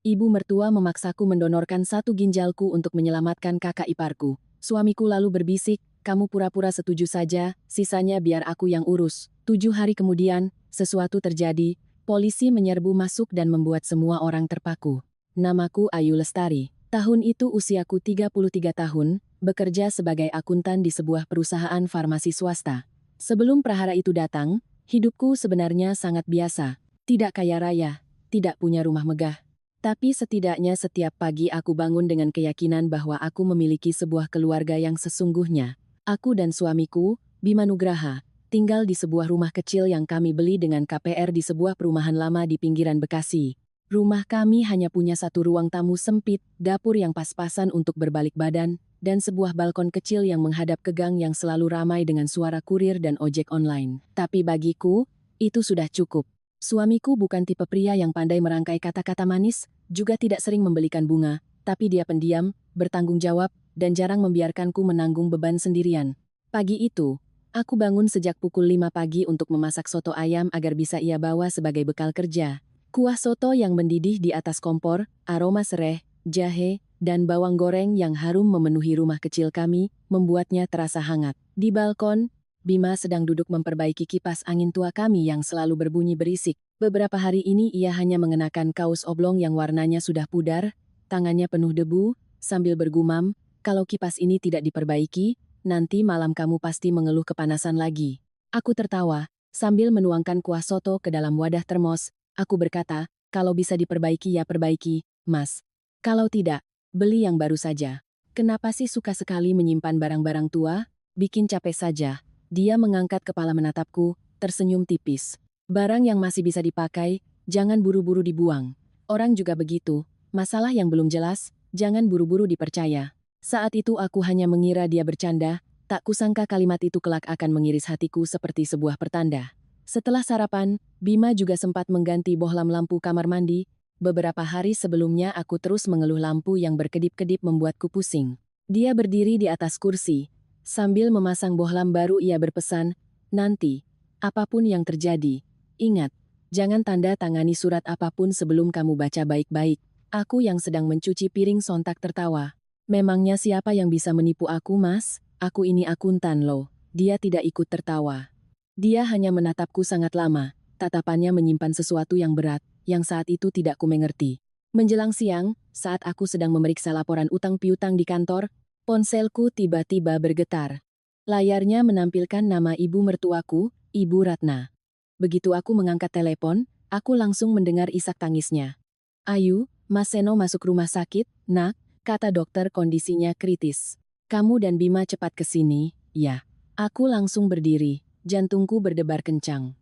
Ibu mertua memaksaku mendonorkan satu ginjalku untuk menyelamatkan kakak iparku. Suamiku lalu berbisik, kamu pura-pura setuju saja, sisanya biar aku yang urus. 7 hari kemudian, sesuatu terjadi, polisi menyerbu masuk dan membuat semua orang terpaku. Namaku Ayu Lestari. Tahun itu usiaku 33 tahun, bekerja sebagai akuntan di sebuah perusahaan farmasi swasta. Sebelum prahara itu datang, hidupku sebenarnya sangat biasa. Tidak kaya raya, tidak punya rumah megah. Tapi setidaknya setiap pagi aku bangun dengan keyakinan bahwa aku memiliki sebuah keluarga yang sesungguhnya. Aku dan suamiku, Bima Nugraha, tinggal di sebuah rumah kecil yang kami beli dengan KPR di sebuah perumahan lama di pinggiran Bekasi. Rumah kami hanya punya satu ruang tamu sempit, dapur yang pas-pasan untuk berbalik badan, dan sebuah balkon kecil yang menghadap ke gang yang selalu ramai dengan suara kurir dan ojek online. Tapi bagiku, itu sudah cukup. Suamiku bukan tipe pria yang pandai merangkai kata-kata manis, juga tidak sering membelikan bunga, tapi dia pendiam, bertanggung jawab, dan jarang membiarkanku menanggung beban sendirian. Pagi itu, aku bangun sejak pukul 5 pagi untuk memasak soto ayam agar bisa ia bawa sebagai bekal kerja. Kuah soto yang mendidih di atas kompor, aroma sereh, jahe, dan bawang goreng yang harum memenuhi rumah kecil kami, membuatnya terasa hangat. Di balkon, Bima sedang duduk memperbaiki kipas angin tua kami yang selalu berbunyi berisik. Beberapa hari ini ia hanya mengenakan kaos oblong yang warnanya sudah pudar, tangannya penuh debu, sambil bergumam, kalau kipas ini tidak diperbaiki, nanti malam kamu pasti mengeluh kepanasan lagi. Aku tertawa, sambil menuangkan kuah soto ke dalam wadah termos, aku berkata, kalau bisa diperbaiki ya perbaiki, Mas. Kalau tidak, beli yang baru saja. Kenapa sih suka sekali menyimpan barang-barang tua? Bikin capek saja. Dia mengangkat kepala menatapku, tersenyum tipis. Barang yang masih bisa dipakai, jangan buru-buru dibuang. Orang juga begitu, masalah yang belum jelas, jangan buru-buru dipercaya. Saat itu aku hanya mengira dia bercanda, tak kusangka kalimat itu kelak akan mengiris hatiku seperti sebuah pertanda. Setelah sarapan, Bima juga sempat mengganti bohlam lampu kamar mandi. Beberapa hari sebelumnya aku terus mengeluh lampu yang berkedip-kedip membuatku pusing. Dia berdiri di atas kursi. Sambil memasang bohlam baru ia berpesan, nanti, apapun yang terjadi, ingat, jangan tanda tangani surat apapun sebelum kamu baca baik-baik. Aku yang sedang mencuci piring sontak tertawa. Memangnya siapa yang bisa menipu aku, Mas? Aku ini akuntan loh. Dia tidak ikut tertawa. Dia hanya menatapku sangat lama, tatapannya menyimpan sesuatu yang berat, yang saat itu tidak kumengerti. Menjelang siang, saat aku sedang memeriksa laporan utang piutang di kantor, ponselku tiba-tiba bergetar. Layarnya menampilkan nama ibu mertuaku, Ibu Ratna. Begitu aku mengangkat telepon, aku langsung mendengar isak tangisnya. Ayu, Mas Seno masuk rumah sakit, nak, kata dokter kondisinya kritis. Kamu dan Bima cepat ke sini, ya. Aku langsung berdiri, jantungku berdebar kencang.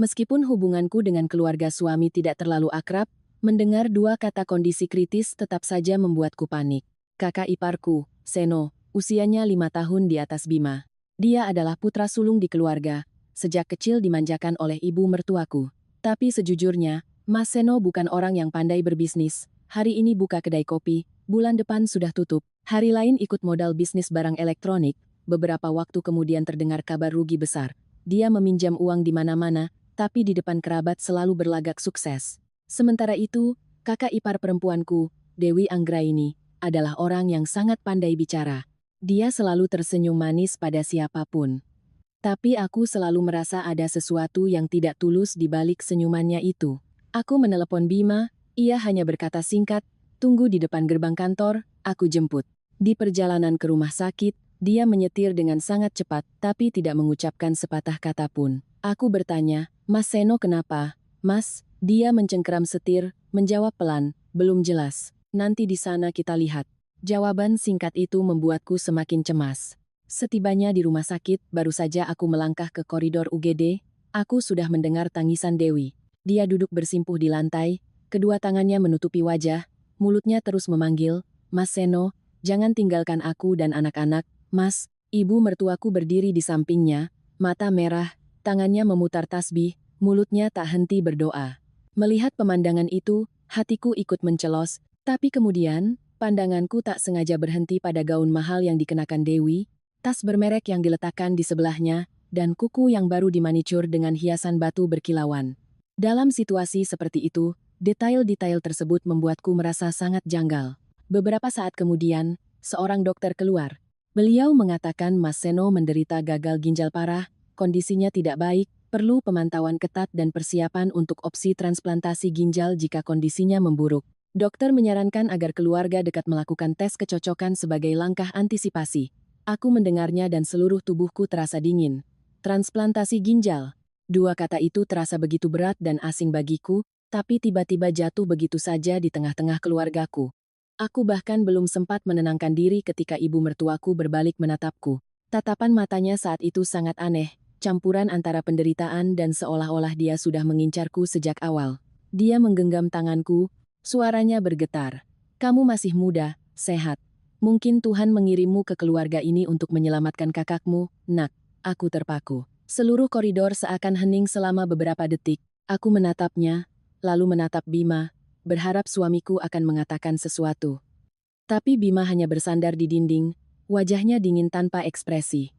Meskipun hubunganku dengan keluarga suami tidak terlalu akrab, mendengar dua kata kondisi kritis tetap saja membuatku panik. Kakak iparku, Seno, usianya 5 tahun di atas Bima. Dia adalah putra sulung di keluarga, sejak kecil dimanjakan oleh ibu mertuaku. Tapi sejujurnya, Mas Seno bukan orang yang pandai berbisnis. Hari ini buka kedai kopi, bulan depan sudah tutup. Hari lain ikut modal bisnis barang elektronik, beberapa waktu kemudian terdengar kabar rugi besar. Dia meminjam uang di mana-mana, tapi di depan kerabat selalu berlagak sukses. Sementara itu, kakak ipar perempuanku, Dewi Anggraini, adalah orang yang sangat pandai bicara. Dia selalu tersenyum manis pada siapapun. Tapi aku selalu merasa ada sesuatu yang tidak tulus di balik senyumannya itu. Aku menelepon Bima, ia hanya berkata singkat, tunggu di depan gerbang kantor, aku jemput. Di perjalanan ke rumah sakit, dia menyetir dengan sangat cepat, tapi tidak mengucapkan sepatah kata pun. Aku bertanya, Mas Seno kenapa? Mas, dia mencengkeram setir, menjawab pelan, belum jelas. Nanti di sana kita lihat. Jawaban singkat itu membuatku semakin cemas. Setibanya di rumah sakit, baru saja aku melangkah ke koridor UGD, aku sudah mendengar tangisan Dewi. Dia duduk bersimpuh di lantai, kedua tangannya menutupi wajah, mulutnya terus memanggil, Mas Seno, jangan tinggalkan aku dan anak-anak, Mas. Ibu mertuaku berdiri di sampingnya, mata merah, tangannya memutar tasbih, mulutnya tak henti berdoa. Melihat pemandangan itu, hatiku ikut mencelos, tapi kemudian, pandanganku tak sengaja berhenti pada gaun mahal yang dikenakan Dewi, tas bermerek yang diletakkan di sebelahnya, dan kuku yang baru dimanicur dengan hiasan batu berkilauan. Dalam situasi seperti itu, Detail-detail tersebut membuatku merasa sangat janggal. Beberapa saat kemudian, seorang dokter keluar. Beliau mengatakan Mas Seno menderita gagal ginjal parah, kondisinya tidak baik, perlu pemantauan ketat dan persiapan untuk opsi transplantasi ginjal jika kondisinya memburuk. Dokter menyarankan agar keluarga dekat melakukan tes kecocokan sebagai langkah antisipasi. Aku mendengarnya dan seluruh tubuhku terasa dingin. Transplantasi ginjal. Dua kata itu terasa begitu berat dan asing bagiku, tapi tiba-tiba jatuh begitu saja di tengah-tengah keluargaku. Aku bahkan belum sempat menenangkan diri ketika ibu mertuaku berbalik menatapku. Tatapan matanya saat itu sangat aneh, campuran antara penderitaan dan seolah-olah dia sudah mengincarku sejak awal. Dia menggenggam tanganku, suaranya bergetar. Kamu masih muda, sehat. Mungkin Tuhan mengirimmu ke keluarga ini untuk menyelamatkan kakakmu, nak. Aku terpaku. Seluruh koridor seakan hening selama beberapa detik. Aku menatapnya, lalu menatap Bima, berharap suamiku akan mengatakan sesuatu. Tapi Bima hanya bersandar di dinding, wajahnya dingin tanpa ekspresi.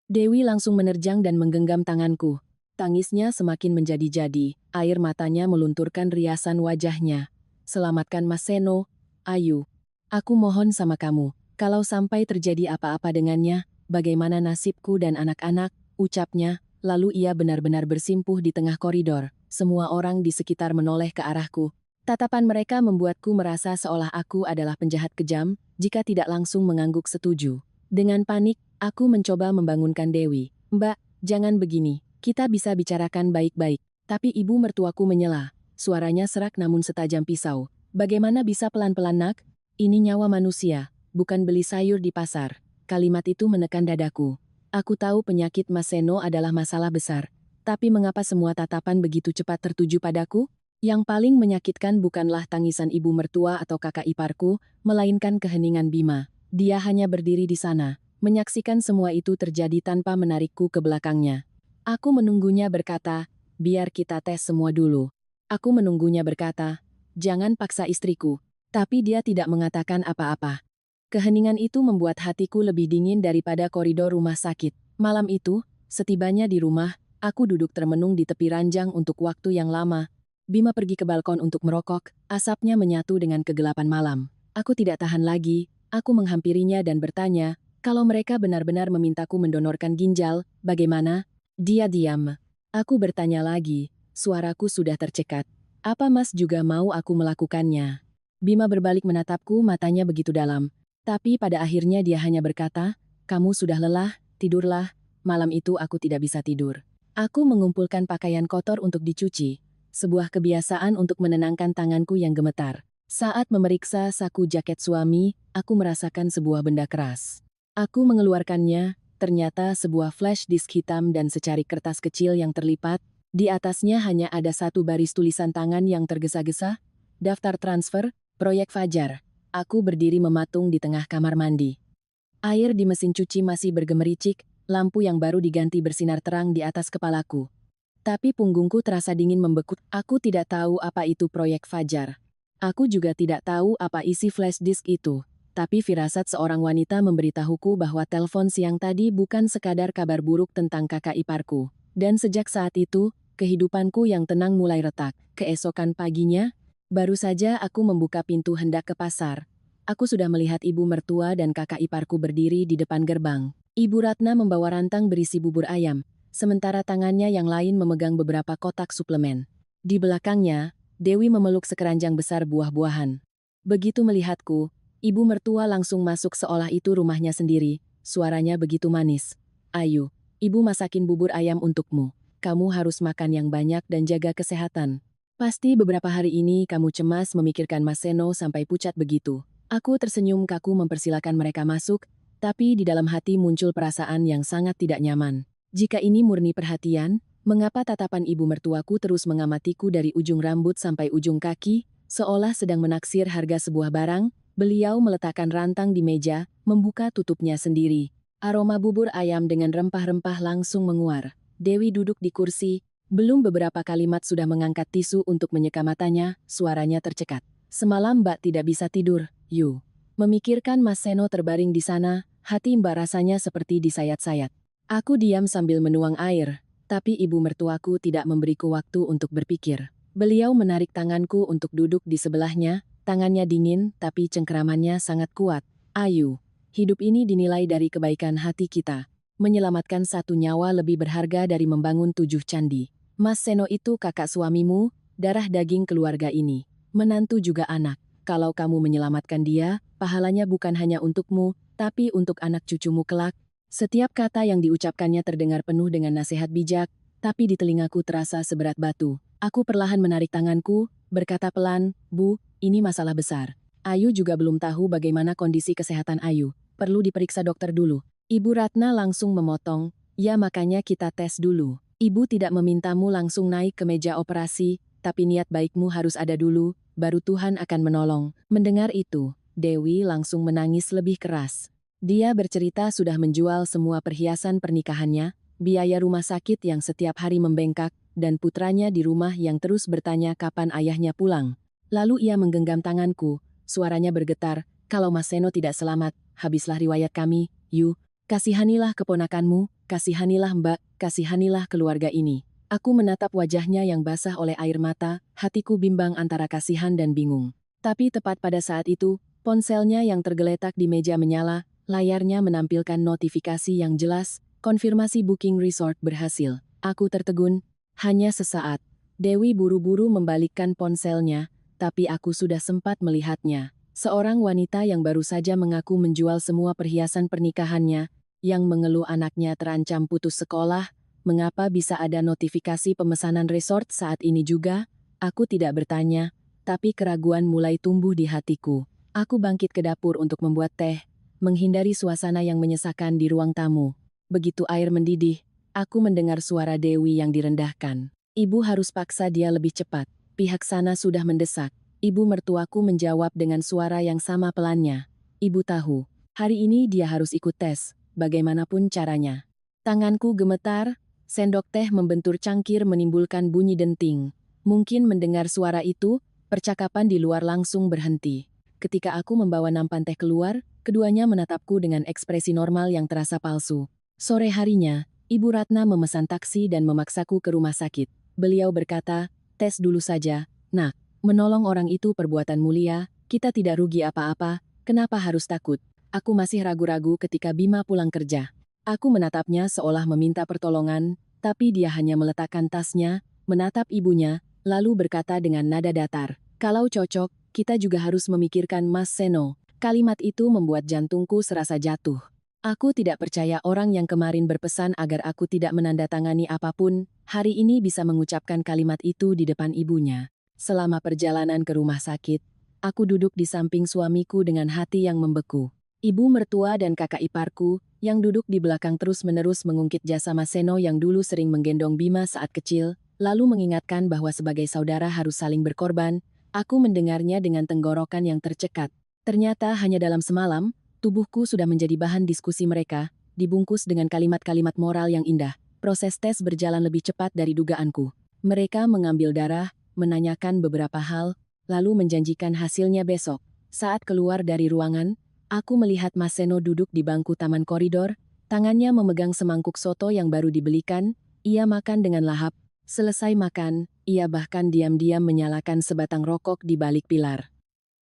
Dewi langsung menerjang dan menggenggam tanganku. Tangisnya semakin menjadi-jadi, air matanya melunturkan riasan wajahnya. Selamatkan Mas Seno, Ayu. Aku mohon sama kamu, kalau sampai terjadi apa-apa dengannya, bagaimana nasibku dan anak-anak, ucapnya, lalu ia benar-benar bersimpuh di tengah koridor. Semua orang di sekitar menoleh ke arahku. Tatapan mereka membuatku merasa seolah aku adalah penjahat kejam, jika tidak langsung mengangguk setuju. Dengan panik, aku mencoba membangunkan Dewi. Mbak, jangan begini, kita bisa bicarakan baik-baik. Tapi ibu mertuaku menyela. Suaranya serak namun setajam pisau. Bagaimana bisa pelan-pelan nak? Ini nyawa manusia, bukan beli sayur di pasar. Kalimat itu menekan dadaku. Aku tahu penyakit Mas Seno adalah masalah besar. Tapi mengapa semua tatapan begitu cepat tertuju padaku? Yang paling menyakitkan bukanlah tangisan ibu mertua atau kakak iparku, melainkan keheningan Bima. Dia hanya berdiri di sana, menyaksikan semua itu terjadi tanpa menarikku ke belakangnya. Aku menunggunya berkata, biar kita tes semua dulu. Aku menunggunya berkata, jangan paksa istriku. Tapi dia tidak mengatakan apa-apa. Keheningan itu membuat hatiku lebih dingin daripada koridor rumah sakit. Malam itu, setibanya di rumah, aku duduk termenung di tepi ranjang untuk waktu yang lama. Bima pergi ke balkon untuk merokok, asapnya menyatu dengan kegelapan malam. Aku tidak tahan lagi, aku menghampirinya dan bertanya, kalau mereka benar-benar memintaku mendonorkan ginjal, bagaimana? Dia diam. Aku bertanya lagi, suaraku sudah tercekat. Apa Mas juga mau aku melakukannya? Bima berbalik menatapku, matanya begitu dalam. Tapi pada akhirnya dia hanya berkata, kamu sudah lelah, tidurlah. Malam itu aku tidak bisa tidur. Aku mengumpulkan pakaian kotor untuk dicuci. Sebuah kebiasaan untuk menenangkan tanganku yang gemetar. Saat memeriksa saku jaket suami, aku merasakan sebuah benda keras. Aku mengeluarkannya, ternyata sebuah flash disk hitam dan secari kertas kecil yang terlipat. Di atasnya hanya ada satu baris tulisan tangan yang tergesa-gesa. Daftar transfer, proyek Fajar. Aku berdiri mematung di tengah kamar mandi. Air di mesin cuci masih bergemericik, lampu yang baru diganti bersinar terang di atas kepalaku. Tapi punggungku terasa dingin membekuk. Aku tidak tahu apa itu proyek Fajar. Aku juga tidak tahu apa isi flash disk itu. Tapi firasat seorang wanita memberitahuku bahwa telepon siang tadi bukan sekadar kabar buruk tentang kakak iparku. Dan sejak saat itu, kehidupanku yang tenang mulai retak. Keesokan paginya, baru saja aku membuka pintu hendak ke pasar. Aku sudah melihat ibu mertua dan kakak iparku berdiri di depan gerbang. Ibu Ratna membawa rantang berisi bubur ayam, sementara tangannya yang lain memegang beberapa kotak suplemen. Di belakangnya, Dewi memeluk sekeranjang besar buah-buahan. Begitu melihatku, ibu mertua langsung masuk seolah itu rumahnya sendiri, suaranya begitu manis. Ayu, ibu masakin bubur ayam untukmu. Kamu harus makan yang banyak dan jaga kesehatan. Pasti beberapa hari ini kamu cemas memikirkan Mas Seno sampai pucat begitu. Aku tersenyum kaku mempersilakan mereka masuk, tapi di dalam hati muncul perasaan yang sangat tidak nyaman. Jika ini murni perhatian, mengapa tatapan ibu mertuaku terus mengamatiku dari ujung rambut sampai ujung kaki, seolah sedang menaksir harga sebuah barang? Beliau meletakkan rantang di meja, membuka tutupnya sendiri. Aroma bubur ayam dengan rempah-rempah langsung menguar. Dewi duduk di kursi, belum beberapa kalimat sudah mengangkat tisu untuk menyeka matanya, suaranya tercekat. Semalam Mbak tidak bisa tidur, Yu. Memikirkan Mas Seno terbaring di sana, hati Mbak rasanya seperti disayat-sayat. Aku diam sambil menuang air, tapi ibu mertuaku tidak memberiku waktu untuk berpikir. Beliau menarik tanganku untuk duduk di sebelahnya, tangannya dingin tapi cengkeramannya sangat kuat. Ayu, hidup ini dinilai dari kebaikan hati kita. Menyelamatkan satu nyawa lebih berharga dari membangun 7 candi. Mas Seno itu kakak suamimu, darah daging keluarga ini. Menantu juga anak. Kalau kamu menyelamatkan dia, pahalanya bukan hanya untukmu, tapi untuk anak cucumu kelak. Setiap kata yang diucapkannya terdengar penuh dengan nasihat bijak, tapi di telingaku terasa seberat batu. Aku perlahan menarik tanganku, berkata pelan, "Bu, ini masalah besar." Ayu juga belum tahu bagaimana kondisi kesehatan Ayu. Perlu diperiksa dokter dulu. Ibu Ratna langsung memotong, "Ya makanya kita tes dulu. Ibu tidak memintamu langsung naik ke meja operasi, tapi niat baikmu harus ada dulu, baru Tuhan akan menolong." Mendengar itu, Dewi langsung menangis lebih keras. Dia bercerita sudah menjual semua perhiasan pernikahannya, biaya rumah sakit yang setiap hari membengkak, dan putranya di rumah yang terus bertanya kapan ayahnya pulang. Lalu ia menggenggam tanganku, suaranya bergetar, "Kalau Mas Seno tidak selamat, habislah riwayat kami, Yu. Kasihanilah keponakanmu, kasihanilah Mbak, kasihanilah keluarga ini." Aku menatap wajahnya yang basah oleh air mata, hatiku bimbang antara kasihan dan bingung. Tapi tepat pada saat itu, ponselnya yang tergeletak di meja menyala, layarnya menampilkan notifikasi yang jelas, konfirmasi booking resort berhasil. Aku tertegun, hanya sesaat. Dewi buru-buru membalikkan ponselnya, tapi aku sudah sempat melihatnya. Seorang wanita yang baru saja mengaku menjual semua perhiasan pernikahannya, yang mengeluh anaknya terancam putus sekolah. Mengapa bisa ada notifikasi pemesanan resort saat ini juga? Aku tidak bertanya, tapi keraguan mulai tumbuh di hatiku. Aku bangkit ke dapur untuk membuat teh, menghindari suasana yang menyesakan di ruang tamu. Begitu air mendidih, aku mendengar suara Dewi yang direndahkan. "Ibu harus paksa dia lebih cepat. Pihak sana sudah mendesak." Ibu mertuaku menjawab dengan suara yang sama pelannya. "Ibu tahu, hari ini dia harus ikut tes, bagaimanapun caranya." Tanganku gemetar, sendok teh membentur cangkir menimbulkan bunyi denting. Mungkin mendengar suara itu, percakapan di luar langsung berhenti. Ketika aku membawa nampan teh keluar, keduanya menatapku dengan ekspresi normal yang terasa palsu. Sore harinya, Ibu Ratna memesan taksi dan memaksaku ke rumah sakit. Beliau berkata, "Tes dulu saja, Nak. Menolong orang itu perbuatan mulia, kita tidak rugi apa-apa, kenapa harus takut?" Aku masih ragu-ragu ketika Bima pulang kerja. Aku menatapnya seolah meminta pertolongan, tapi dia hanya meletakkan tasnya, menatap ibunya, lalu berkata dengan nada datar, "Kalau cocok, kita juga harus memikirkan Mas Seno." Kalimat itu membuat jantungku serasa jatuh. Aku tidak percaya orang yang kemarin berpesan agar aku tidak menandatangani apapun, hari ini bisa mengucapkan kalimat itu di depan ibunya. Selama perjalanan ke rumah sakit, aku duduk di samping suamiku dengan hati yang membeku. Ibu mertua dan kakak iparku, yang duduk di belakang terus-menerus mengungkit jasa Mas Seno yang dulu sering menggendong Bima saat kecil, lalu mengingatkan bahwa sebagai saudara harus saling berkorban. Aku mendengarnya dengan tenggorokan yang tercekat. Ternyata hanya dalam semalam, tubuhku sudah menjadi bahan diskusi mereka, dibungkus dengan kalimat-kalimat moral yang indah. Proses tes berjalan lebih cepat dari dugaanku. Mereka mengambil darah, menanyakan beberapa hal, lalu menjanjikan hasilnya besok. Saat keluar dari ruangan, aku melihat Mas Seno duduk di bangku taman koridor, tangannya memegang semangkuk soto yang baru dibelikan, ia makan dengan lahap. Selesai makan, ia bahkan diam-diam menyalakan sebatang rokok di balik pilar.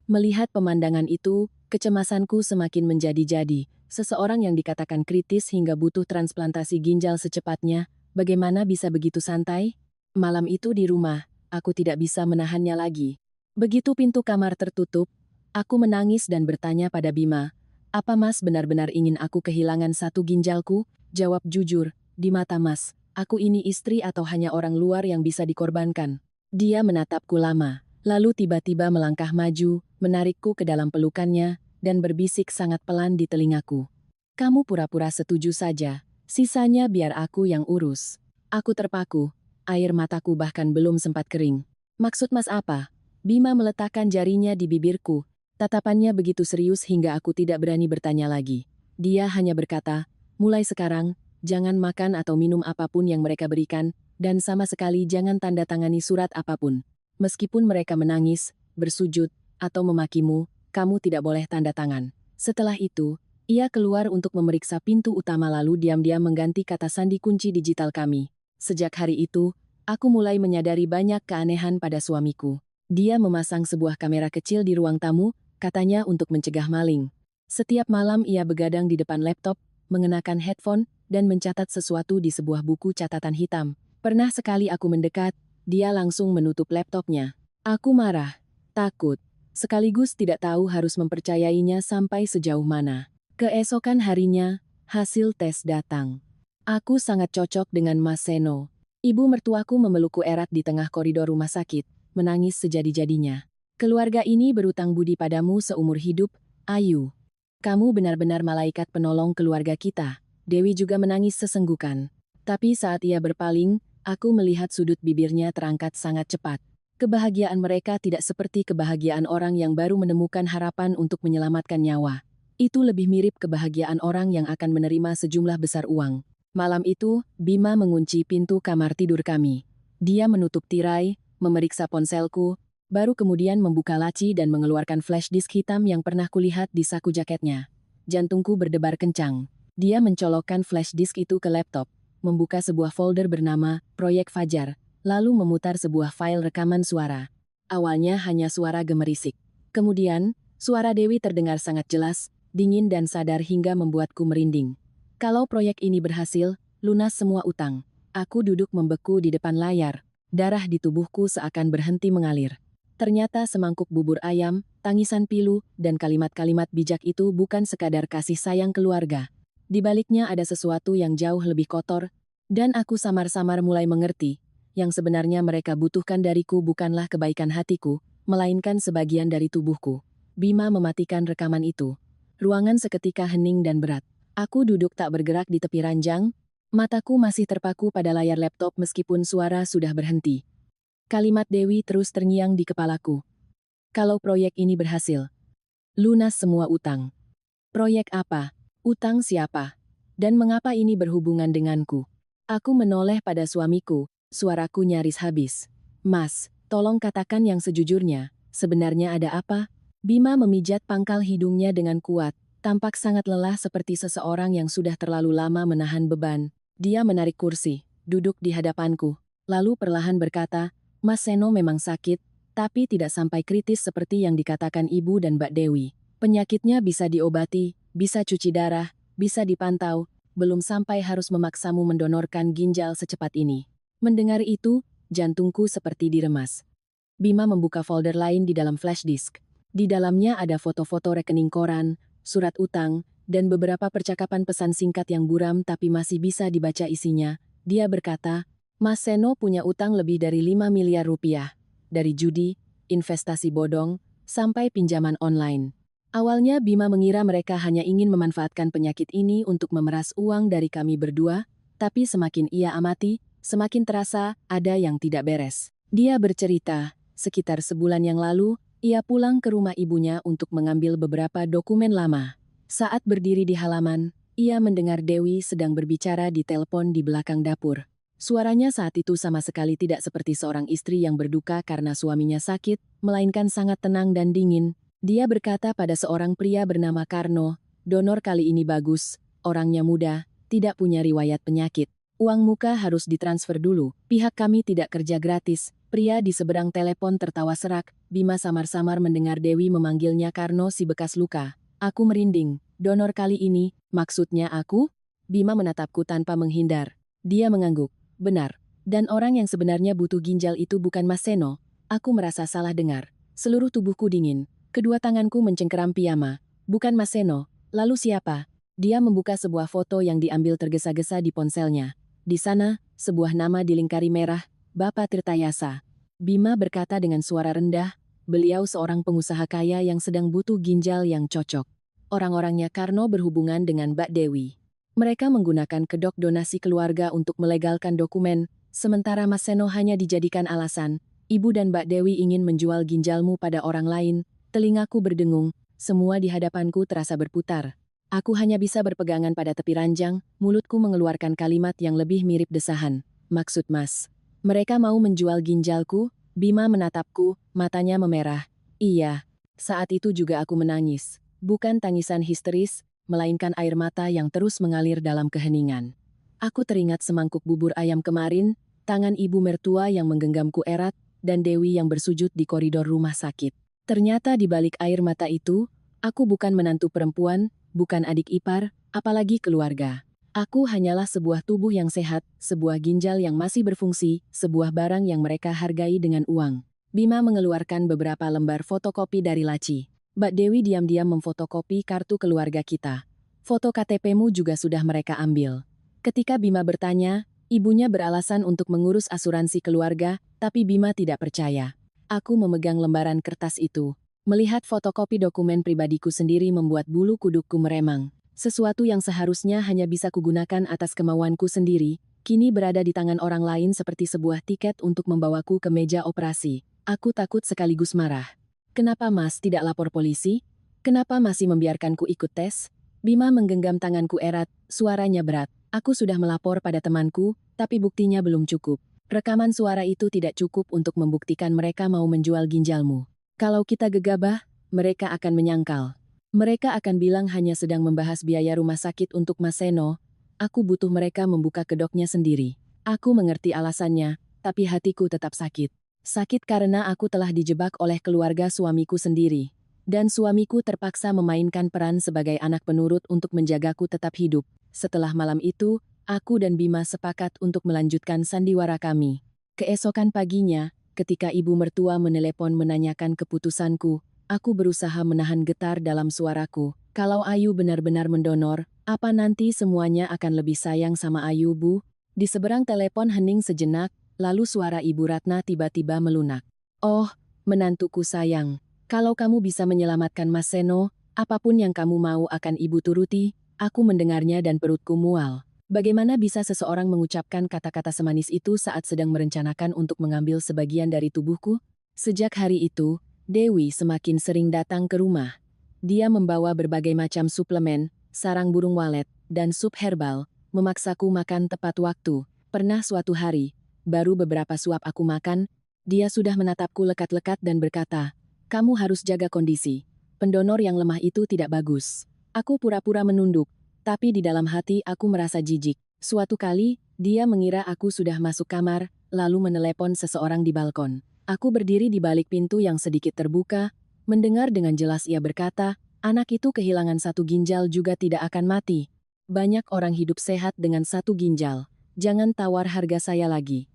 Melihat pemandangan itu, kecemasanku semakin menjadi-jadi. Seseorang yang dikatakan kritis hingga butuh transplantasi ginjal secepatnya, bagaimana bisa begitu santai? Malam itu di rumah, aku tidak bisa menahannya lagi. Begitu pintu kamar tertutup, aku menangis dan bertanya pada Bima, "Apa Mas benar-benar ingin aku kehilangan satu ginjalku? Jawab jujur, di mata Mas, aku ini istri atau hanya orang luar yang bisa dikorbankan?" Dia menatapku lama, lalu tiba-tiba melangkah maju, menarikku ke dalam pelukannya, dan berbisik sangat pelan di telingaku. "Kamu pura-pura setuju saja, sisanya biar aku yang urus." Aku terpaku, air mataku bahkan belum sempat kering. "Maksud Mas apa?" Bima meletakkan jarinya di bibirku, tatapannya begitu serius hingga aku tidak berani bertanya lagi. Dia hanya berkata, "Mulai sekarang, jangan makan atau minum apapun yang mereka berikan, dan sama sekali jangan tanda tangani surat apapun. Meskipun mereka menangis, bersujud, atau memakimu, kamu tidak boleh tanda tangan." Setelah itu, ia keluar untuk memeriksa pintu utama lalu diam-diam mengganti kata sandi kunci digital kami. Sejak hari itu, Aku mulai menyadari banyak keanehan pada suamiku. Dia memasang sebuah kamera kecil di ruang tamu, katanya untuk mencegah maling. Setiap malam ia begadang di depan laptop, mengenakan headphone, dan mencatat sesuatu di sebuah buku catatan hitam. Pernah sekali aku mendekat, dia langsung menutup laptopnya. Aku marah, takut, sekaligus tidak tahu harus mempercayainya sampai sejauh mana. Keesokan harinya, hasil tes datang. Aku sangat cocok dengan Mas Seno. Ibu mertuaku memelukku erat di tengah koridor rumah sakit, menangis sejadi-jadinya. Keluarga ini berutang budi padamu seumur hidup, Ayu. Kamu benar-benar malaikat penolong keluarga kita. Dewi juga menangis sesenggukan. Tapi saat ia berpaling, aku melihat sudut bibirnya terangkat sangat cepat. Kebahagiaan mereka tidak seperti kebahagiaan orang yang baru menemukan harapan untuk menyelamatkan nyawa. Itu lebih mirip kebahagiaan orang yang akan menerima sejumlah besar uang. Malam itu, Bima mengunci pintu kamar tidur kami. Dia menutup tirai, memeriksa ponselku, baru kemudian membuka laci dan mengeluarkan flash disk hitam yang pernah kulihat di saku jaketnya. Jantungku berdebar kencang. Dia mencolokkan flash disk itu ke laptop, membuka sebuah folder bernama Proyek Fajar, lalu memutar sebuah file rekaman suara. Awalnya hanya suara gemerisik. Kemudian, suara Dewi terdengar sangat jelas, dingin dan sadar hingga membuatku merinding. Kalau proyek ini berhasil, lunas semua utang. Aku duduk membeku di depan layar. Darah di tubuhku seakan berhenti mengalir. Ternyata semangkuk bubur ayam, tangisan pilu, dan kalimat-kalimat bijak itu bukan sekadar kasih sayang keluarga. Di baliknya ada sesuatu yang jauh lebih kotor, dan aku samar-samar mulai mengerti, yang sebenarnya mereka butuhkan dariku bukanlah kebaikan hatiku, melainkan sebagian dari tubuhku. Bima mematikan rekaman itu. Ruangan seketika hening dan berat. Aku duduk tak bergerak di tepi ranjang, mataku masih terpaku pada layar laptop meskipun suara sudah berhenti. Kalimat Dewi terus terngiang di kepalaku. Kalau proyek ini berhasil, lunas semua utang. Proyek apa? Utang siapa? Dan mengapa ini berhubungan denganku? Aku menoleh pada suamiku, suaraku nyaris habis. Mas, tolong katakan yang sejujurnya, sebenarnya ada apa? Bima memijat pangkal hidungnya dengan kuat, tampak sangat lelah seperti seseorang yang sudah terlalu lama menahan beban. Dia menarik kursi, duduk di hadapanku, lalu perlahan berkata, Mas Seno memang sakit, tapi tidak sampai kritis seperti yang dikatakan Ibu dan Mbak Dewi. Penyakitnya bisa diobati, bisa cuci darah, bisa dipantau, belum sampai harus memaksamu mendonorkan ginjal secepat ini. Mendengar itu, jantungku seperti diremas. Bima membuka folder lain di dalam flash disk. Di dalamnya ada foto-foto rekening koran, surat utang, dan beberapa percakapan pesan singkat yang buram tapi masih bisa dibaca isinya. Dia berkata, Mas Seno punya utang lebih dari 5 miliar rupiah. Dari judi, investasi bodong, sampai pinjaman online. Awalnya Bima mengira mereka hanya ingin memanfaatkan penyakit ini untuk memeras uang dari kami berdua, tapi semakin ia amati, semakin terasa ada yang tidak beres. Dia bercerita, sekitar sebulan yang lalu, ia pulang ke rumah ibunya untuk mengambil beberapa dokumen lama. Saat berdiri di halaman, ia mendengar Dewi sedang berbicara di telepon di belakang dapur. Suaranya saat itu sama sekali tidak seperti seorang istri yang berduka karena suaminya sakit, melainkan sangat tenang dan dingin. Dia berkata pada seorang pria bernama Karno, donor kali ini bagus, orangnya muda, tidak punya riwayat penyakit. Uang muka harus ditransfer dulu, pihak kami tidak kerja gratis. Pria di seberang telepon tertawa serak, Bima samar-samar mendengar Dewi memanggilnya Karno si bekas luka. Aku merinding, donor kali ini, maksudnya aku? Bima menatapku tanpa menghindar. Dia mengangguk. Benar, dan orang yang sebenarnya butuh ginjal itu bukan Mas Seno. Aku merasa salah dengar. Seluruh tubuhku dingin. Kedua tanganku mencengkeram piyama. Bukan Mas Seno. Lalu siapa? Dia membuka sebuah foto yang diambil tergesa-gesa di ponselnya. Di sana, sebuah nama dilingkari merah, Bapak Tirtayasa. Bima berkata dengan suara rendah, beliau seorang pengusaha kaya yang sedang butuh ginjal yang cocok. Orang-orangnya Karno berhubungan dengan Mbak Dewi. Mereka menggunakan kedok donasi keluarga untuk melegalkan dokumen, sementara Mas Seno hanya dijadikan alasan, Ibu dan Mbak Dewi ingin menjual ginjalmu pada orang lain. Telingaku berdengung, semua di hadapanku terasa berputar. Aku hanya bisa berpegangan pada tepi ranjang, mulutku mengeluarkan kalimat yang lebih mirip desahan. Maksud Mas, mereka mau menjual ginjalku? Bima menatapku, matanya memerah. Iya, saat itu juga aku menangis. Bukan tangisan histeris, melainkan air mata yang terus mengalir dalam keheningan. Aku teringat semangkuk bubur ayam kemarin, tangan ibu mertua yang menggenggamku erat, dan Dewi yang bersujud di koridor rumah sakit. Ternyata di balik air mata itu, aku bukan menantu perempuan, bukan adik ipar, apalagi keluarga. Aku hanyalah sebuah tubuh yang sehat, sebuah ginjal yang masih berfungsi, sebuah barang yang mereka hargai dengan uang. Bima mengeluarkan beberapa lembar fotokopi dari laci. Mbak Dewi diam-diam memfotokopi kartu keluarga kita. Foto KTP-mu juga sudah mereka ambil. Ketika Bima bertanya, ibunya beralasan untuk mengurus asuransi keluarga, tapi Bima tidak percaya. Aku memegang lembaran kertas itu. Melihat fotokopi dokumen pribadiku sendiri membuat bulu kudukku meremang. Sesuatu yang seharusnya hanya bisa kugunakan atas kemauanku sendiri, kini berada di tangan orang lain seperti sebuah tiket untuk membawaku ke meja operasi. Aku takut sekaligus marah. Kenapa Mas tidak lapor polisi? Kenapa masih membiarkanku ikut tes? Bima menggenggam tanganku erat, suaranya berat. Aku sudah melapor pada temanku, tapi buktinya belum cukup. Rekaman suara itu tidak cukup untuk membuktikan mereka mau menjual ginjalmu. Kalau kita gegabah, mereka akan menyangkal. Mereka akan bilang hanya sedang membahas biaya rumah sakit untuk Mas Seno. Aku butuh mereka membuka kedoknya sendiri. Aku mengerti alasannya, tapi hatiku tetap sakit. Sakit karena aku telah dijebak oleh keluarga suamiku sendiri. Dan suamiku terpaksa memainkan peran sebagai anak penurut untuk menjagaku tetap hidup. Setelah malam itu, aku dan Bima sepakat untuk melanjutkan sandiwara kami. Keesokan paginya, ketika ibu mertua menelepon menanyakan keputusanku, aku berusaha menahan getar dalam suaraku. Kalau Ayu benar-benar mendonor, apa nanti semuanya akan lebih sayang sama Ayu, Bu? Di seberang telepon hening sejenak, lalu suara Ibu Ratna tiba-tiba melunak. Oh, menantuku sayang. Kalau kamu bisa menyelamatkan Mas Seno, apapun yang kamu mau akan Ibu turuti. Aku mendengarnya dan perutku mual. Bagaimana bisa seseorang mengucapkan kata-kata semanis itu saat sedang merencanakan untuk mengambil sebagian dari tubuhku? Sejak hari itu, Dewi semakin sering datang ke rumah. Dia membawa berbagai macam suplemen, sarang burung walet, dan sup herbal, memaksaku makan tepat waktu. Pernah suatu hari, baru beberapa suap aku makan, dia sudah menatapku lekat-lekat dan berkata, "Kamu harus jaga kondisi. Pendonor yang lemah itu tidak bagus." Aku pura-pura menunduk, tapi di dalam hati aku merasa jijik. Suatu kali, dia mengira aku sudah masuk kamar, lalu menelepon seseorang di balkon. Aku berdiri di balik pintu yang sedikit terbuka, mendengar dengan jelas ia berkata, "Anak itu kehilangan satu ginjal juga tidak akan mati. Banyak orang hidup sehat dengan satu ginjal. Jangan tawar harga saya lagi."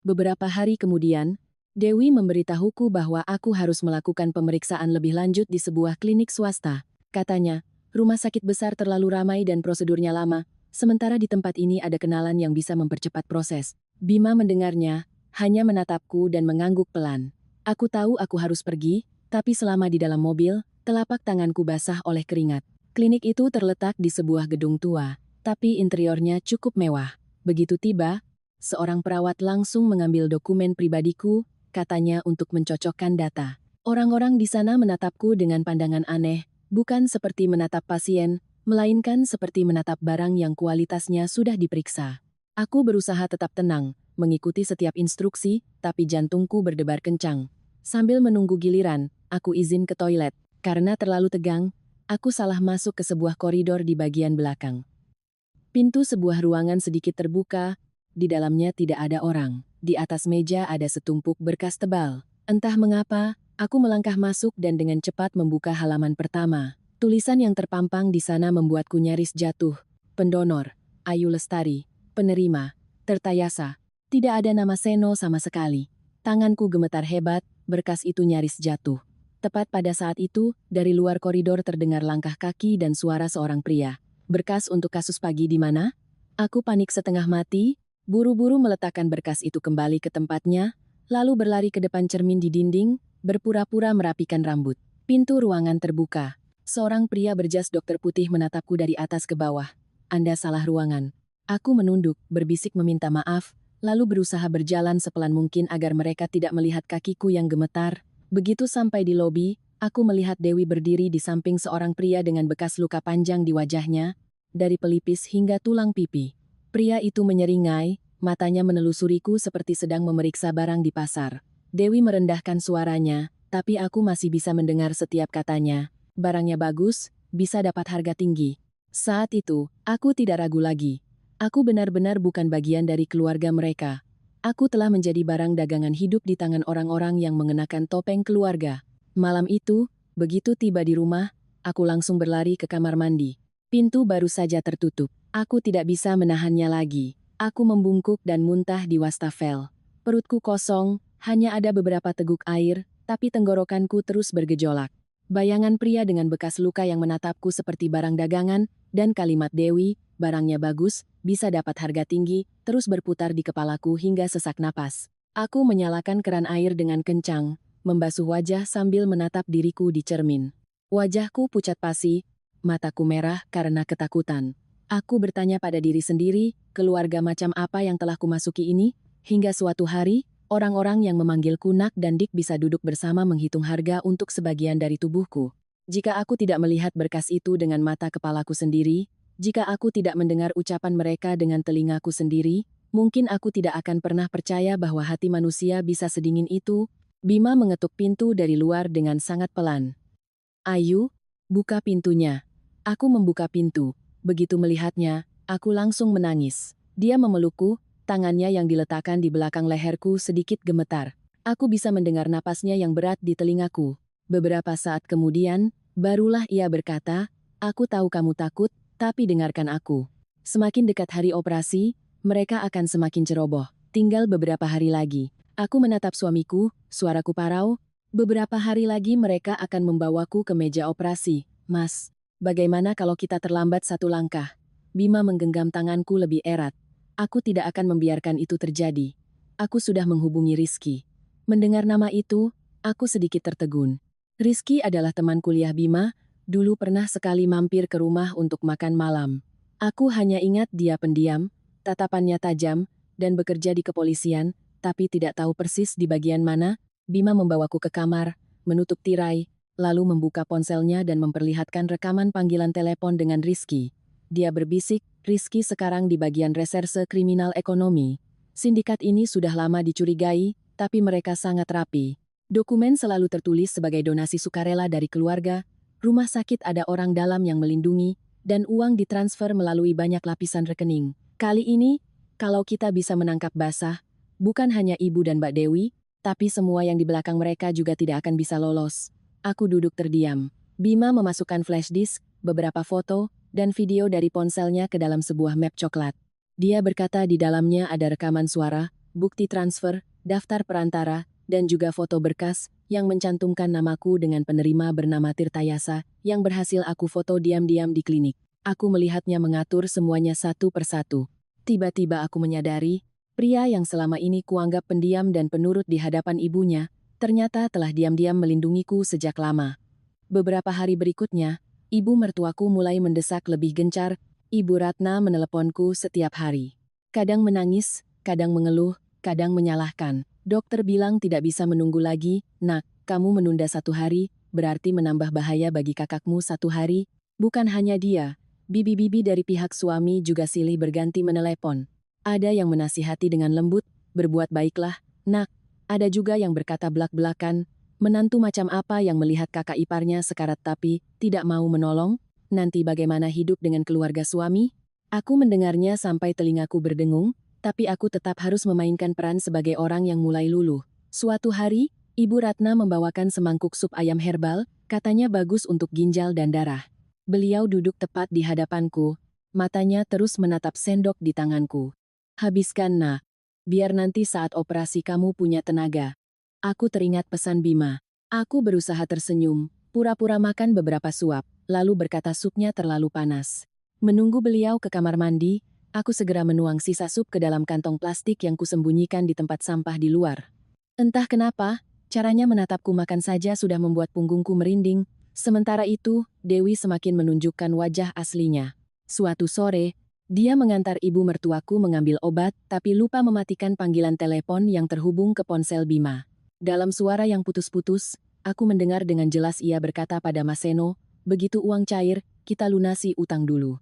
Beberapa hari kemudian, Dewi memberitahuku bahwa aku harus melakukan pemeriksaan lebih lanjut di sebuah klinik swasta. Katanya, rumah sakit besar terlalu ramai dan prosedurnya lama, sementara di tempat ini ada kenalan yang bisa mempercepat proses. Bima mendengarnya, hanya menatapku dan mengangguk pelan. Aku tahu aku harus pergi, tapi selama di dalam mobil, telapak tanganku basah oleh keringat. Klinik itu terletak di sebuah gedung tua, tapi interiornya cukup mewah. Begitu tiba, seorang perawat langsung mengambil dokumen pribadiku, katanya untuk mencocokkan data. Orang-orang di sana menatapku dengan pandangan aneh, bukan seperti menatap pasien, melainkan seperti menatap barang yang kualitasnya sudah diperiksa. Aku berusaha tetap tenang, mengikuti setiap instruksi, tapi jantungku berdebar kencang. Sambil menunggu giliran, aku izin ke toilet. Karena terlalu tegang, aku salah masuk ke sebuah koridor di bagian belakang. Pintu sebuah ruangan sedikit terbuka, di dalamnya tidak ada orang. Di atas meja ada setumpuk berkas tebal. Entah mengapa, aku melangkah masuk dan dengan cepat membuka halaman pertama. Tulisan yang terpampang di sana membuatku nyaris jatuh. Pendonor, Ayu Lestari. Penerima, Tertayasa. Tidak ada nama Seno sama sekali. Tanganku gemetar hebat, berkas itu nyaris jatuh. Tepat pada saat itu, dari luar koridor terdengar langkah kaki dan suara seorang pria. "Berkas untuk kasus pagi di mana?" Aku panik setengah mati, buru-buru meletakkan berkas itu kembali ke tempatnya, lalu berlari ke depan cermin di dinding, berpura-pura merapikan rambut. Pintu ruangan terbuka. Seorang pria berjas dokter putih menatapku dari atas ke bawah. "Anda salah ruangan." Aku menunduk, berbisik meminta maaf, lalu berusaha berjalan sepelan mungkin agar mereka tidak melihat kakiku yang gemetar. Begitu sampai di lobi, aku melihat Dewi berdiri di samping seorang pria dengan bekas luka panjang di wajahnya, dari pelipis hingga tulang pipi. Pria itu menyeringai, matanya menelusuriku seperti sedang memeriksa barang di pasar. Dewi merendahkan suaranya, tapi aku masih bisa mendengar setiap katanya. "Barangnya bagus, bisa dapat harga tinggi." Saat itu, aku tidak ragu lagi. Aku benar-benar bukan bagian dari keluarga mereka. Aku telah menjadi barang dagangan hidup di tangan orang-orang yang mengenakan topeng keluarga. Malam itu, begitu tiba di rumah, aku langsung berlari ke kamar mandi. Pintu baru saja tertutup. Aku tidak bisa menahannya lagi. Aku membungkuk dan muntah di wastafel. Perutku kosong, hanya ada beberapa teguk air, tapi tenggorokanku terus bergejolak. Bayangan pria dengan bekas luka yang menatapku seperti barang dagangan, dan kalimat Dewi, barangnya bagus, bisa dapat harga tinggi, terus berputar di kepalaku hingga sesak napas. Aku menyalakan keran air dengan kencang, membasuh wajah sambil menatap diriku di cermin. Wajahku pucat pasi, mataku merah karena ketakutan. Aku bertanya pada diri sendiri, keluarga macam apa yang telah kumasuki ini, hingga suatu hari, orang-orang yang memanggilku Nak dan Dik bisa duduk bersama menghitung harga untuk sebagian dari tubuhku. Jika aku tidak melihat berkas itu dengan mata kepalaku sendiri, jika aku tidak mendengar ucapan mereka dengan telingaku sendiri, mungkin aku tidak akan pernah percaya bahwa hati manusia bisa sedingin itu. Bima mengetuk pintu dari luar dengan sangat pelan. Ayu, buka pintunya. Aku membuka pintu. Begitu melihatnya, aku langsung menangis. Dia memelukku, tangannya yang diletakkan di belakang leherku sedikit gemetar. Aku bisa mendengar napasnya yang berat di telingaku. Beberapa saat kemudian, barulah ia berkata, "Aku tahu kamu takut, tapi dengarkan aku. Semakin dekat hari operasi, mereka akan semakin ceroboh. Tinggal beberapa hari lagi." Aku menatap suamiku, suaraku parau. "Beberapa hari lagi mereka akan membawaku ke meja operasi. Mas, bagaimana kalau kita terlambat satu langkah?" Bima menggenggam tanganku lebih erat. "Aku tidak akan membiarkan itu terjadi. Aku sudah menghubungi Rizky." Mendengar nama itu, aku sedikit tertegun. Rizky adalah teman kuliah Bima, dulu pernah sekali mampir ke rumah untuk makan malam. Aku hanya ingat dia pendiam, tatapannya tajam, dan bekerja di kepolisian, tapi tidak tahu persis di bagian mana. Bima membawaku ke kamar, menutup tirai, lalu membuka ponselnya dan memperlihatkan rekaman panggilan telepon dengan Rizky. Dia berbisik, "Rizky sekarang di bagian reserse kriminal ekonomi. Sindikat ini sudah lama dicurigai, tapi mereka sangat rapi. Dokumen selalu tertulis sebagai donasi sukarela dari keluarga, rumah sakit ada orang dalam yang melindungi, dan uang ditransfer melalui banyak lapisan rekening. Kali ini, kalau kita bisa menangkap basah, bukan hanya ibu dan Mbak Dewi, tapi semua yang di belakang mereka juga tidak akan bisa lolos." Aku duduk terdiam. Bima memasukkan flash disk, beberapa foto, dan video dari ponselnya ke dalam sebuah map coklat. Dia berkata di dalamnya ada rekaman suara, bukti transfer, daftar perantara, dan juga foto berkas yang mencantumkan namaku dengan penerima bernama Tirtayasa yang berhasil aku foto diam-diam di klinik. Aku melihatnya mengatur semuanya satu persatu. Tiba-tiba aku menyadari, pria yang selama ini kuanggap pendiam dan penurut di hadapan ibunya, ternyata telah diam-diam melindungiku sejak lama. Beberapa hari berikutnya, ibu mertuaku mulai mendesak lebih gencar. Ibu Ratna meneleponku setiap hari. Kadang menangis, kadang mengeluh, kadang menyalahkan. "Dokter bilang tidak bisa menunggu lagi, Nak. Kamu menunda satu hari, berarti menambah bahaya bagi kakakmu satu hari." Bukan hanya dia, bibi-bibi dari pihak suami juga silih berganti menelepon. Ada yang menasihati dengan lembut, "Berbuat baiklah, Nak." Ada juga yang berkata belak-belakan, "Menantu macam apa yang melihat kakak iparnya sekarat tapi tidak mau menolong? Nanti bagaimana hidup dengan keluarga suami?" Aku mendengarnya sampai telingaku berdengung, tapi aku tetap harus memainkan peran sebagai orang yang mulai luluh. Suatu hari, Ibu Ratna membawakan semangkuk sup ayam herbal, katanya bagus untuk ginjal dan darah. Beliau duduk tepat di hadapanku, matanya terus menatap sendok di tanganku. "Habiskan, Nak. Biar nanti saat operasi kamu punya tenaga." Aku teringat pesan Bima. Aku berusaha tersenyum, pura-pura makan beberapa suap, lalu berkata supnya terlalu panas. Menunggu beliau ke kamar mandi, aku segera menuang sisa sup ke dalam kantong plastik yang kusembunyikan di tempat sampah di luar. Entah kenapa, caranya menatapku makan saja sudah membuat punggungku merinding. Sementara itu, Dewi semakin menunjukkan wajah aslinya. Suatu sore, dia mengantar ibu mertuaku mengambil obat, tapi lupa mematikan panggilan telepon yang terhubung ke ponsel Bima. Dalam suara yang putus-putus, aku mendengar dengan jelas ia berkata pada Mas Seno, "Begitu uang cair, kita lunasi utang dulu.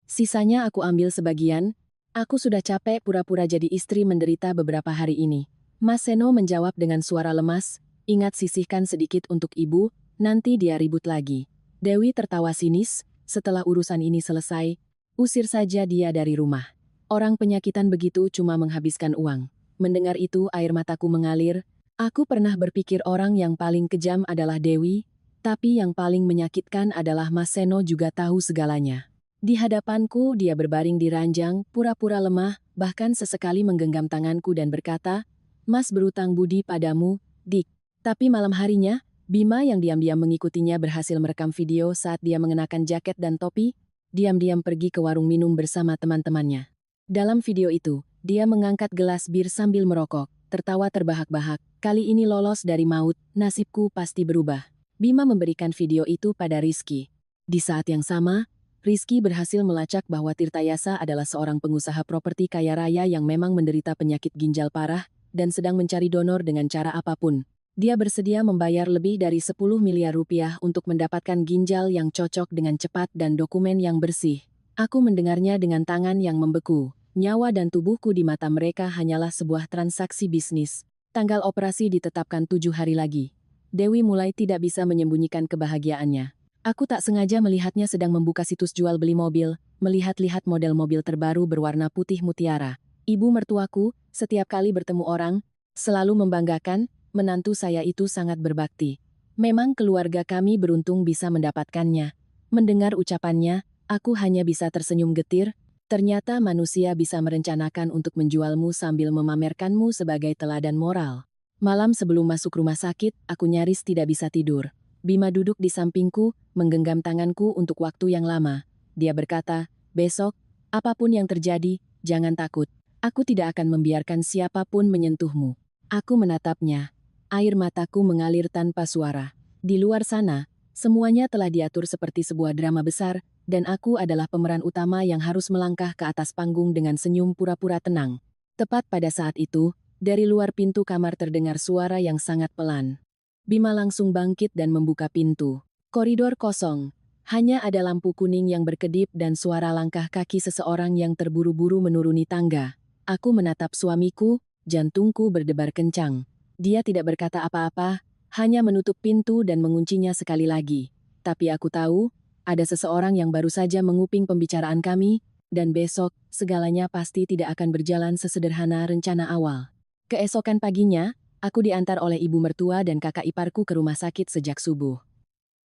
Sisanya aku ambil sebagian, aku sudah capek pura-pura jadi istri menderita beberapa hari ini." Mas Seno menjawab dengan suara lemas, "Ingat sisihkan sedikit untuk ibu, nanti dia ribut lagi." Dewi tertawa sinis, "Setelah urusan ini selesai, usir saja dia dari rumah. Orang penyakitan begitu cuma menghabiskan uang." Mendengar itu air mataku mengalir. Aku pernah berpikir orang yang paling kejam adalah Dewi, tapi yang paling menyakitkan adalah Mas Seno juga tahu segalanya. Di hadapanku dia berbaring di ranjang, pura-pura lemah, bahkan sesekali menggenggam tanganku dan berkata, "Mas berutang budi padamu, Dik." Tapi malam harinya, Bima yang diam-diam mengikutinya berhasil merekam video saat dia mengenakan jaket dan topi, diam-diam pergi ke warung minum bersama teman-temannya. Dalam video itu, dia mengangkat gelas bir sambil merokok, tertawa terbahak-bahak. Kali ini lolos dari maut, nasibku pasti berubah. Bima memberikan video itu pada Rizky. Di saat yang sama, Rizky berhasil melacak bahwa Tirtayasa adalah seorang pengusaha properti kaya raya yang memang menderita penyakit ginjal parah dan sedang mencari donor dengan cara apapun. Dia bersedia membayar lebih dari 10 miliar rupiah untuk mendapatkan ginjal yang cocok dengan cepat dan dokumen yang bersih. Aku mendengarnya dengan tangan yang membeku. Nyawa dan tubuhku di mata mereka hanyalah sebuah transaksi bisnis. Tanggal operasi ditetapkan 7 hari lagi. Dewi mulai tidak bisa menyembunyikan kebahagiaannya. Aku tak sengaja melihatnya sedang membuka situs jual beli mobil, melihat-lihat model mobil terbaru berwarna putih mutiara. Ibu mertuaku, setiap kali bertemu orang, selalu membanggakan, menantu saya itu sangat berbakti. Memang keluarga kami beruntung bisa mendapatkannya. Mendengar ucapannya, aku hanya bisa tersenyum getir. Ternyata manusia bisa merencanakan untuk menjualmu sambil memamerkanmu sebagai teladan moral. Malam sebelum masuk rumah sakit, aku nyaris tidak bisa tidur. Bima duduk di sampingku, menggenggam tanganku untuk waktu yang lama. Dia berkata, "Besok, apapun yang terjadi, jangan takut. Aku tidak akan membiarkan siapapun menyentuhmu." Aku menatapnya. Air mataku mengalir tanpa suara. Di luar sana, semuanya telah diatur seperti sebuah drama besar, dan aku adalah pemeran utama yang harus melangkah ke atas panggung dengan senyum pura-pura tenang. Tepat pada saat itu, dari luar pintu kamar terdengar suara yang sangat pelan. Bima langsung bangkit dan membuka pintu. Koridor kosong. Hanya ada lampu kuning yang berkedip dan suara langkah kaki seseorang yang terburu-buru menuruni tangga. Aku menatap suamiku, jantungku berdebar kencang. Dia tidak berkata apa-apa, hanya menutup pintu dan menguncinya sekali lagi. Tapi aku tahu, ada seseorang yang baru saja menguping pembicaraan kami, dan besok, segalanya pasti tidak akan berjalan sesederhana rencana awal. Keesokan paginya, aku diantar oleh ibu mertua dan kakak iparku ke rumah sakit sejak subuh.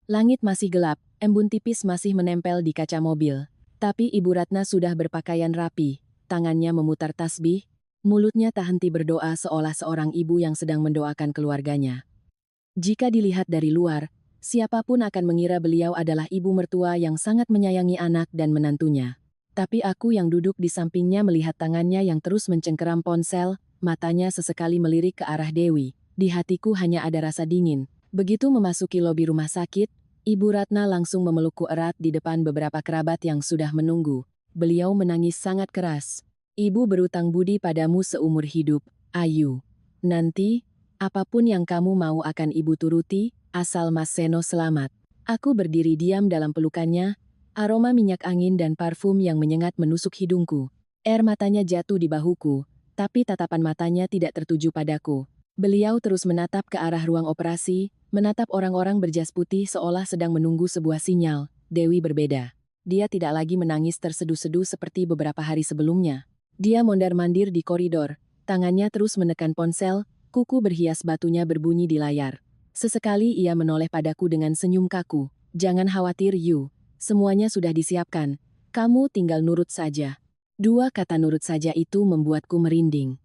Langit masih gelap, embun tipis masih menempel di kaca mobil. Tapi Ibu Ratna sudah berpakaian rapi, tangannya memutar tasbih, mulutnya tak henti berdoa seolah seorang ibu yang sedang mendoakan keluarganya. Jika dilihat dari luar, siapapun akan mengira beliau adalah ibu mertua yang sangat menyayangi anak dan menantunya. Tapi aku yang duduk di sampingnya melihat tangannya yang terus mencengkeram ponsel, matanya sesekali melirik ke arah Dewi. Di hatiku hanya ada rasa dingin. Begitu memasuki lobi rumah sakit, Ibu Ratna langsung memelukku erat di depan beberapa kerabat yang sudah menunggu. Beliau menangis sangat keras. "Ibu berutang budi padamu seumur hidup, Ayu. Nanti, apapun yang kamu mau akan ibu turuti, asal Mas Seno selamat." Aku berdiri diam dalam pelukannya, aroma minyak angin dan parfum yang menyengat menusuk hidungku. Air matanya jatuh di bahuku, tapi tatapan matanya tidak tertuju padaku. Beliau terus menatap ke arah ruang operasi, menatap orang-orang berjas putih seolah sedang menunggu sebuah sinyal. Dewi berbeda. Dia tidak lagi menangis terseduh-seduh seperti beberapa hari sebelumnya. Dia mondar-mandir di koridor, tangannya terus menekan ponsel, kuku berhias batunya berbunyi di layar. Sesekali ia menoleh padaku dengan senyum kaku. "Jangan khawatir, Yu. Semuanya sudah disiapkan. Kamu tinggal nurut saja." Dua kata nurut saja itu membuatku merinding.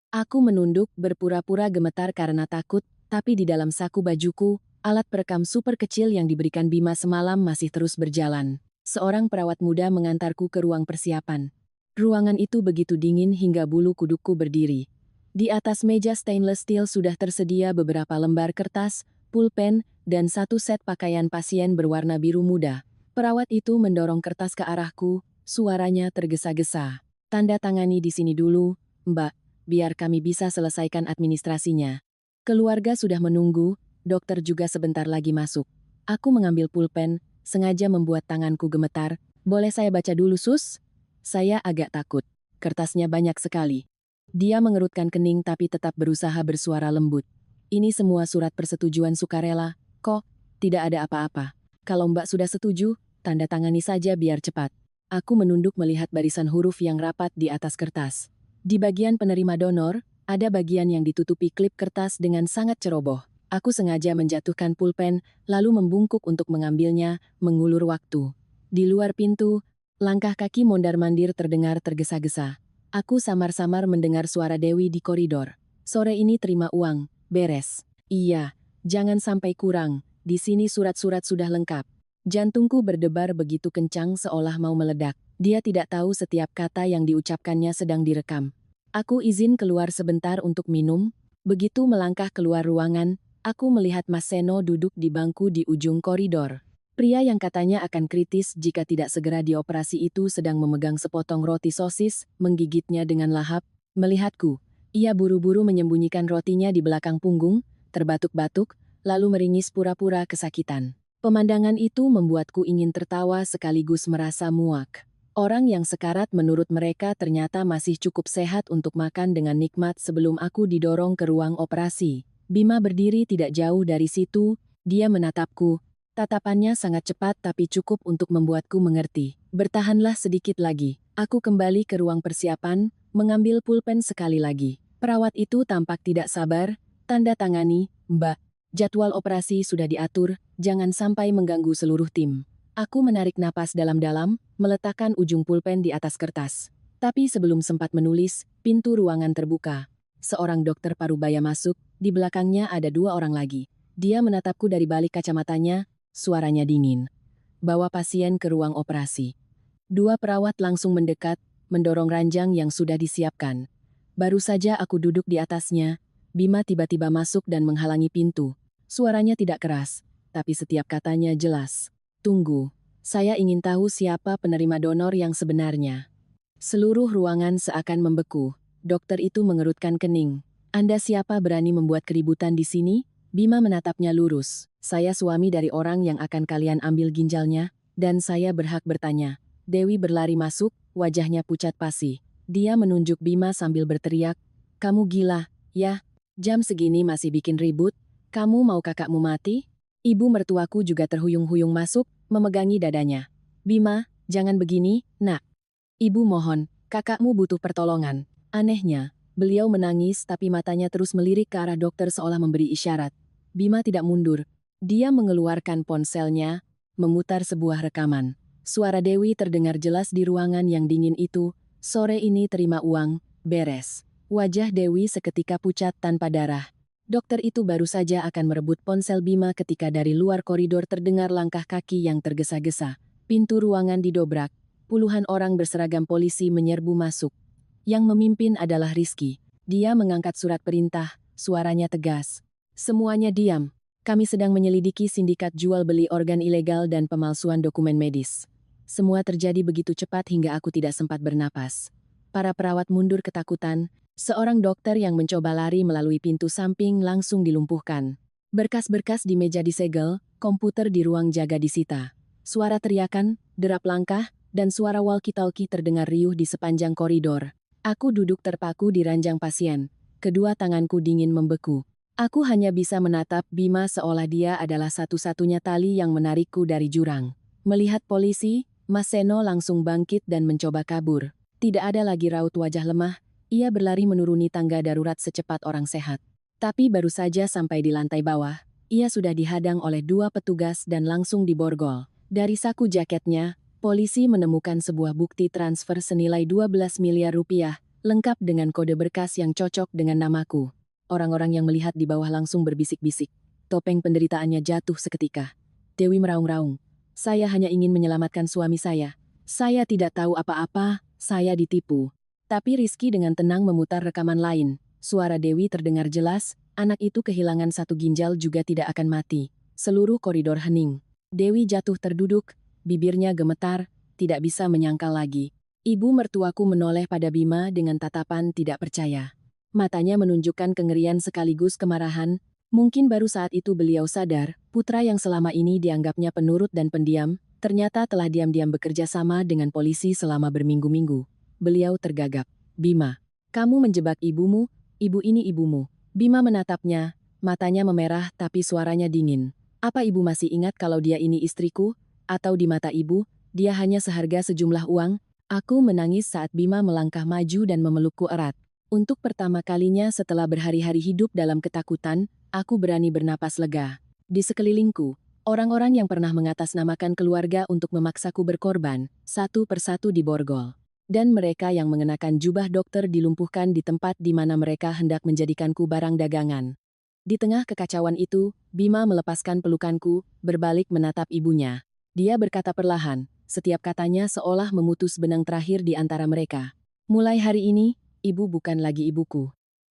Aku menunduk, berpura-pura gemetar karena takut, tapi di dalam saku bajuku, alat perekam super kecil yang diberikan Bima semalam masih terus berjalan. Seorang perawat muda mengantarku ke ruang persiapan. Ruangan itu begitu dingin hingga bulu kudukku berdiri. Di atas meja stainless steel sudah tersedia beberapa lembar kertas, pulpen, dan satu set pakaian pasien berwarna biru muda. Perawat itu mendorong kertas ke arahku, suaranya tergesa-gesa. "Tanda tangani di sini dulu, Mbak, biar kami bisa selesaikan administrasinya." Keluarga sudah menunggu, dokter juga sebentar lagi masuk. Aku mengambil pulpen, sengaja membuat tanganku gemetar. "Boleh saya baca dulu, Sus?" Saya agak takut. Kertasnya banyak sekali. Dia mengerutkan kening tapi tetap berusaha bersuara lembut. "Ini semua surat persetujuan sukarela, kok, tidak ada apa-apa. Kalau Mbak sudah setuju, tanda tangani saja biar cepat." Aku menunduk melihat barisan huruf yang rapat di atas kertas. Di bagian penerima donor, ada bagian yang ditutupi klip kertas dengan sangat ceroboh. Aku sengaja menjatuhkan pulpen, lalu membungkuk untuk mengambilnya, mengulur waktu. Di luar pintu, langkah kaki mondar-mandir terdengar tergesa-gesa. Aku samar-samar mendengar suara Dewi di koridor. Sore ini terima uang, beres. Iya, jangan sampai kurang, di sini surat-surat sudah lengkap. Jantungku berdebar begitu kencang seolah mau meledak. Dia tidak tahu setiap kata yang diucapkannya sedang direkam. Aku izin keluar sebentar untuk minum. Begitu melangkah keluar ruangan, aku melihat Mas Seno duduk di bangku di ujung koridor. Pria yang katanya akan kritis jika tidak segera dioperasi itu sedang memegang sepotong roti sosis, menggigitnya dengan lahap. Melihatku, ia buru-buru menyembunyikan rotinya di belakang punggung, terbatuk-batuk, lalu meringis pura-pura kesakitan. Pemandangan itu membuatku ingin tertawa sekaligus merasa muak. Orang yang sekarat menurut mereka ternyata masih cukup sehat untuk makan dengan nikmat sebelum aku didorong ke ruang operasi. Bima berdiri tidak jauh dari situ, dia menatapku. Tatapannya sangat cepat tapi cukup untuk membuatku mengerti. Bertahanlah sedikit lagi. Aku kembali ke ruang persiapan, mengambil pulpen sekali lagi. Perawat itu tampak tidak sabar. Tanda tangani, Mbak. Jadwal operasi sudah diatur, jangan sampai mengganggu seluruh tim. Aku menarik napas dalam-dalam, meletakkan ujung pulpen di atas kertas. Tapi sebelum sempat menulis, pintu ruangan terbuka. Seorang dokter parubaya masuk, di belakangnya ada dua orang lagi. Dia menatapku dari balik kacamatanya, suaranya dingin. Bawa pasien ke ruang operasi. Dua perawat langsung mendekat, mendorong ranjang yang sudah disiapkan. Baru saja aku duduk di atasnya, Bima tiba-tiba masuk dan menghalangi pintu. Suaranya tidak keras, tapi setiap katanya jelas. Tunggu, saya ingin tahu siapa penerima donor yang sebenarnya. Seluruh ruangan seakan membeku. Dokter itu mengerutkan kening. Anda siapa berani membuat keributan di sini? Bima menatapnya lurus. Saya suami dari orang yang akan kalian ambil ginjalnya, dan saya berhak bertanya. Dewi berlari masuk, wajahnya pucat pasi. Dia menunjuk Bima sambil berteriak, "Kamu gila, ya? Jam segini masih bikin ribut? Kamu mau kakakmu mati?" Ibu mertuaku juga terhuyung-huyung masuk, memegangi dadanya. "Bima, jangan begini, nak. Ibu mohon, kakakmu butuh pertolongan." Anehnya, beliau menangis tapi matanya terus melirik ke arah dokter seolah memberi isyarat. Bima tidak mundur. Dia mengeluarkan ponselnya, memutar sebuah rekaman. Suara Dewi terdengar jelas di ruangan yang dingin itu. "Sore ini terima uang, beres." Wajah Dewi seketika pucat tanpa darah. Dokter itu baru saja akan merebut ponsel Bima ketika dari luar koridor terdengar langkah kaki yang tergesa-gesa. Pintu ruangan didobrak. Puluhan orang berseragam polisi menyerbu masuk. Yang memimpin adalah Rizky. Dia mengangkat surat perintah, suaranya tegas. "Semuanya diam. Kami sedang menyelidiki sindikat jual beli organ ilegal dan pemalsuan dokumen medis." Semua terjadi begitu cepat hingga aku tidak sempat bernapas. Para perawat mundur ketakutan. Seorang dokter yang mencoba lari melalui pintu samping langsung dilumpuhkan. Berkas-berkas di meja disegel, komputer di ruang jaga disita. Suara teriakan, derap langkah, dan suara walkie-talkie terdengar riuh di sepanjang koridor. Aku duduk terpaku di ranjang pasien. Kedua tanganku dingin membeku. Aku hanya bisa menatap Bima seolah dia adalah satu-satunya tali yang menarikku dari jurang. Melihat polisi, Mas Seno langsung bangkit dan mencoba kabur. Tidak ada lagi raut wajah lemah. Ia berlari menuruni tangga darurat secepat orang sehat. Tapi baru saja sampai di lantai bawah, ia sudah dihadang oleh dua petugas dan langsung diborgol. Dari saku jaketnya, polisi menemukan sebuah bukti transfer senilai 12 miliar rupiah, lengkap dengan kode berkas yang cocok dengan namaku. Orang-orang yang melihat di bawah langsung berbisik-bisik. Topeng penderitaannya jatuh seketika. Dewi meraung-raung. "Saya hanya ingin menyelamatkan suami saya. Saya tidak tahu apa-apa, saya ditipu." Tapi Rizky dengan tenang memutar rekaman lain. Suara Dewi terdengar jelas, anak itu kehilangan satu ginjal juga tidak akan mati. Seluruh koridor hening. Dewi jatuh terduduk, bibirnya gemetar, tidak bisa menyangkal lagi. Ibu mertuaku menoleh pada Bima dengan tatapan tidak percaya. Matanya menunjukkan kengerian sekaligus kemarahan. Mungkin baru saat itu beliau sadar, putra yang selama ini dianggapnya penurut dan pendiam, ternyata telah diam-diam bekerja sama dengan polisi selama berminggu-minggu. Beliau tergagap. "Bima, kamu menjebak ibumu, ibu ini ibumu." Bima menatapnya, matanya memerah tapi suaranya dingin. "Apa ibu masih ingat kalau dia ini istriku? Atau di mata ibu, dia hanya seharga sejumlah uang?" Aku menangis saat Bima melangkah maju dan memelukku erat. Untuk pertama kalinya setelah berhari-hari hidup dalam ketakutan, aku berani bernapas lega. Di sekelilingku, orang-orang yang pernah mengatasnamakan keluarga untuk memaksaku berkorban, satu persatu diborgol. Dan mereka yang mengenakan jubah dokter dilumpuhkan di tempat di mana mereka hendak menjadikanku barang dagangan. Di tengah kekacauan itu, Bima melepaskan pelukanku, berbalik menatap ibunya. Dia berkata perlahan, setiap katanya seolah memutus benang terakhir di antara mereka. Mulai hari ini, ibu bukan lagi ibuku.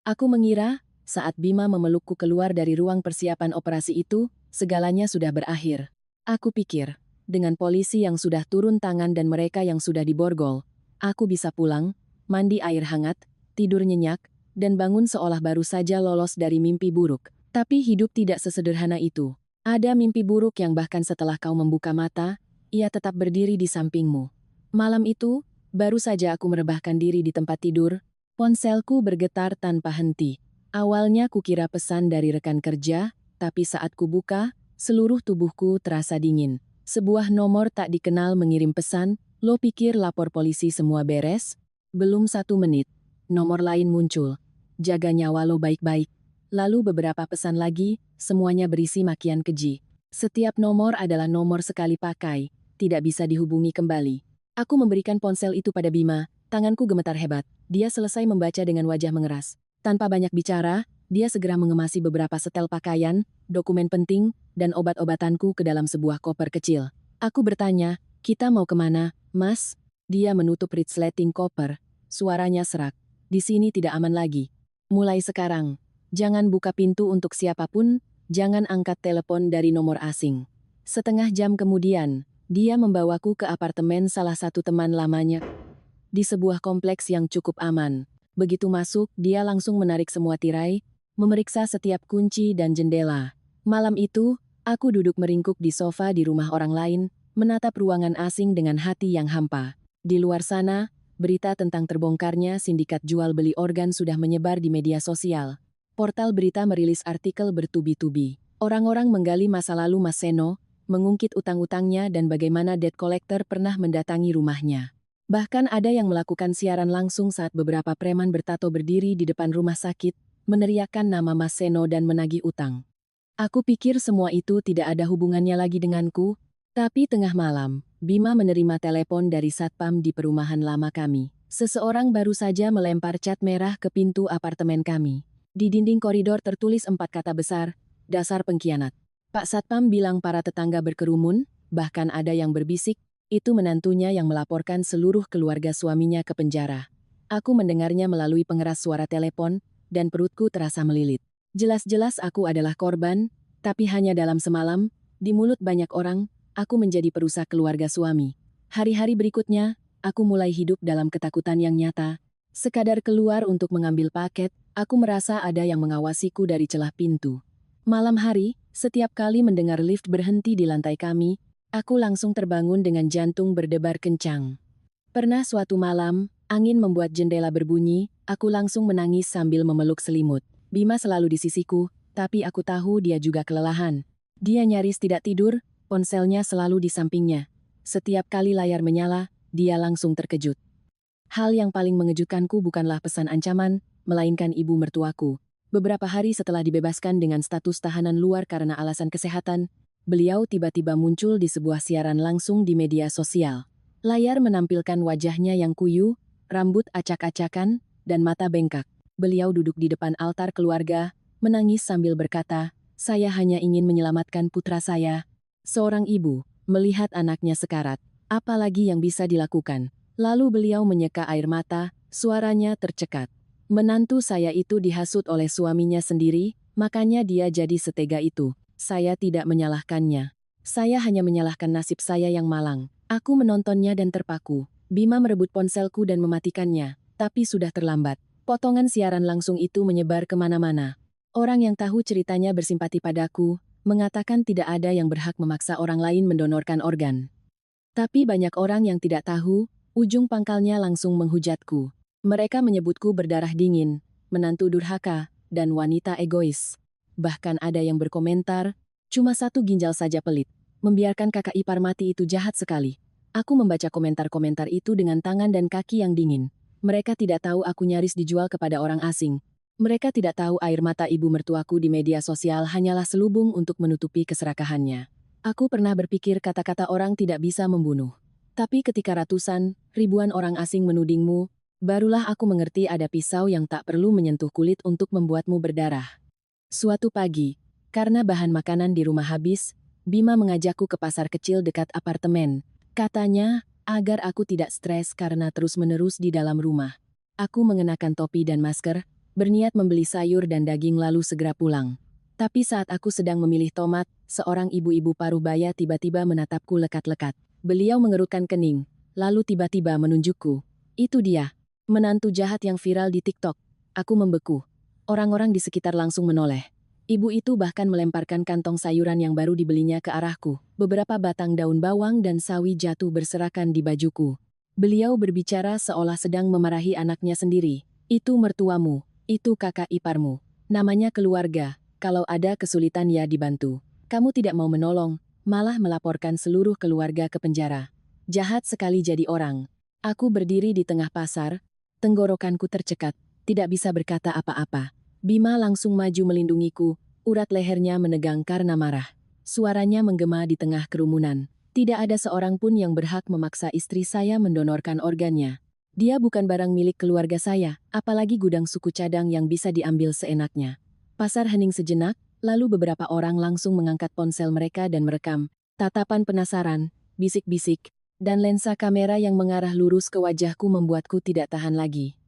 Aku mengira, saat Bima memelukku keluar dari ruang persiapan operasi itu, segalanya sudah berakhir. Aku pikir, dengan polisi yang sudah turun tangan dan mereka yang sudah diborgol, aku bisa pulang, mandi air hangat, tidur nyenyak, dan bangun seolah baru saja lolos dari mimpi buruk. Tapi hidup tidak sesederhana itu. Ada mimpi buruk yang bahkan setelah kau membuka mata, ia tetap berdiri di sampingmu. Malam itu, baru saja aku merebahkan diri di tempat tidur, ponselku bergetar tanpa henti. Awalnya kukira pesan dari rekan kerja, tapi saat kubuka, seluruh tubuhku terasa dingin. Sebuah nomor tak dikenal mengirim pesan, lo pikir lapor polisi semua beres? Belum 1 menit. Nomor lain muncul. Jaga nyawa lo baik-baik. Lalu beberapa pesan lagi, semuanya berisi makian keji. Setiap nomor adalah nomor sekali pakai. Tidak bisa dihubungi kembali. Aku memberikan ponsel itu pada Bima, tanganku gemetar hebat. Dia selesai membaca dengan wajah mengeras. Tanpa banyak bicara, dia segera mengemasi beberapa setel pakaian, dokumen penting, dan obat-obatanku ke dalam sebuah koper kecil. Aku bertanya, kita mau kemana, Mas? Dia menutup resleting koper. Suaranya serak. Di sini tidak aman lagi. Mulai sekarang, jangan buka pintu untuk siapapun, jangan angkat telepon dari nomor asing. Setengah jam kemudian, dia membawaku ke apartemen salah satu teman lamanya di sebuah kompleks yang cukup aman. Begitu masuk, dia langsung menarik semua tirai, memeriksa setiap kunci dan jendela. Malam itu, aku duduk meringkuk di sofa di rumah orang lain, menatap ruangan asing dengan hati yang hampa. Di luar sana, berita tentang terbongkarnya sindikat jual beli organ sudah menyebar di media sosial. Portal berita merilis artikel bertubi-tubi. Orang-orang menggali masa lalu Mas Seno, mengungkit utang-utangnya dan bagaimana debt collector pernah mendatangi rumahnya. Bahkan ada yang melakukan siaran langsung saat beberapa preman bertato berdiri di depan rumah sakit, meneriakkan nama Mas Seno dan menagih utang. Aku pikir semua itu tidak ada hubungannya lagi denganku, tapi tengah malam, Bima menerima telepon dari satpam di perumahan lama kami. Seseorang baru saja melempar cat merah ke pintu apartemen kami. Di dinding koridor tertulis 4 kata besar, dasar pengkhianat. Pak Satpam bilang para tetangga berkerumun, bahkan ada yang berbisik, itu menantunya yang melaporkan seluruh keluarga suaminya ke penjara. Aku mendengarnya melalui pengeras suara telepon, dan perutku terasa melilit. Jelas-jelas aku adalah korban, tapi hanya dalam semalam, di mulut banyak orang, aku menjadi perusak keluarga suami. Hari-hari berikutnya, aku mulai hidup dalam ketakutan yang nyata. Sekadar keluar untuk mengambil paket, aku merasa ada yang mengawasiku dari celah pintu. Malam hari, setiap kali mendengar lift berhenti di lantai kami, aku langsung terbangun dengan jantung berdebar kencang. Pernah suatu malam, angin membuat jendela berbunyi, aku langsung menangis sambil memeluk selimut. Bima selalu di sisiku, tapi aku tahu dia juga kelelahan. Dia nyaris tidak tidur, ponselnya selalu di sampingnya. Setiap kali layar menyala, dia langsung terkejut. Hal yang paling mengejutkanku bukanlah pesan ancaman, melainkan ibu mertuaku. Beberapa hari setelah dibebaskan dengan status tahanan luar karena alasan kesehatan, beliau tiba-tiba muncul di sebuah siaran langsung di media sosial. Layar menampilkan wajahnya yang kuyu, rambut acak-acakan, dan mata bengkak. Beliau duduk di depan altar keluarga, menangis sambil berkata, "Saya hanya ingin menyelamatkan putra saya." Seorang ibu, melihat anaknya sekarat, apalagi yang bisa dilakukan? Lalu beliau menyeka air mata, suaranya tercekat. Menantu saya itu dihasut oleh suaminya sendiri, makanya dia jadi setega itu. Saya tidak menyalahkannya. Saya hanya menyalahkan nasib saya yang malang. Aku menontonnya dan terpaku. Bima merebut ponselku dan mematikannya, tapi sudah terlambat. Potongan siaran langsung itu menyebar kemana-mana. Orang yang tahu ceritanya bersimpati padaku, mengatakan tidak ada yang berhak memaksa orang lain mendonorkan organ. Tapi banyak orang yang tidak tahu, ujung pangkalnya langsung menghujatku. Mereka menyebutku berdarah dingin, menantu durhaka, dan wanita egois. Bahkan ada yang berkomentar, cuma 1 ginjal saja pelit. Membiarkan kakak ipar mati itu jahat sekali. Aku membaca komentar-komentar itu dengan tangan dan kaki yang dingin. Mereka tidak tahu aku nyaris dijual kepada orang asing. Mereka tidak tahu air mata ibu mertuaku di media sosial hanyalah selubung untuk menutupi keserakahannya. Aku pernah berpikir kata-kata orang tidak bisa membunuh. Tapi ketika ratusan, ribuan orang asing menudingmu, barulah aku mengerti ada pisau yang tak perlu menyentuh kulit untuk membuatmu berdarah. Suatu pagi, karena bahan makanan di rumah habis, Bima mengajakku ke pasar kecil dekat apartemen. Katanya, agar aku tidak stres karena terus-menerus di dalam rumah. Aku mengenakan topi dan masker, berniat membeli sayur dan daging lalu segera pulang. Tapi saat aku sedang memilih tomat, seorang ibu-ibu paruh baya tiba-tiba menatapku lekat-lekat. Beliau mengerutkan kening, lalu tiba-tiba menunjukku. Itu dia, menantu jahat yang viral di TikTok. Aku membeku. Orang-orang di sekitar langsung menoleh. Ibu itu bahkan melemparkan kantong sayuran yang baru dibelinya ke arahku. Beberapa batang daun bawang dan sawi jatuh berserakan di bajuku. Beliau berbicara seolah sedang memarahi anaknya sendiri. Itu mertuamu, itu kakak iparmu. Namanya keluarga, kalau ada kesulitan ya dibantu. Kamu tidak mau menolong, malah melaporkan seluruh keluarga ke penjara. Jahat sekali jadi orang. Aku berdiri di tengah pasar, tenggorokanku tercekat, tidak bisa berkata apa-apa. Bima langsung maju melindungiku, urat lehernya menegang karena marah. Suaranya menggema di tengah kerumunan. Tidak ada seorang pun yang berhak memaksa istri saya mendonorkan organnya. Dia bukan barang milik keluarga saya, apalagi gudang suku cadang yang bisa diambil seenaknya. Pasar hening sejenak, lalu beberapa orang langsung mengangkat ponsel mereka dan merekam. Tatapan penasaran, bisik-bisik, dan lensa kamera yang mengarah lurus ke wajahku membuatku tidak tahan lagi.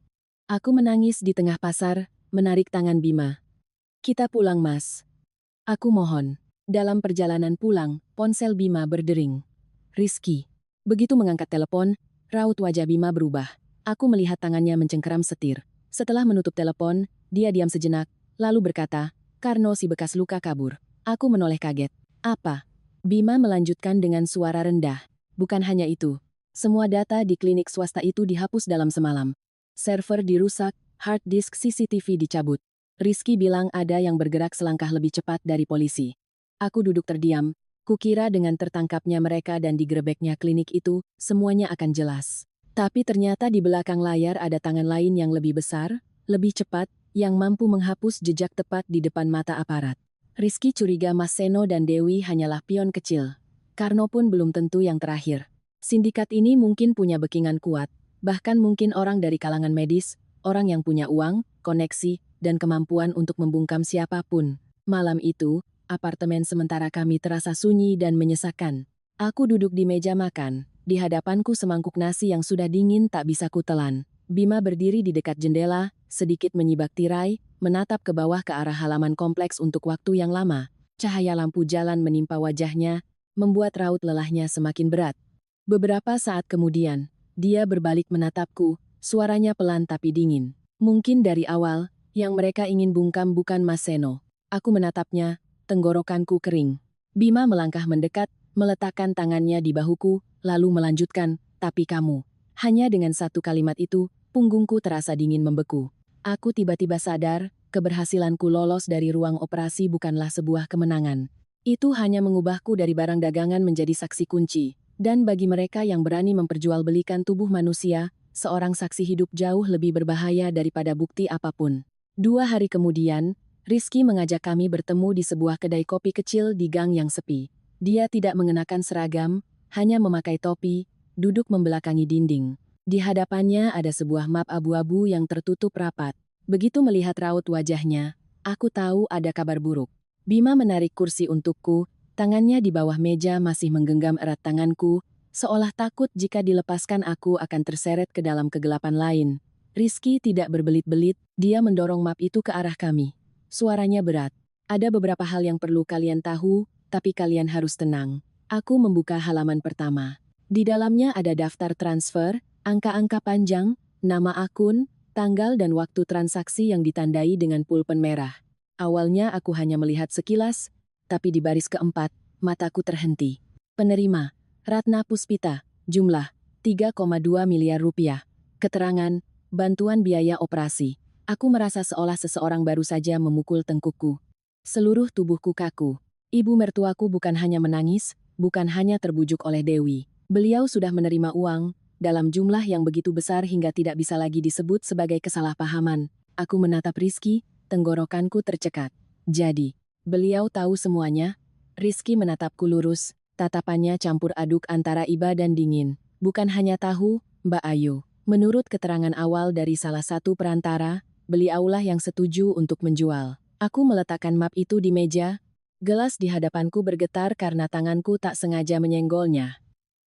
Aku menangis di tengah pasar, menarik tangan Bima. Kita pulang, Mas. Aku mohon. Dalam perjalanan pulang, ponsel Bima berdering. Rizky. Begitu mengangkat telepon, raut wajah Bima berubah. Aku melihat tangannya mencengkeram setir. Setelah menutup telepon, dia diam sejenak, lalu berkata, Karno si bekas luka kabur. Aku menoleh kaget. Apa? Bima melanjutkan dengan suara rendah. Bukan hanya itu. Semua data di klinik swasta itu dihapus dalam semalam. Server dirusak, hard disk CCTV dicabut. Rizky bilang ada yang bergerak selangkah lebih cepat dari polisi. Aku duduk terdiam, kukira dengan tertangkapnya mereka dan digerebeknya klinik itu, semuanya akan jelas. Tapi ternyata di belakang layar ada tangan lain yang lebih besar, lebih cepat, yang mampu menghapus jejak tepat di depan mata aparat. Rizky curiga Mas Seno dan Dewi hanyalah pion kecil. Karno pun belum tentu yang terakhir. Sindikat ini mungkin punya backingan kuat, bahkan mungkin orang dari kalangan medis, orang yang punya uang, koneksi, dan kemampuan untuk membungkam siapapun. Malam itu, apartemen sementara kami terasa sunyi dan menyesakan. Aku duduk di meja makan. Di hadapanku semangkuk nasi yang sudah dingin tak bisa kutelan. Bima berdiri di dekat jendela, sedikit menyibak tirai, menatap ke bawah ke arah halaman kompleks untuk waktu yang lama. Cahaya lampu jalan menimpa wajahnya, membuat raut lelahnya semakin berat. Beberapa saat kemudian, dia berbalik menatapku, suaranya pelan tapi dingin. Mungkin dari awal, yang mereka ingin bungkam bukan Mas Seno. Aku menatapnya, tenggorokanku kering. Bima melangkah mendekat, meletakkan tangannya di bahuku, lalu melanjutkan, tapi kamu. Hanya dengan satu kalimat itu, punggungku terasa dingin membeku. Aku tiba-tiba sadar, keberhasilanku lolos dari ruang operasi bukanlah sebuah kemenangan. Itu hanya mengubahku dari barang dagangan menjadi saksi kunci. Dan bagi mereka yang berani memperjualbelikan tubuh manusia, seorang saksi hidup jauh lebih berbahaya daripada bukti apapun. 2 hari kemudian, Rizky mengajak kami bertemu di sebuah kedai kopi kecil di gang yang sepi. Dia tidak mengenakan seragam, hanya memakai topi, duduk membelakangi dinding. Di hadapannya ada sebuah map abu-abu yang tertutup rapat. Begitu melihat raut wajahnya, aku tahu ada kabar buruk. Bima menarik kursi untukku, tangannya di bawah meja masih menggenggam erat tanganku, seolah takut jika dilepaskan aku akan terseret ke dalam kegelapan lain. Rizky tidak berbelit-belit, dia mendorong map itu ke arah kami. Suaranya berat. Ada beberapa hal yang perlu kalian tahu, tapi kalian harus tenang. Aku membuka halaman pertama. Di dalamnya ada daftar transfer, angka-angka panjang, nama akun, tanggal dan waktu transaksi yang ditandai dengan pulpen merah. Awalnya aku hanya melihat sekilas, tapi di baris keempat, mataku terhenti. Penerima, Ratna Puspita, jumlah, 3,2 miliar rupiah. Keterangan, bantuan biaya operasi. Aku merasa seolah seseorang baru saja memukul tengkukku. Seluruh tubuhku kaku. Ibu mertuaku bukan hanya menangis, bukan hanya terbujuk oleh Dewi. Beliau sudah menerima uang, dalam jumlah yang begitu besar hingga tidak bisa lagi disebut sebagai kesalahpahaman. Aku menatap Rizky, tenggorokanku tercekat. Jadi, beliau tahu semuanya? Rizky menatapku lurus, tatapannya campur aduk antara iba dan dingin. Bukan hanya tahu, Mbak Ayu. Menurut keterangan awal dari salah satu perantara, beliaulah yang setuju untuk menjual. Aku meletakkan map itu di meja. Gelas di hadapanku bergetar karena tanganku tak sengaja menyenggolnya.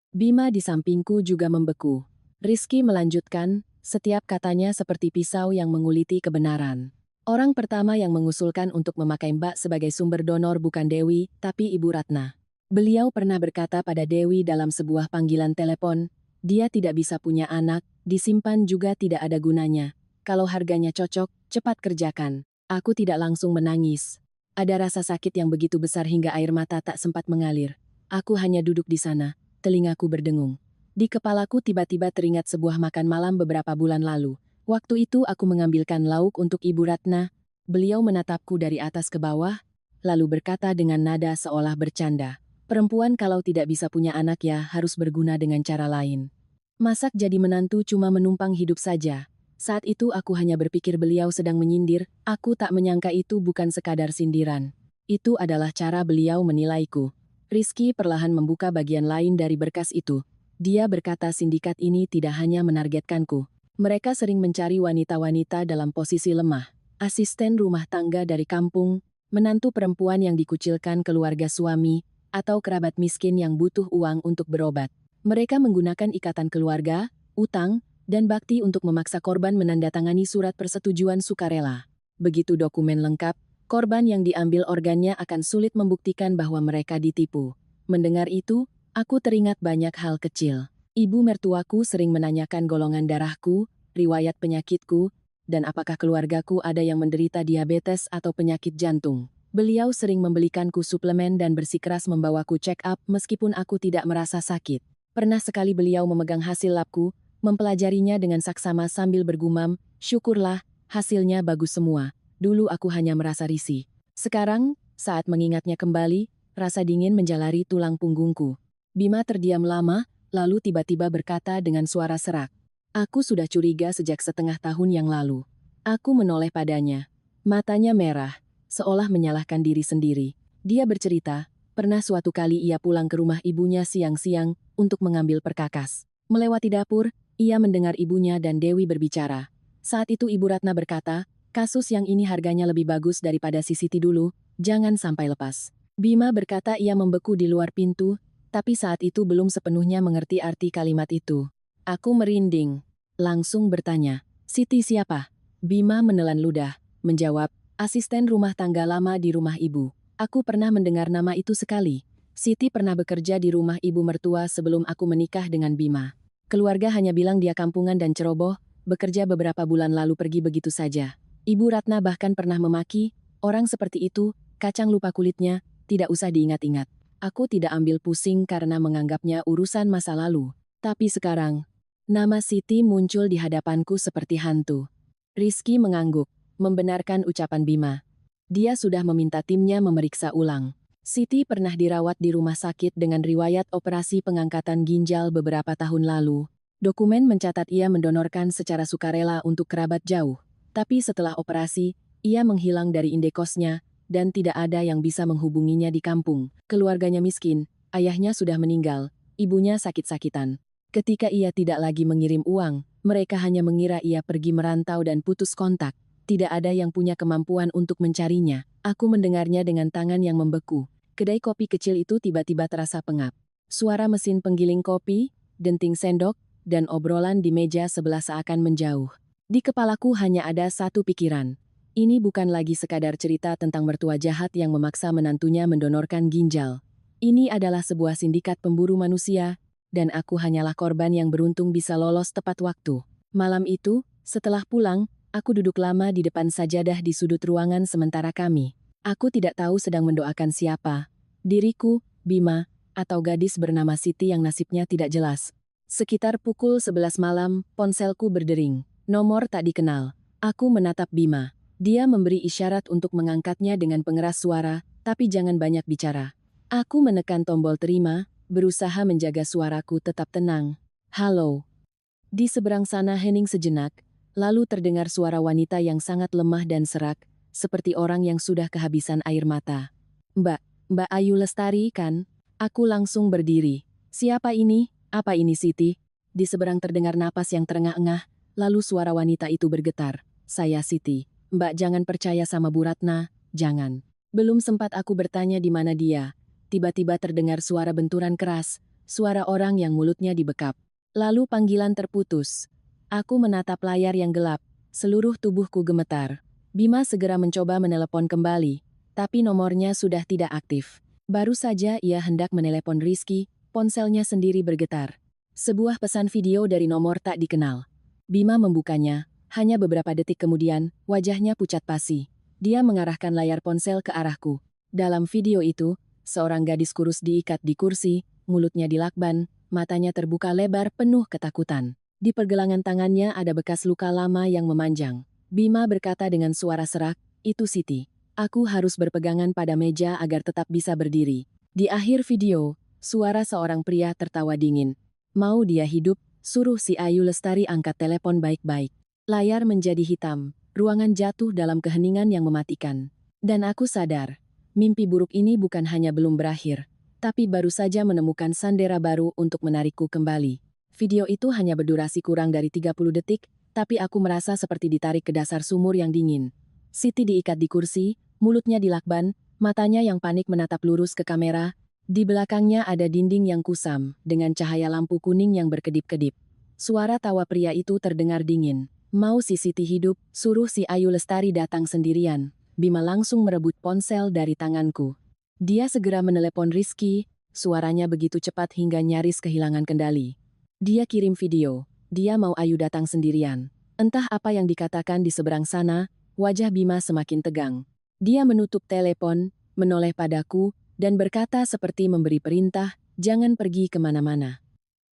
Bima di sampingku juga membeku. Rizky melanjutkan, setiap katanya seperti pisau yang menguliti kebenaran. Orang pertama yang mengusulkan untuk memakai Mbak sebagai sumber donor bukan Dewi, tapi Ibu Ratna. Beliau pernah berkata pada Dewi dalam sebuah panggilan telepon, dia tidak bisa punya anak, disimpan juga tidak ada gunanya. Kalau harganya cocok, cepat kerjakan. Aku tidak langsung menangis. Ada rasa sakit yang begitu besar hingga air mata tak sempat mengalir. Aku hanya duduk di sana, telingaku berdengung. Di kepalaku tiba-tiba teringat sebuah makan malam beberapa bulan lalu. Waktu itu aku mengambilkan lauk untuk Ibu Ratna. Beliau menatapku dari atas ke bawah, lalu berkata dengan nada seolah bercanda. Perempuan kalau tidak bisa punya anak ya harus berguna dengan cara lain. Masak jadi menantu cuma menumpang hidup saja. Saat itu aku hanya berpikir beliau sedang menyindir, aku tak menyangka itu bukan sekadar sindiran. Itu adalah cara beliau menilaiku. Rizky perlahan membuka bagian lain dari berkas itu. Dia berkata sindikat ini tidak hanya menargetkanku. Mereka sering mencari wanita-wanita dalam posisi lemah. Asisten rumah tangga dari kampung, menantu perempuan yang dikucilkan keluarga suami, atau kerabat miskin yang butuh uang untuk berobat. Mereka menggunakan ikatan keluarga, utang, dan bakti untuk memaksa korban menandatangani surat persetujuan sukarela. Begitu dokumen lengkap, korban yang diambil organnya akan sulit membuktikan bahwa mereka ditipu. Mendengar itu, aku teringat banyak hal kecil. Ibu mertuaku sering menanyakan golongan darahku, riwayat penyakitku, dan apakah keluargaku ada yang menderita diabetes atau penyakit jantung. Beliau sering membelikanku suplemen dan bersikeras membawaku check up meskipun aku tidak merasa sakit. Pernah sekali beliau memegang hasil labku, mempelajarinya dengan saksama sambil bergumam, syukurlah, hasilnya bagus semua. Dulu aku hanya merasa risih. Sekarang, saat mengingatnya kembali, rasa dingin menjalari tulang punggungku. Bima terdiam lama, lalu tiba-tiba berkata dengan suara serak. Aku sudah curiga sejak setengah tahun yang lalu. Aku menoleh padanya. Matanya merah, seolah menyalahkan diri sendiri. Dia bercerita, pernah suatu kali ia pulang ke rumah ibunya siang-siang untuk mengambil perkakas. Melewati dapur, ia mendengar ibunya dan Dewi berbicara. Saat itu Ibu Ratna berkata, kasus yang ini harganya lebih bagus daripada si Siti dulu, jangan sampai lepas. Bima berkata ia membeku di luar pintu, tapi saat itu belum sepenuhnya mengerti arti kalimat itu. Aku merinding. Langsung bertanya, Siti siapa? Bima menelan ludah, menjawab, asisten rumah tangga lama di rumah ibu. Aku pernah mendengar nama itu sekali. Siti pernah bekerja di rumah ibu mertua sebelum aku menikah dengan Bima. Keluarga hanya bilang dia kampungan dan ceroboh, bekerja beberapa bulan lalu pergi begitu saja. Ibu Ratna bahkan pernah memaki, orang seperti itu, kacang lupa kulitnya, tidak usah diingat-ingat. Aku tidak ambil pusing karena menganggapnya urusan masa lalu. Tapi sekarang, nama Siti muncul di hadapanku seperti hantu. Rizky mengangguk, membenarkan ucapan Bima. Dia sudah meminta timnya memeriksa ulang. Siti pernah dirawat di rumah sakit dengan riwayat operasi pengangkatan ginjal beberapa tahun lalu. Dokumen mencatat ia mendonorkan secara sukarela untuk kerabat jauh. Tapi setelah operasi, ia menghilang dari indekosnya, dan tidak ada yang bisa menghubunginya di kampung. Keluarganya miskin, ayahnya sudah meninggal, ibunya sakit-sakitan. Ketika ia tidak lagi mengirim uang, mereka hanya mengira ia pergi merantau dan putus kontak. Tidak ada yang punya kemampuan untuk mencarinya. Aku mendengarnya dengan tangan yang membeku. Kedai kopi kecil itu tiba-tiba terasa pengap. Suara mesin penggiling kopi, denting sendok, dan obrolan di meja sebelah seakan menjauh. Di kepalaku hanya ada satu pikiran. Ini bukan lagi sekadar cerita tentang mertua jahat yang memaksa menantunya mendonorkan ginjal. Ini adalah sebuah sindikat pemburu manusia, dan aku hanyalah korban yang beruntung bisa lolos tepat waktu. Malam itu, setelah pulang, aku duduk lama di depan sajadah di sudut ruangan sementara kami. Aku tidak tahu sedang mendoakan siapa, diriku, Bima, atau gadis bernama Siti yang nasibnya tidak jelas. Sekitar pukul 11 malam, ponselku berdering. Nomor tak dikenal. Aku menatap Bima. Dia memberi isyarat untuk mengangkatnya dengan pengeras suara, tapi jangan banyak bicara. Aku menekan tombol terima, berusaha menjaga suaraku tetap tenang. Halo. Di seberang sana hening sejenak, lalu terdengar suara wanita yang sangat lemah dan serak, seperti orang yang sudah kehabisan air mata. Mbak Ayu Lestari kan? Aku langsung berdiri. Siapa ini? Apa ini Siti? Di seberang terdengar napas yang terengah-engah, lalu suara wanita itu bergetar. Saya Siti. Mbak jangan percaya sama Bu Ratna, jangan. Belum sempat aku bertanya di mana dia. Tiba-tiba terdengar suara benturan keras, suara orang yang mulutnya dibekap. Lalu panggilan terputus. Aku menatap layar yang gelap, seluruh tubuhku gemetar. Bima segera mencoba menelepon kembali, tapi nomornya sudah tidak aktif. Baru saja ia hendak menelepon Rizky, ponselnya sendiri bergetar. Sebuah pesan video dari nomor tak dikenal. Bima membukanya, hanya beberapa detik kemudian, wajahnya pucat pasi. Dia mengarahkan layar ponsel ke arahku. Dalam video itu, seorang gadis kurus diikat di kursi, mulutnya dilakban, matanya terbuka lebar penuh ketakutan. Di pergelangan tangannya ada bekas luka lama yang memanjang. Bima berkata dengan suara serak, "Itu Siti. Aku harus berpegangan pada meja agar tetap bisa berdiri." Di akhir video, suara seorang pria tertawa dingin. "Mau dia hidup, suruh si Ayu Lestari angkat telepon baik-baik." Layar menjadi hitam, ruangan jatuh dalam keheningan yang mematikan. Dan aku sadar, mimpi buruk ini bukan hanya belum berakhir, tapi baru saja menemukan sandera baru untuk menarikku kembali. Video itu hanya berdurasi kurang dari 30 detik, tapi aku merasa seperti ditarik ke dasar sumur yang dingin. Siti diikat di kursi, mulutnya dilakban, matanya yang panik menatap lurus ke kamera. Di belakangnya ada dinding yang kusam, dengan cahaya lampu kuning yang berkedip-kedip. Suara tawa pria itu terdengar dingin. "Mau si Siti hidup, suruh si Ayu Lestari datang sendirian." Bima langsung merebut ponsel dari tanganku. Dia segera menelepon Rizky, suaranya begitu cepat hingga nyaris kehilangan kendali. Dia kirim video, dia mau Ayu datang sendirian. Entah apa yang dikatakan di seberang sana, wajah Bima semakin tegang. Dia menutup telepon, menoleh padaku, dan berkata seperti memberi perintah, "Jangan pergi kemana-mana.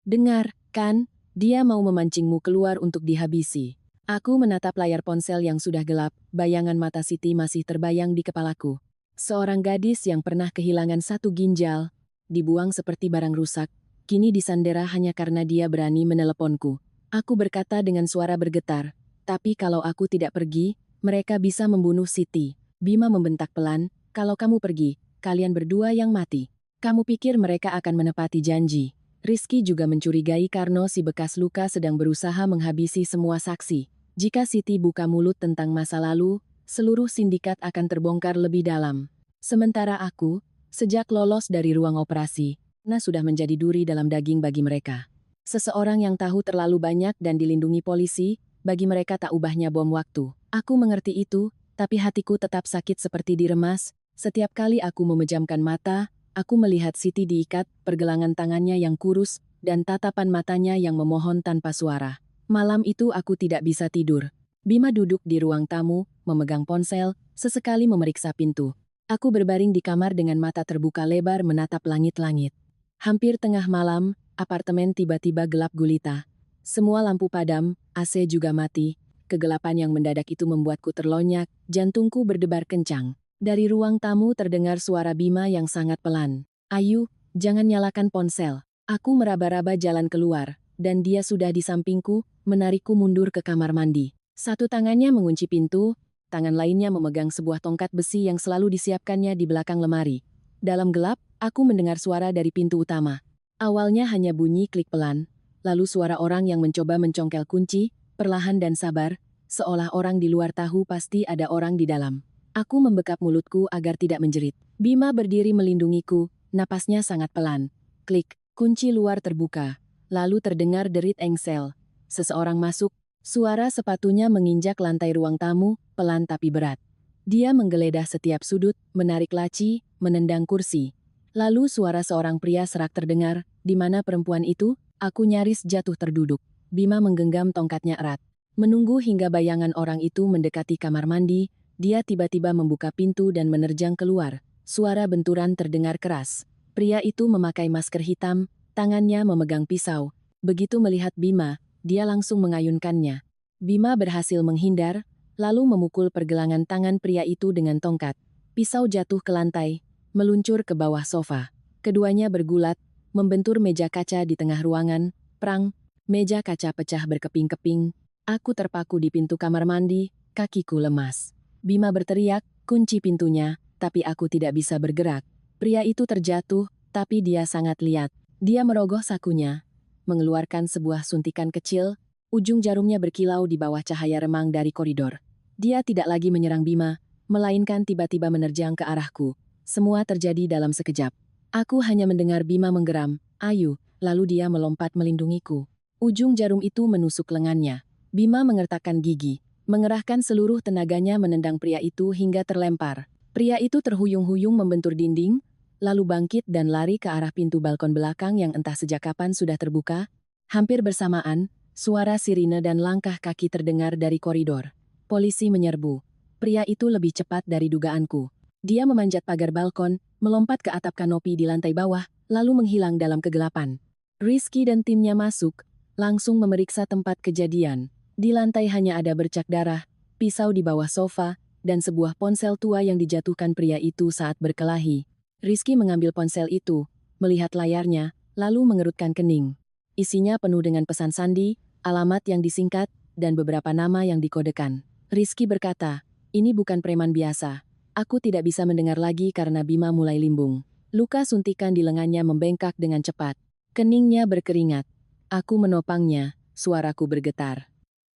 Dengar, kan? Dia mau memancingmu keluar untuk dihabisi." Aku menatap layar ponsel yang sudah gelap, bayangan mata Siti masih terbayang di kepalaku. Seorang gadis yang pernah kehilangan satu ginjal, dibuang seperti barang rusak, kini disandera hanya karena dia berani meneleponku. Aku berkata dengan suara bergetar, "Tapi kalau aku tidak pergi, mereka bisa membunuh Siti." Bima membentak pelan, "Kalau kamu pergi, kalian berdua yang mati. Kamu pikir mereka akan menepati janji?" Rizky juga mencurigai karena si bekas luka sedang berusaha menghabisi semua saksi. Jika Siti buka mulut tentang masa lalu, seluruh sindikat akan terbongkar lebih dalam. Sementara aku, sejak lolos dari ruang operasi, sudah menjadi duri dalam daging bagi mereka. Seseorang yang tahu terlalu banyak dan dilindungi polisi, bagi mereka tak ubahnya bom waktu. Aku mengerti itu, tapi hatiku tetap sakit seperti diremas. Setiap kali aku memejamkan mata, aku melihat Siti diikat, pergelangan tangannya yang kurus, dan tatapan matanya yang memohon tanpa suara. Malam itu aku tidak bisa tidur. Bima duduk di ruang tamu, memegang ponsel, sesekali memeriksa pintu. Aku berbaring di kamar dengan mata terbuka lebar menatap langit-langit. Hampir tengah malam, apartemen tiba-tiba gelap gulita. Semua lampu padam, AC juga mati. Kegelapan yang mendadak itu membuatku terlonyak, jantungku berdebar kencang. Dari ruang tamu terdengar suara Bima yang sangat pelan. "Ayu, jangan nyalakan ponsel." Aku meraba-raba jalan keluar, dan dia sudah di sampingku, menarikku mundur ke kamar mandi. Satu tangannya mengunci pintu, tangan lainnya memegang sebuah tongkat besi yang selalu disiapkannya di belakang lemari. Dalam gelap, aku mendengar suara dari pintu utama. Awalnya hanya bunyi klik pelan, lalu suara orang yang mencoba mencongkel kunci, perlahan dan sabar, seolah orang di luar tahu pasti ada orang di dalam. Aku membekap mulutku agar tidak menjerit. Bima berdiri melindungiku, napasnya sangat pelan. Klik, kunci luar terbuka. Lalu terdengar derit engsel. Seseorang masuk, suara sepatunya menginjak lantai ruang tamu, pelan tapi berat. Dia menggeledah setiap sudut, menarik laci, menendang kursi. Lalu suara seorang pria serak terdengar, "Di mana perempuan itu?" Aku nyaris jatuh terduduk. Bima menggenggam tongkatnya erat. Menunggu hingga bayangan orang itu mendekati kamar mandi, dia tiba-tiba membuka pintu dan menerjang keluar. Suara benturan terdengar keras. Pria itu memakai masker hitam, tangannya memegang pisau. Begitu melihat Bima, dia langsung mengayunkannya. Bima berhasil menghindar, lalu memukul pergelangan tangan pria itu dengan tongkat. Pisau jatuh ke lantai, meluncur ke bawah sofa. Keduanya bergulat, membentur meja kaca di tengah ruangan. Prang, meja kaca pecah berkeping-keping. Aku terpaku di pintu kamar mandi, kakiku lemas. Bima berteriak, kunci pintunya, tapi aku tidak bisa bergerak. Pria itu terjatuh, tapi dia sangat liat. Dia merogoh sakunya, mengeluarkan sebuah suntikan kecil, ujung jarumnya berkilau di bawah cahaya remang dari koridor. Dia tidak lagi menyerang Bima, melainkan tiba-tiba menerjang ke arahku. Semua terjadi dalam sekejap. Aku hanya mendengar Bima menggeram, "Ayu," lalu dia melompat melindungiku. Ujung jarum itu menusuk lengannya. Bima mengertakkan gigi, mengerahkan seluruh tenaganya menendang pria itu hingga terlempar. Pria itu terhuyung-huyung membentur dinding, lalu bangkit dan lari ke arah pintu balkon belakang yang entah sejak kapan sudah terbuka. Hampir bersamaan, suara sirine dan langkah kaki terdengar dari koridor. Polisi menyerbu. Pria itu lebih cepat dari dugaanku. Dia memanjat pagar balkon, melompat ke atap kanopi di lantai bawah, lalu menghilang dalam kegelapan. Rizky dan timnya masuk, langsung memeriksa tempat kejadian. Di lantai hanya ada bercak darah, pisau di bawah sofa, dan sebuah ponsel tua yang dijatuhkan pria itu saat berkelahi. Rizky mengambil ponsel itu, melihat layarnya, lalu mengerutkan kening. Isinya penuh dengan pesan sandi, alamat yang disingkat, dan beberapa nama yang dikodekan. Rizky berkata, "Ini bukan preman biasa. Aku tidak bisa mendengar lagi karena Bima mulai limbung." Luka suntikan di lengannya membengkak dengan cepat. Keningnya berkeringat. Aku menopangnya, suaraku bergetar.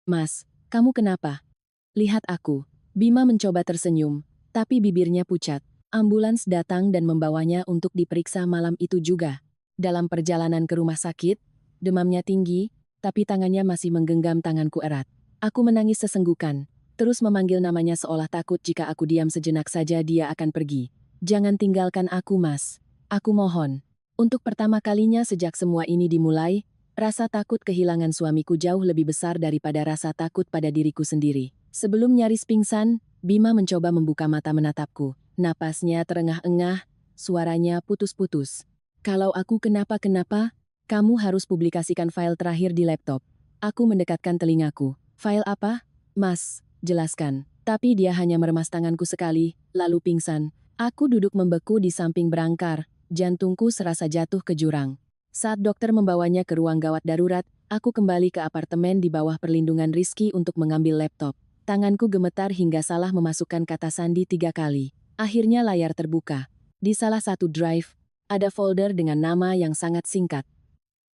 "Mas, kamu kenapa?" "Lihat aku." Bima mencoba tersenyum, tapi bibirnya pucat. Ambulans datang dan membawanya untuk diperiksa malam itu juga. Dalam perjalanan ke rumah sakit, demamnya tinggi, tapi tangannya masih menggenggam tanganku erat. Aku menangis sesenggukan, terus memanggil namanya seolah takut jika aku diam sejenak saja dia akan pergi. "Jangan tinggalkan aku, Mas. Aku mohon." Untuk pertama kalinya sejak semua ini dimulai, rasa takut kehilangan suamiku jauh lebih besar daripada rasa takut pada diriku sendiri. Sebelum nyaris pingsan, Bima mencoba membuka mata menatapku. Napasnya terengah-engah, suaranya putus-putus. "Kalau aku kenapa-kenapa, kamu harus publikasikan file terakhir di laptop." Aku mendekatkan telingaku. "File apa?" "Mas, jelaskan." Tapi dia hanya meremas tanganku sekali, lalu pingsan. Aku duduk membeku di samping berangkar, jantungku serasa jatuh ke jurang. Saat dokter membawanya ke ruang gawat darurat, aku kembali ke apartemen di bawah perlindungan Rizky untuk mengambil laptop. Tanganku gemetar hingga salah memasukkan kata sandi 3 kali. Akhirnya layar terbuka. Di salah satu drive, ada folder dengan nama yang sangat singkat.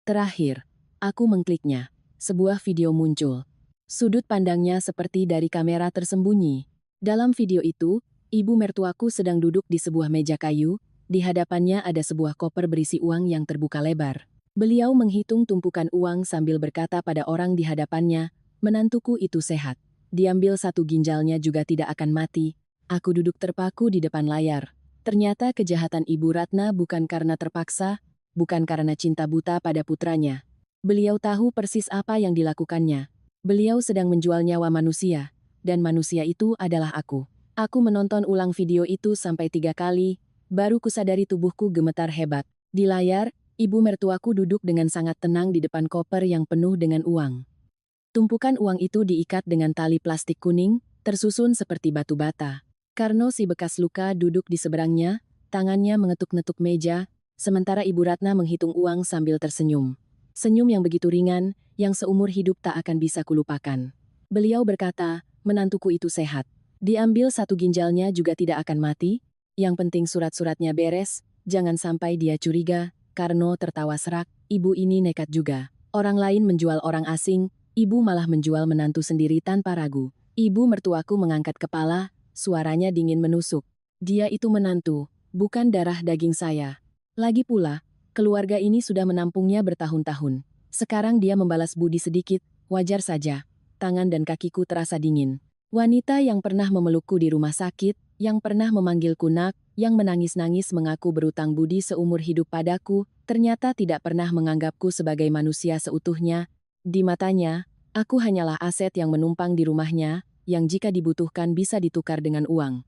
Terakhir, aku mengkliknya. Sebuah video muncul. Sudut pandangnya seperti dari kamera tersembunyi. Dalam video itu, ibu mertuaku sedang duduk di sebuah meja kayu, di hadapannya ada sebuah koper berisi uang yang terbuka lebar. Beliau menghitung tumpukan uang sambil berkata pada orang di hadapannya, "Menantuku itu sehat. Diambil satu ginjalnya juga tidak akan mati." Aku duduk terpaku di depan layar. Ternyata kejahatan Ibu Ratna bukan karena terpaksa, bukan karena cinta buta pada putranya. Beliau tahu persis apa yang dilakukannya. Beliau sedang menjual nyawa manusia, dan manusia itu adalah aku. Aku menonton ulang video itu sampai 3 kali, baru kusadari tubuhku gemetar hebat. Di layar, ibu mertuaku duduk dengan sangat tenang di depan koper yang penuh dengan uang. Tumpukan uang itu diikat dengan tali plastik kuning, tersusun seperti batu bata. Karno si bekas luka duduk di seberangnya, tangannya mengetuk-netuk meja, sementara Ibu Ratna menghitung uang sambil tersenyum. Senyum yang begitu ringan, yang seumur hidup tak akan bisa kulupakan. Beliau berkata, "Menantuku itu sehat. Diambil satu ginjalnya juga tidak akan mati. Yang penting surat-suratnya beres, jangan sampai dia curiga." Karno tertawa serak, "Ibu ini nekat juga. Orang lain menjual orang asing, ibu malah menjual menantu sendiri tanpa ragu." Ibu mertuaku mengangkat kepala, suaranya dingin menusuk. "Dia itu menantu, bukan darah daging saya. Lagi pula, keluarga ini sudah menampungnya bertahun-tahun. Sekarang dia membalas budi sedikit, wajar saja." Tangan dan kakiku terasa dingin. Wanita yang pernah memelukku di rumah sakit, yang pernah memanggilku nak, yang menangis-nangis mengaku berutang budi seumur hidup padaku, ternyata tidak pernah menganggapku sebagai manusia seutuhnya. Di matanya, aku hanyalah aset yang menumpang di rumahnya, yang jika dibutuhkan bisa ditukar dengan uang.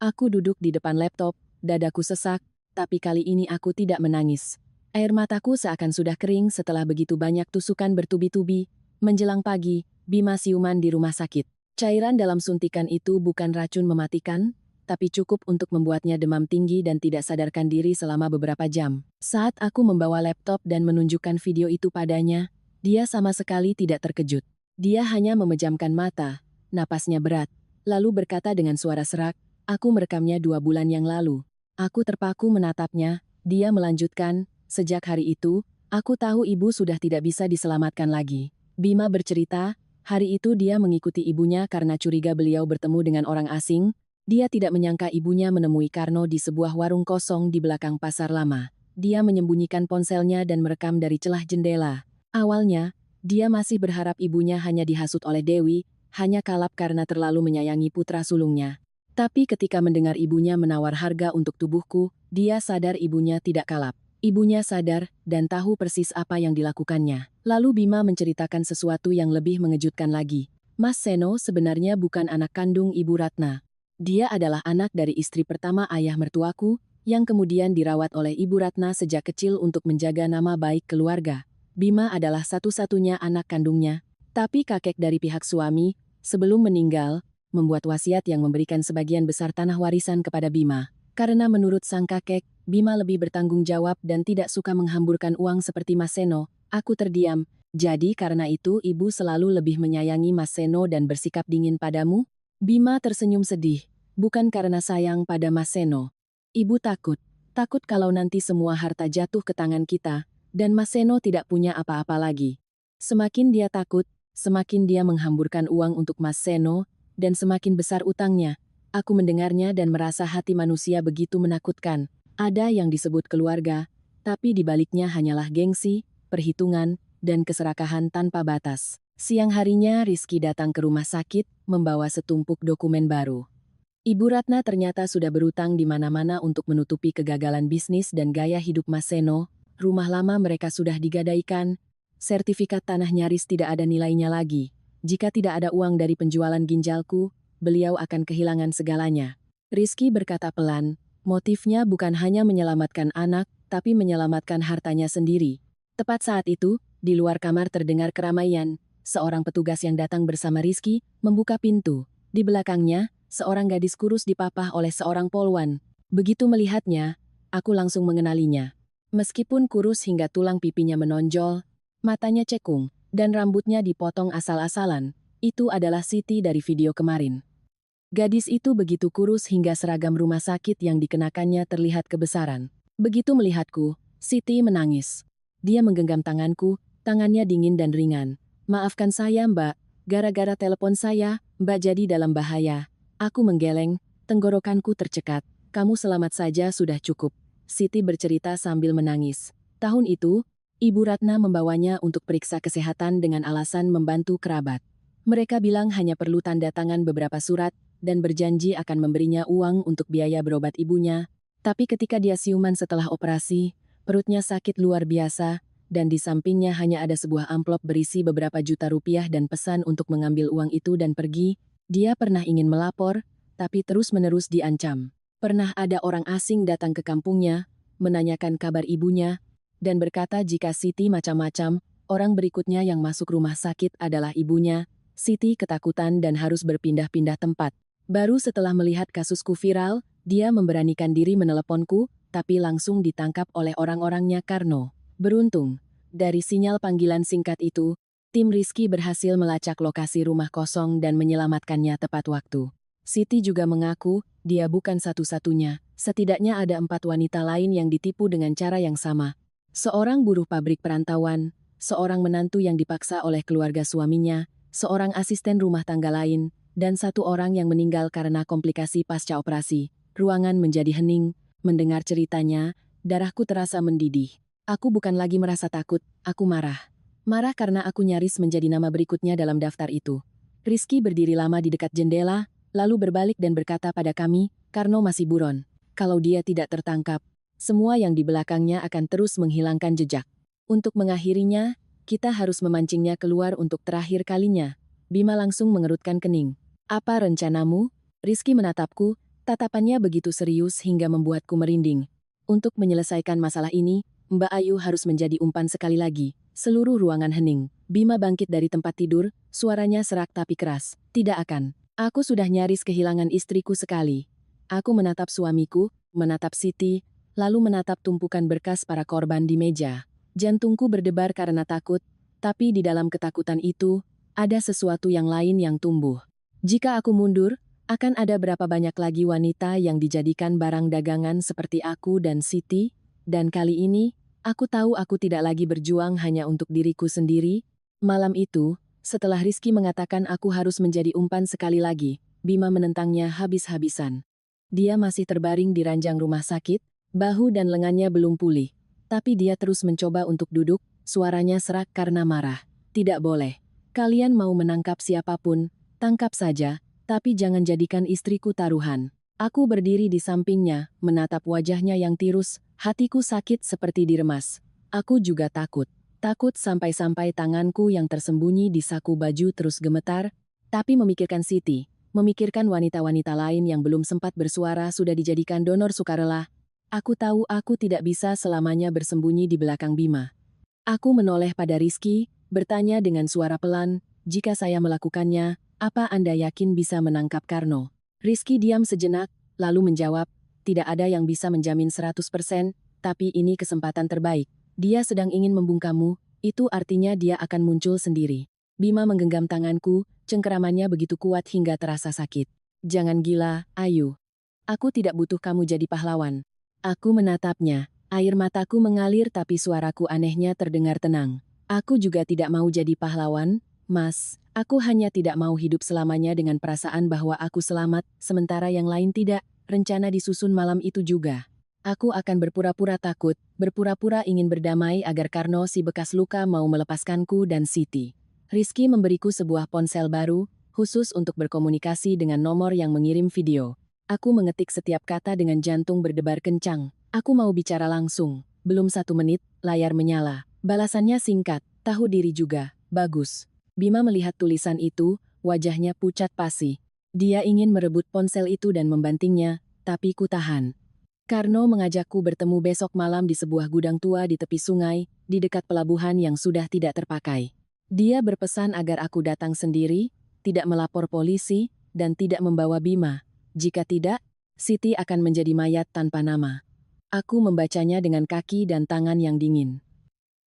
Aku duduk di depan laptop, dadaku sesak, tapi kali ini aku tidak menangis. Air mataku seakan sudah kering setelah begitu banyak tusukan bertubi-tubi. Menjelang pagi, Bima siuman di rumah sakit. Cairan dalam suntikan itu bukan racun mematikan, tapi cukup untuk membuatnya demam tinggi dan tidak sadarkan diri selama beberapa jam. Saat aku membawa laptop dan menunjukkan video itu padanya, dia sama sekali tidak terkejut. Dia hanya memejamkan mata, napasnya berat, lalu berkata dengan suara serak, "Aku merekamnya 2 bulan yang lalu." Aku terpaku menatapnya, dia melanjutkan, "Sejak hari itu, aku tahu ibu sudah tidak bisa diselamatkan lagi." Bima bercerita, hari itu dia mengikuti ibunya karena curiga beliau bertemu dengan orang asing. Dia tidak menyangka ibunya menemui Karno di sebuah warung kosong di belakang pasar lama. Dia menyembunyikan ponselnya dan merekam dari celah jendela. Awalnya, dia masih berharap ibunya hanya dihasut oleh Dewi, hanya kalap karena terlalu menyayangi putra sulungnya. Tapi ketika mendengar ibunya menawar harga untuk tubuhku, dia sadar ibunya tidak kalap. Ibunya sadar dan tahu persis apa yang dilakukannya. Lalu Bima menceritakan sesuatu yang lebih mengejutkan lagi. Mas Seno sebenarnya bukan anak kandung Ibu Ratna. Dia adalah anak dari istri pertama ayah mertuaku, yang kemudian dirawat oleh Ibu Ratna sejak kecil untuk menjaga nama baik keluarga. Bima adalah satu-satunya anak kandungnya, tapi kakek dari pihak suami, sebelum meninggal, membuat wasiat yang memberikan sebagian besar tanah warisan kepada Bima. Karena menurut sang kakek, Bima lebih bertanggung jawab dan tidak suka menghamburkan uang seperti Mas Seno. Aku terdiam. Jadi karena itu ibu selalu lebih menyayangi Mas Seno dan bersikap dingin padamu? Bima tersenyum sedih. Bukan karena sayang pada Mas Seno. Ibu takut. Takut kalau nanti semua harta jatuh ke tangan kita, dan Mas Seno tidak punya apa-apa lagi. Semakin dia takut, semakin dia menghamburkan uang untuk Mas Seno, dan semakin besar utangnya. Aku mendengarnya dan merasa hati manusia begitu menakutkan. Ada yang disebut keluarga, tapi di baliknya hanyalah gengsi, perhitungan, dan keserakahan tanpa batas. Siang harinya Rizky datang ke rumah sakit, membawa setumpuk dokumen baru. Ibu Ratna ternyata sudah berutang di mana-mana untuk menutupi kegagalan bisnis dan gaya hidup Mas Seno. Rumah lama mereka sudah digadaikan, sertifikat tanah nyaris tidak ada nilainya lagi. Jika tidak ada uang dari penjualan ginjalku, beliau akan kehilangan segalanya. Rizky berkata pelan, motifnya bukan hanya menyelamatkan anak, tapi menyelamatkan hartanya sendiri. Tepat saat itu, di luar kamar terdengar keramaian. Seorang petugas yang datang bersama Rizky membuka pintu. Di belakangnya, seorang gadis kurus dipapah oleh seorang polwan. Begitu melihatnya, aku langsung mengenalinya. Meskipun kurus hingga tulang pipinya menonjol, matanya cekung, dan rambutnya dipotong asal-asalan, itu adalah Siti dari video kemarin. Gadis itu begitu kurus hingga seragam rumah sakit yang dikenakannya terlihat kebesaran. Begitu melihatku, Siti menangis. Dia menggenggam tanganku, tangannya dingin dan ringan. "Maafkan saya, Mbak. Gara-gara telepon saya, Mbak jadi dalam bahaya." Aku menggeleng, tenggorokanku tercekat. "Kamu selamat saja sudah cukup." Siti bercerita sambil menangis. Tahun itu, Ibu Ratna membawanya untuk periksa kesehatan dengan alasan membantu kerabat. Mereka bilang hanya perlu tanda tangan beberapa surat, dan berjanji akan memberinya uang untuk biaya berobat ibunya. Tapi ketika dia siuman setelah operasi, perutnya sakit luar biasa, dan di sampingnya hanya ada sebuah amplop berisi beberapa juta rupiah dan pesan untuk mengambil uang itu dan pergi. Dia pernah ingin melapor, tapi terus-menerus diancam. Pernah ada orang asing datang ke kampungnya, menanyakan kabar ibunya, dan berkata jika Siti macam-macam, orang berikutnya yang masuk rumah sakit adalah ibunya. Siti ketakutan dan harus berpindah-pindah tempat. Baru setelah melihat kasusku viral, dia memberanikan diri meneleponku, tapi langsung ditangkap oleh orang-orangnya Karno. Beruntung, dari sinyal panggilan singkat itu, tim Rizky berhasil melacak lokasi rumah kosong dan menyelamatkannya tepat waktu. Siti juga mengaku, dia bukan satu-satunya, setidaknya ada 4 wanita lain yang ditipu dengan cara yang sama. Seorang buruh pabrik perantauan, seorang menantu yang dipaksa oleh keluarga suaminya, seorang asisten rumah tangga lain, dan 1 orang yang meninggal karena komplikasi pasca operasi. Ruangan menjadi hening, mendengar ceritanya, darahku terasa mendidih. Aku bukan lagi merasa takut, aku marah. Marah karena aku nyaris menjadi nama berikutnya dalam daftar itu. Rizky berdiri lama di dekat jendela, lalu berbalik dan berkata pada kami, "Karno masih buron. Kalau dia tidak tertangkap, semua yang di belakangnya akan terus menghilangkan jejak. Untuk mengakhirinya, kita harus memancingnya keluar untuk terakhir kalinya." Bima langsung mengerutkan kening. "Apa rencanamu?" Rizky menatapku, tatapannya begitu serius hingga membuatku merinding. "Untuk menyelesaikan masalah ini, Mbak Ayu harus menjadi umpan sekali lagi." Seluruh ruangan hening. Bima bangkit dari tempat tidur, suaranya serak tapi keras. "Tidak akan. Aku sudah nyaris kehilangan istriku sekali. Aku menatap suamiku, menatap Siti, lalu menatap tumpukan berkas para korban di meja. Jantungku berdebar karena takut, tapi di dalam ketakutan itu, ada sesuatu yang lain yang tumbuh. Jika aku mundur, akan ada berapa banyak lagi wanita yang dijadikan barang dagangan seperti aku dan Siti, dan kali ini, aku tahu aku tidak lagi berjuang hanya untuk diriku sendiri. Malam itu, setelah Rizky mengatakan aku harus menjadi umpan sekali lagi, Bima menentangnya habis-habisan. Dia masih terbaring di ranjang rumah sakit, bahu dan lengannya belum pulih. Tapi dia terus mencoba untuk duduk, suaranya serak karena marah. Tidak boleh. Kalian mau menangkap siapapun, tangkap saja, tapi jangan jadikan istriku taruhan. Aku berdiri di sampingnya, menatap wajahnya yang tirus, hatiku sakit seperti diremas. Aku juga takut. Takut sampai-sampai tanganku yang tersembunyi di saku baju terus gemetar, tapi memikirkan Siti, memikirkan wanita-wanita lain yang belum sempat bersuara sudah dijadikan donor sukarela. Aku tahu aku tidak bisa selamanya bersembunyi di belakang Bima. Aku menoleh pada Rizky, bertanya dengan suara pelan, jika saya melakukannya, apa Anda yakin bisa menangkap Karno? Rizky diam sejenak, lalu menjawab, tidak ada yang bisa menjamin 100%, tapi ini kesempatan terbaik. Dia sedang ingin membungkamu, itu artinya dia akan muncul sendiri. Bima menggenggam tanganku, cengkeramannya begitu kuat hingga terasa sakit. Jangan gila, Ayu. Aku tidak butuh kamu jadi pahlawan. Aku menatapnya, air mataku mengalir tapi suaraku anehnya terdengar tenang. Aku juga tidak mau jadi pahlawan, Mas. Aku hanya tidak mau hidup selamanya dengan perasaan bahwa aku selamat, sementara yang lain tidak. Rencana disusun malam itu juga. Aku akan berpura-pura takut, berpura-pura ingin berdamai agar Karno si bekas luka mau melepaskanku dan Siti. Rizky memberiku sebuah ponsel baru, khusus untuk berkomunikasi dengan nomor yang mengirim video. Aku mengetik setiap kata dengan jantung berdebar kencang. Aku mau bicara langsung. Belum 1 menit, layar menyala. Balasannya singkat, tahu diri juga, bagus. Bima melihat tulisan itu, wajahnya pucat pasi. Dia ingin merebut ponsel itu dan membantingnya, tapi ku tahan. Karno mengajakku bertemu besok malam di sebuah gudang tua di tepi sungai, di dekat pelabuhan yang sudah tidak terpakai. Dia berpesan agar aku datang sendiri, tidak melapor polisi, dan tidak membawa Bima. Jika tidak, Siti akan menjadi mayat tanpa nama. Aku membacanya dengan kaki dan tangan yang dingin.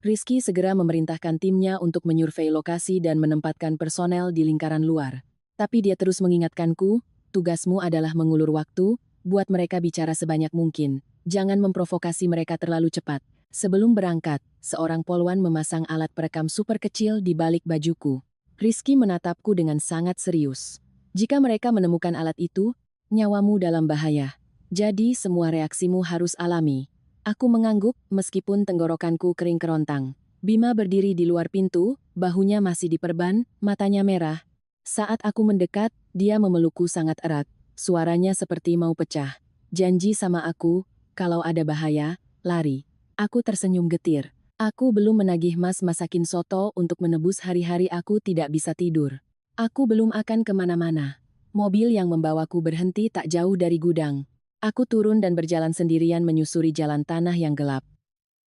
Rizky segera memerintahkan timnya untuk menyurvei lokasi dan menempatkan personel di lingkaran luar. Tapi dia terus mengingatkanku, tugasmu adalah mengulur waktu, buat mereka bicara sebanyak mungkin. Jangan memprovokasi mereka terlalu cepat. Sebelum berangkat, seorang polwan memasang alat perekam super kecil di balik bajuku. Rizky menatapku dengan sangat serius. Jika mereka menemukan alat itu, nyawamu dalam bahaya. Jadi semua reaksimu harus alami. Aku mengangguk, meskipun tenggorokanku kering kerontang. Bima berdiri di luar pintu, bahunya masih diperban, matanya merah. Saat aku mendekat, dia memelukku sangat erat. Suaranya seperti mau pecah. Janji sama aku, kalau ada bahaya, lari. Aku tersenyum getir. Aku belum menagih Mas masakin soto untuk menebus hari-hari aku tidak bisa tidur. Aku belum akan kemana-mana. Mobil yang membawaku berhenti tak jauh dari gudang. Aku turun dan berjalan sendirian menyusuri jalan tanah yang gelap.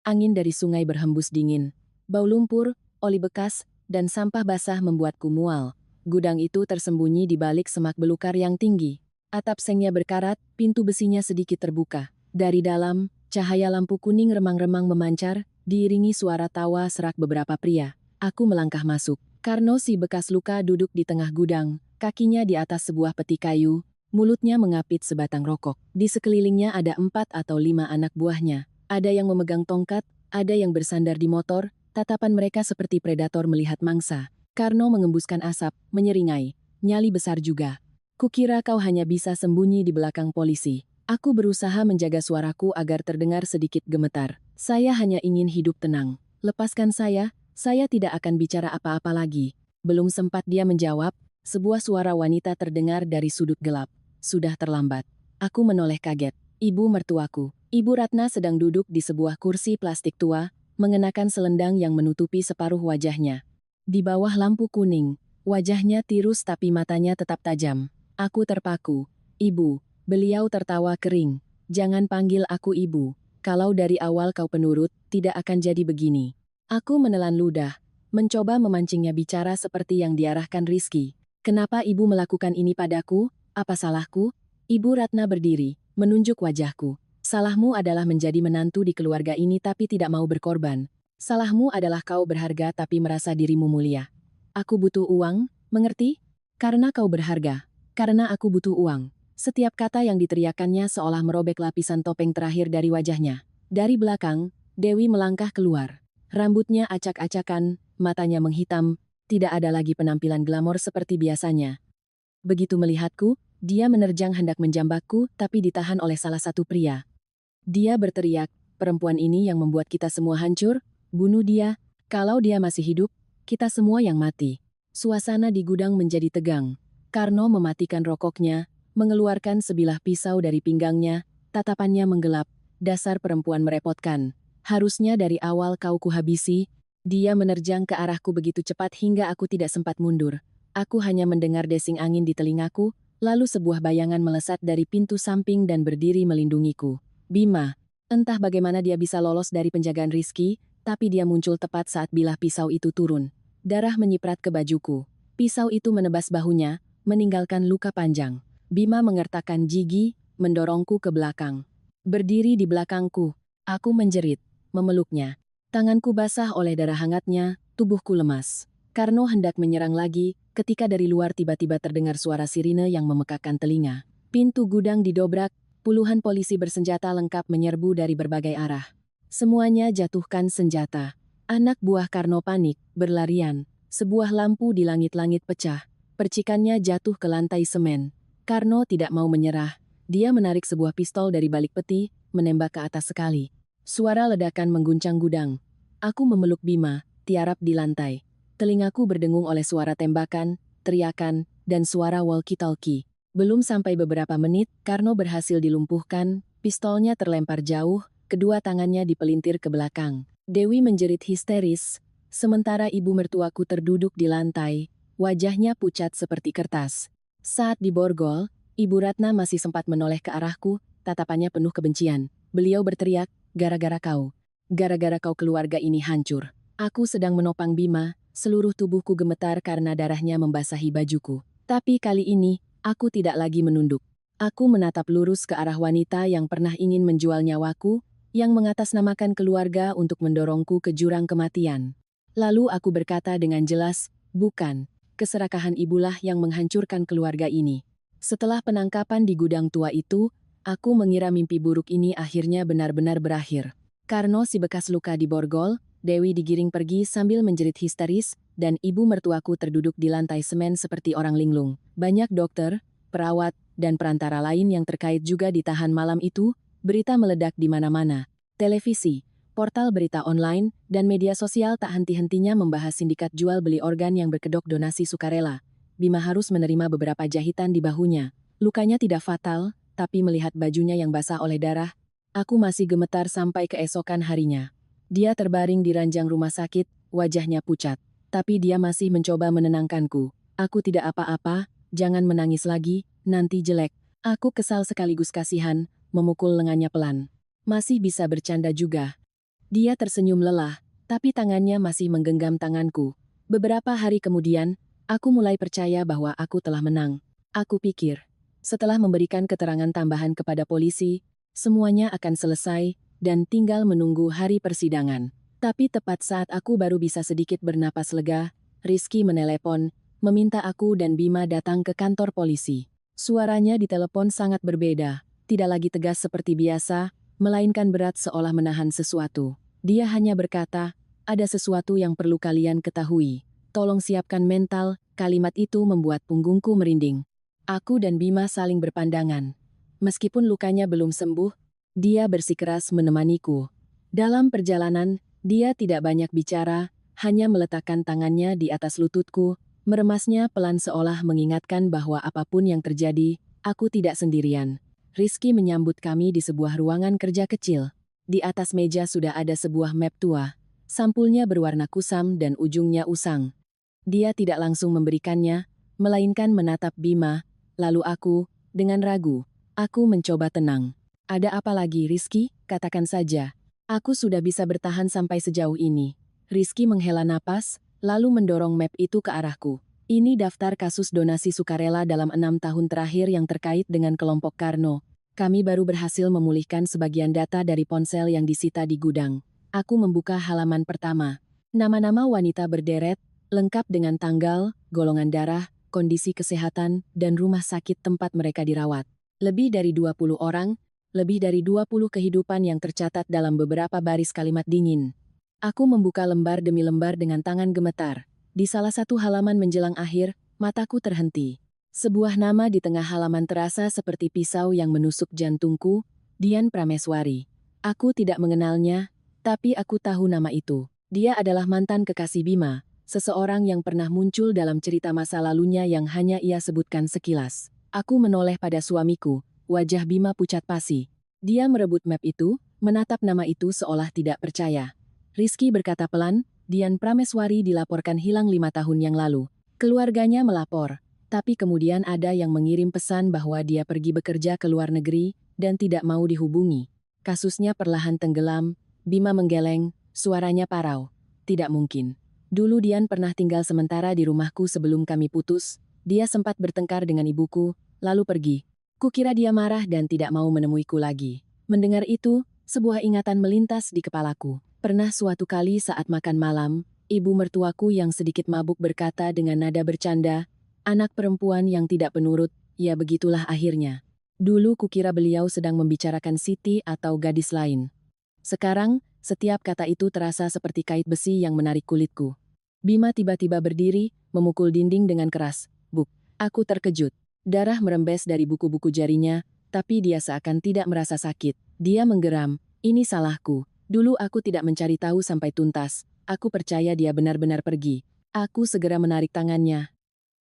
Angin dari sungai berhembus dingin. Bau lumpur, oli bekas, dan sampah basah membuatku mual. Gudang itu tersembunyi di balik semak belukar yang tinggi. Atap sengnya berkarat, pintu besinya sedikit terbuka. Dari dalam, cahaya lampu kuning remang-remang memancar, diiringi suara tawa serak beberapa pria. Aku melangkah masuk. Karno si bekas luka duduk di tengah gudang, kakinya di atas sebuah peti kayu, mulutnya mengapit sebatang rokok. Di sekelilingnya ada 4 atau 5 anak buahnya. Ada yang memegang tongkat, ada yang bersandar di motor, tatapan mereka seperti predator melihat mangsa. Karno mengembuskan asap, menyeringai. Nyali besar juga. Kukira kau hanya bisa sembunyi di belakang polisi. Aku berusaha menjaga suaraku agar terdengar sedikit gemetar. Saya hanya ingin hidup tenang. Lepaskan saya tidak akan bicara apa-apa lagi. Belum sempat dia menjawab, sebuah suara wanita terdengar dari sudut gelap. Sudah terlambat. Aku menoleh kaget. Ibu mertuaku. Ibu Ratna sedang duduk di sebuah kursi plastik tua, mengenakan selendang yang menutupi separuh wajahnya. Di bawah lampu kuning, wajahnya tirus tapi matanya tetap tajam. Aku terpaku. Ibu, beliau tertawa kering. Jangan panggil aku ibu. Kalau dari awal kau penurut, tidak akan jadi begini. Aku menelan ludah, mencoba memancingnya bicara seperti yang diarahkan Rizky. Kenapa ibu melakukan ini padaku? Apa salahku? Ibu Ratna berdiri, menunjuk wajahku. Salahmu adalah menjadi menantu di keluarga ini tapi tidak mau berkorban. Salahmu adalah kau berharga tapi merasa dirimu mulia. Aku butuh uang, mengerti? Karena kau berharga. Karena aku butuh uang. Setiap kata yang diteriakannya seolah merobek lapisan topeng terakhir dari wajahnya. Dari belakang, Dewi melangkah keluar. Rambutnya acak-acakan, matanya menghitam, tidak ada lagi penampilan glamor seperti biasanya. Begitu melihatku, dia menerjang hendak menjambakku tapi ditahan oleh salah satu pria. Dia berteriak, perempuan ini yang membuat kita semua hancur, bunuh dia, kalau dia masih hidup, kita semua yang mati. Suasana di gudang menjadi tegang. Karno mematikan rokoknya, mengeluarkan sebilah pisau dari pinggangnya, tatapannya menggelap, dasar perempuan merepotkan. Harusnya dari awal kau kuhabisi. Dia menerjang ke arahku begitu cepat hingga aku tidak sempat mundur. Aku hanya mendengar desing angin di telingaku, lalu sebuah bayangan melesat dari pintu samping dan berdiri melindungiku. Bima. Entah bagaimana dia bisa lolos dari penjagaan Rizky, tapi dia muncul tepat saat bilah pisau itu turun. Darah menyiprat ke bajuku. Pisau itu menebas bahunya, meninggalkan luka panjang. Bima mengertakkan gigi, mendorongku ke belakang. Berdiri di belakangku, aku menjerit, memeluknya. Tanganku basah oleh darah hangatnya, tubuhku lemas. Karno hendak menyerang lagi, ketika dari luar tiba-tiba terdengar suara sirine yang memekakkan telinga. Pintu gudang didobrak, puluhan polisi bersenjata lengkap menyerbu dari berbagai arah. Semuanya jatuhkan senjata. Anak buah Karno panik, berlarian. Sebuah lampu di langit-langit pecah. Percikannya jatuh ke lantai semen. Karno tidak mau menyerah. Dia menarik sebuah pistol dari balik peti, menembak ke atas sekali. Suara ledakan mengguncang gudang. Aku memeluk Bima, tiarap di lantai. Telingaku berdengung oleh suara tembakan, teriakan, dan suara walkie-talkie. Belum sampai beberapa menit, Karno berhasil dilumpuhkan, pistolnya terlempar jauh, kedua tangannya dipelintir ke belakang. Dewi menjerit histeris, sementara ibu mertuaku terduduk di lantai, wajahnya pucat seperti kertas. Saat diborgol, Ibu Ratna masih sempat menoleh ke arahku, tatapannya penuh kebencian. Beliau berteriak, gara-gara kau. Gara-gara kau keluarga ini hancur. Aku sedang menopang Bima, seluruh tubuhku gemetar karena darahnya membasahi bajuku. Tapi kali ini, aku tidak lagi menunduk. Aku menatap lurus ke arah wanita yang pernah ingin menjual nyawaku, yang mengatasnamakan keluarga untuk mendorongku ke jurang kematian. Lalu aku berkata dengan jelas, bukan, keserakahan ibulah yang menghancurkan keluarga ini. Setelah penangkapan di gudang tua itu, aku mengira mimpi buruk ini akhirnya benar-benar berakhir. Karno si bekas luka diborgol, Dewi digiring pergi sambil menjerit histeris, dan ibu mertuaku terduduk di lantai semen seperti orang linglung. Banyak dokter, perawat, dan perantara lain yang terkait juga ditahan malam itu. Berita meledak di mana-mana. Televisi, portal berita online, dan media sosial tak henti-hentinya membahas sindikat jual beli organ yang berkedok donasi sukarela. Bima harus menerima beberapa jahitan di bahunya. Lukanya tidak fatal, tapi melihat bajunya yang basah oleh darah, aku masih gemetar sampai keesokan harinya. Dia terbaring di ranjang rumah sakit, wajahnya pucat. Tapi dia masih mencoba menenangkanku. Aku tidak apa-apa, jangan menangis lagi, nanti jelek. Aku kesal sekaligus kasihan, memukul lengannya pelan. Masih bisa bercanda juga. Dia tersenyum lelah, tapi tangannya masih menggenggam tanganku. Beberapa hari kemudian, aku mulai percaya bahwa aku telah menang. Aku pikir, setelah memberikan keterangan tambahan kepada polisi, semuanya akan selesai, dan tinggal menunggu hari persidangan. Tapi tepat saat aku baru bisa sedikit bernapas lega, Rizky menelepon, meminta aku dan Bima datang ke kantor polisi. Suaranya di telepon sangat berbeda, tidak lagi tegas seperti biasa, melainkan berat seolah menahan sesuatu. Dia hanya berkata, ada sesuatu yang perlu kalian ketahui. Tolong siapkan mental, kalimat itu membuat punggungku merinding. Aku dan Bima saling berpandangan. Meskipun lukanya belum sembuh, dia bersikeras menemaniku. Dalam perjalanan, dia tidak banyak bicara, hanya meletakkan tangannya di atas lututku, meremasnya pelan seolah mengingatkan bahwa apapun yang terjadi, aku tidak sendirian. Rizky menyambut kami di sebuah ruangan kerja kecil. Di atas meja sudah ada sebuah map tua. Sampulnya berwarna kusam dan ujungnya usang. Dia tidak langsung memberikannya, melainkan menatap Bima, lalu aku, dengan ragu, aku mencoba tenang. Ada apa lagi, Rizky? Katakan saja. Aku sudah bisa bertahan sampai sejauh ini. Rizky menghela napas, lalu mendorong map itu ke arahku. Ini daftar kasus donasi sukarela dalam 6 tahun terakhir yang terkait dengan kelompok Karno. Kami baru berhasil memulihkan sebagian data dari ponsel yang disita di gudang. Aku membuka halaman pertama. Nama-nama wanita berderet, lengkap dengan tanggal, golongan darah, kondisi kesehatan, dan rumah sakit tempat mereka dirawat. Lebih dari 20 orang, lebih dari 20 kehidupan yang tercatat dalam beberapa baris kalimat dingin. Aku membuka lembar demi lembar dengan tangan gemetar. Di salah satu halaman menjelang akhir, mataku terhenti. Sebuah nama di tengah halaman terasa seperti pisau yang menusuk jantungku, Dian Prameswari. Aku tidak mengenalnya, tapi aku tahu nama itu. Dia adalah mantan kekasih Bima, seseorang yang pernah muncul dalam cerita masa lalunya yang hanya ia sebutkan sekilas. Aku menoleh pada suamiku, wajah Bima pucat pasi. Dia merebut map itu, menatap nama itu seolah tidak percaya. Rizky berkata pelan, Dian Prameswari dilaporkan hilang 5 tahun yang lalu. Keluarganya melapor, tapi kemudian ada yang mengirim pesan bahwa dia pergi bekerja ke luar negeri dan tidak mau dihubungi. Kasusnya perlahan tenggelam. Bima menggeleng, suaranya parau. Tidak mungkin. Dulu Dian pernah tinggal sementara di rumahku sebelum kami putus. Dia sempat bertengkar dengan ibuku, lalu pergi. Kukira dia marah dan tidak mau menemuiku lagi. Mendengar itu, sebuah ingatan melintas di kepalaku. Pernah suatu kali saat makan malam, ibu mertuaku yang sedikit mabuk berkata dengan nada bercanda, anak perempuan yang tidak penurut, ya begitulah akhirnya. Dulu kukira beliau sedang membicarakan Siti atau gadis lain. Sekarang, setiap kata itu terasa seperti kait besi yang menarik kulitku. Bima tiba-tiba berdiri, memukul dinding dengan keras. Buk, aku terkejut. Darah merembes dari buku-buku jarinya, tapi dia seakan tidak merasa sakit. Dia menggeram, ini salahku. Dulu aku tidak mencari tahu sampai tuntas. Aku percaya dia benar-benar pergi. Aku segera menarik tangannya.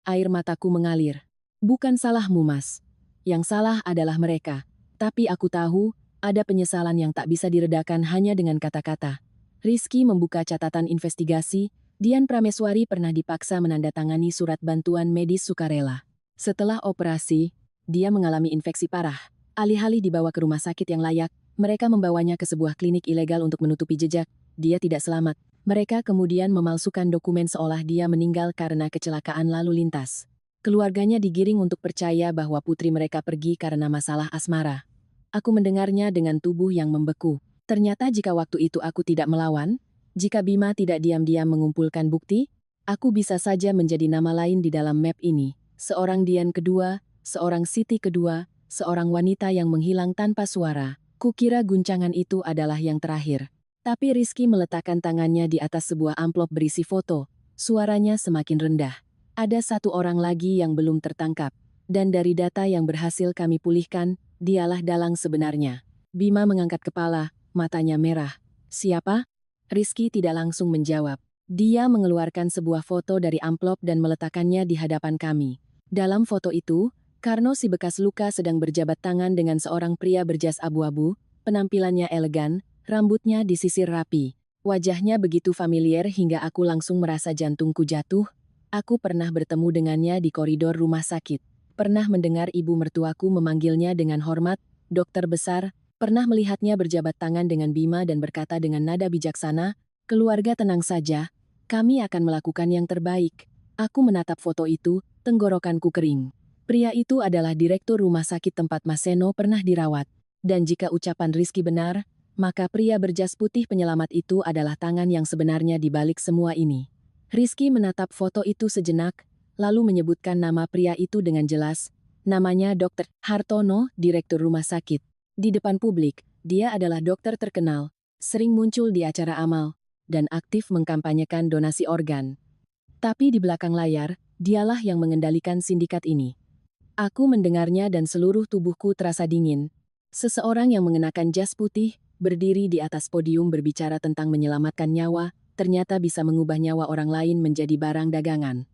Air mataku mengalir. Bukan salahmu, Mas. Yang salah adalah mereka. Tapi aku tahu, ada penyesalan yang tak bisa diredakan hanya dengan kata-kata. Rizky membuka catatan investigasi. Dian Prameswari pernah dipaksa menandatangani surat bantuan medis sukarela. Setelah operasi, dia mengalami infeksi parah. Alih-alih dibawa ke rumah sakit yang layak, mereka membawanya ke sebuah klinik ilegal untuk menutupi jejak. Dia tidak selamat. Mereka kemudian memalsukan dokumen seolah dia meninggal karena kecelakaan lalu lintas. Keluarganya digiring untuk percaya bahwa putri mereka pergi karena masalah asmara. Aku mendengarnya dengan tubuh yang membeku. Ternyata jika waktu itu aku tidak melawan, jika Bima tidak diam-diam mengumpulkan bukti, aku bisa saja menjadi nama lain di dalam map ini. Seorang Dian kedua, seorang Siti kedua, seorang wanita yang menghilang tanpa suara. Kukira guncangan itu adalah yang terakhir. Tapi Rizky meletakkan tangannya di atas sebuah amplop berisi foto. Suaranya semakin rendah. Ada satu orang lagi yang belum tertangkap. Dan dari data yang berhasil kami pulihkan, dialah dalang sebenarnya. Bima mengangkat kepala, matanya merah. Siapa? Rizky tidak langsung menjawab. Dia mengeluarkan sebuah foto dari amplop dan meletakkannya di hadapan kami. Dalam foto itu, Karno si bekas luka sedang berjabat tangan dengan seorang pria berjas abu-abu, penampilannya elegan, rambutnya disisir rapi. Wajahnya begitu familiar hingga aku langsung merasa jantungku jatuh. Aku pernah bertemu dengannya di koridor rumah sakit. Pernah mendengar ibu mertuaku memanggilnya dengan hormat, dokter besar, pernah melihatnya berjabat tangan dengan Bima dan berkata dengan nada bijaksana, keluarga tenang saja, kami akan melakukan yang terbaik. Aku menatap foto itu, tenggorokanku kering. Pria itu adalah direktur rumah sakit tempat Mas Seno pernah dirawat. Dan jika ucapan Rizky benar, maka pria berjas putih penyelamat itu adalah tangan yang sebenarnya di balik semua ini. Rizky menatap foto itu sejenak, lalu menyebutkan nama pria itu dengan jelas. Namanya Dr. Hartono, direktur rumah sakit. Di depan publik, dia adalah dokter terkenal, sering muncul di acara amal, dan aktif mengkampanyekan donasi organ. Tapi di belakang layar, dialah yang mengendalikan sindikat ini. Aku mendengarnya dan seluruh tubuhku terasa dingin. Seseorang yang mengenakan jas putih, berdiri di atas podium berbicara tentang menyelamatkan nyawa, ternyata bisa mengubah nyawa orang lain menjadi barang dagangan.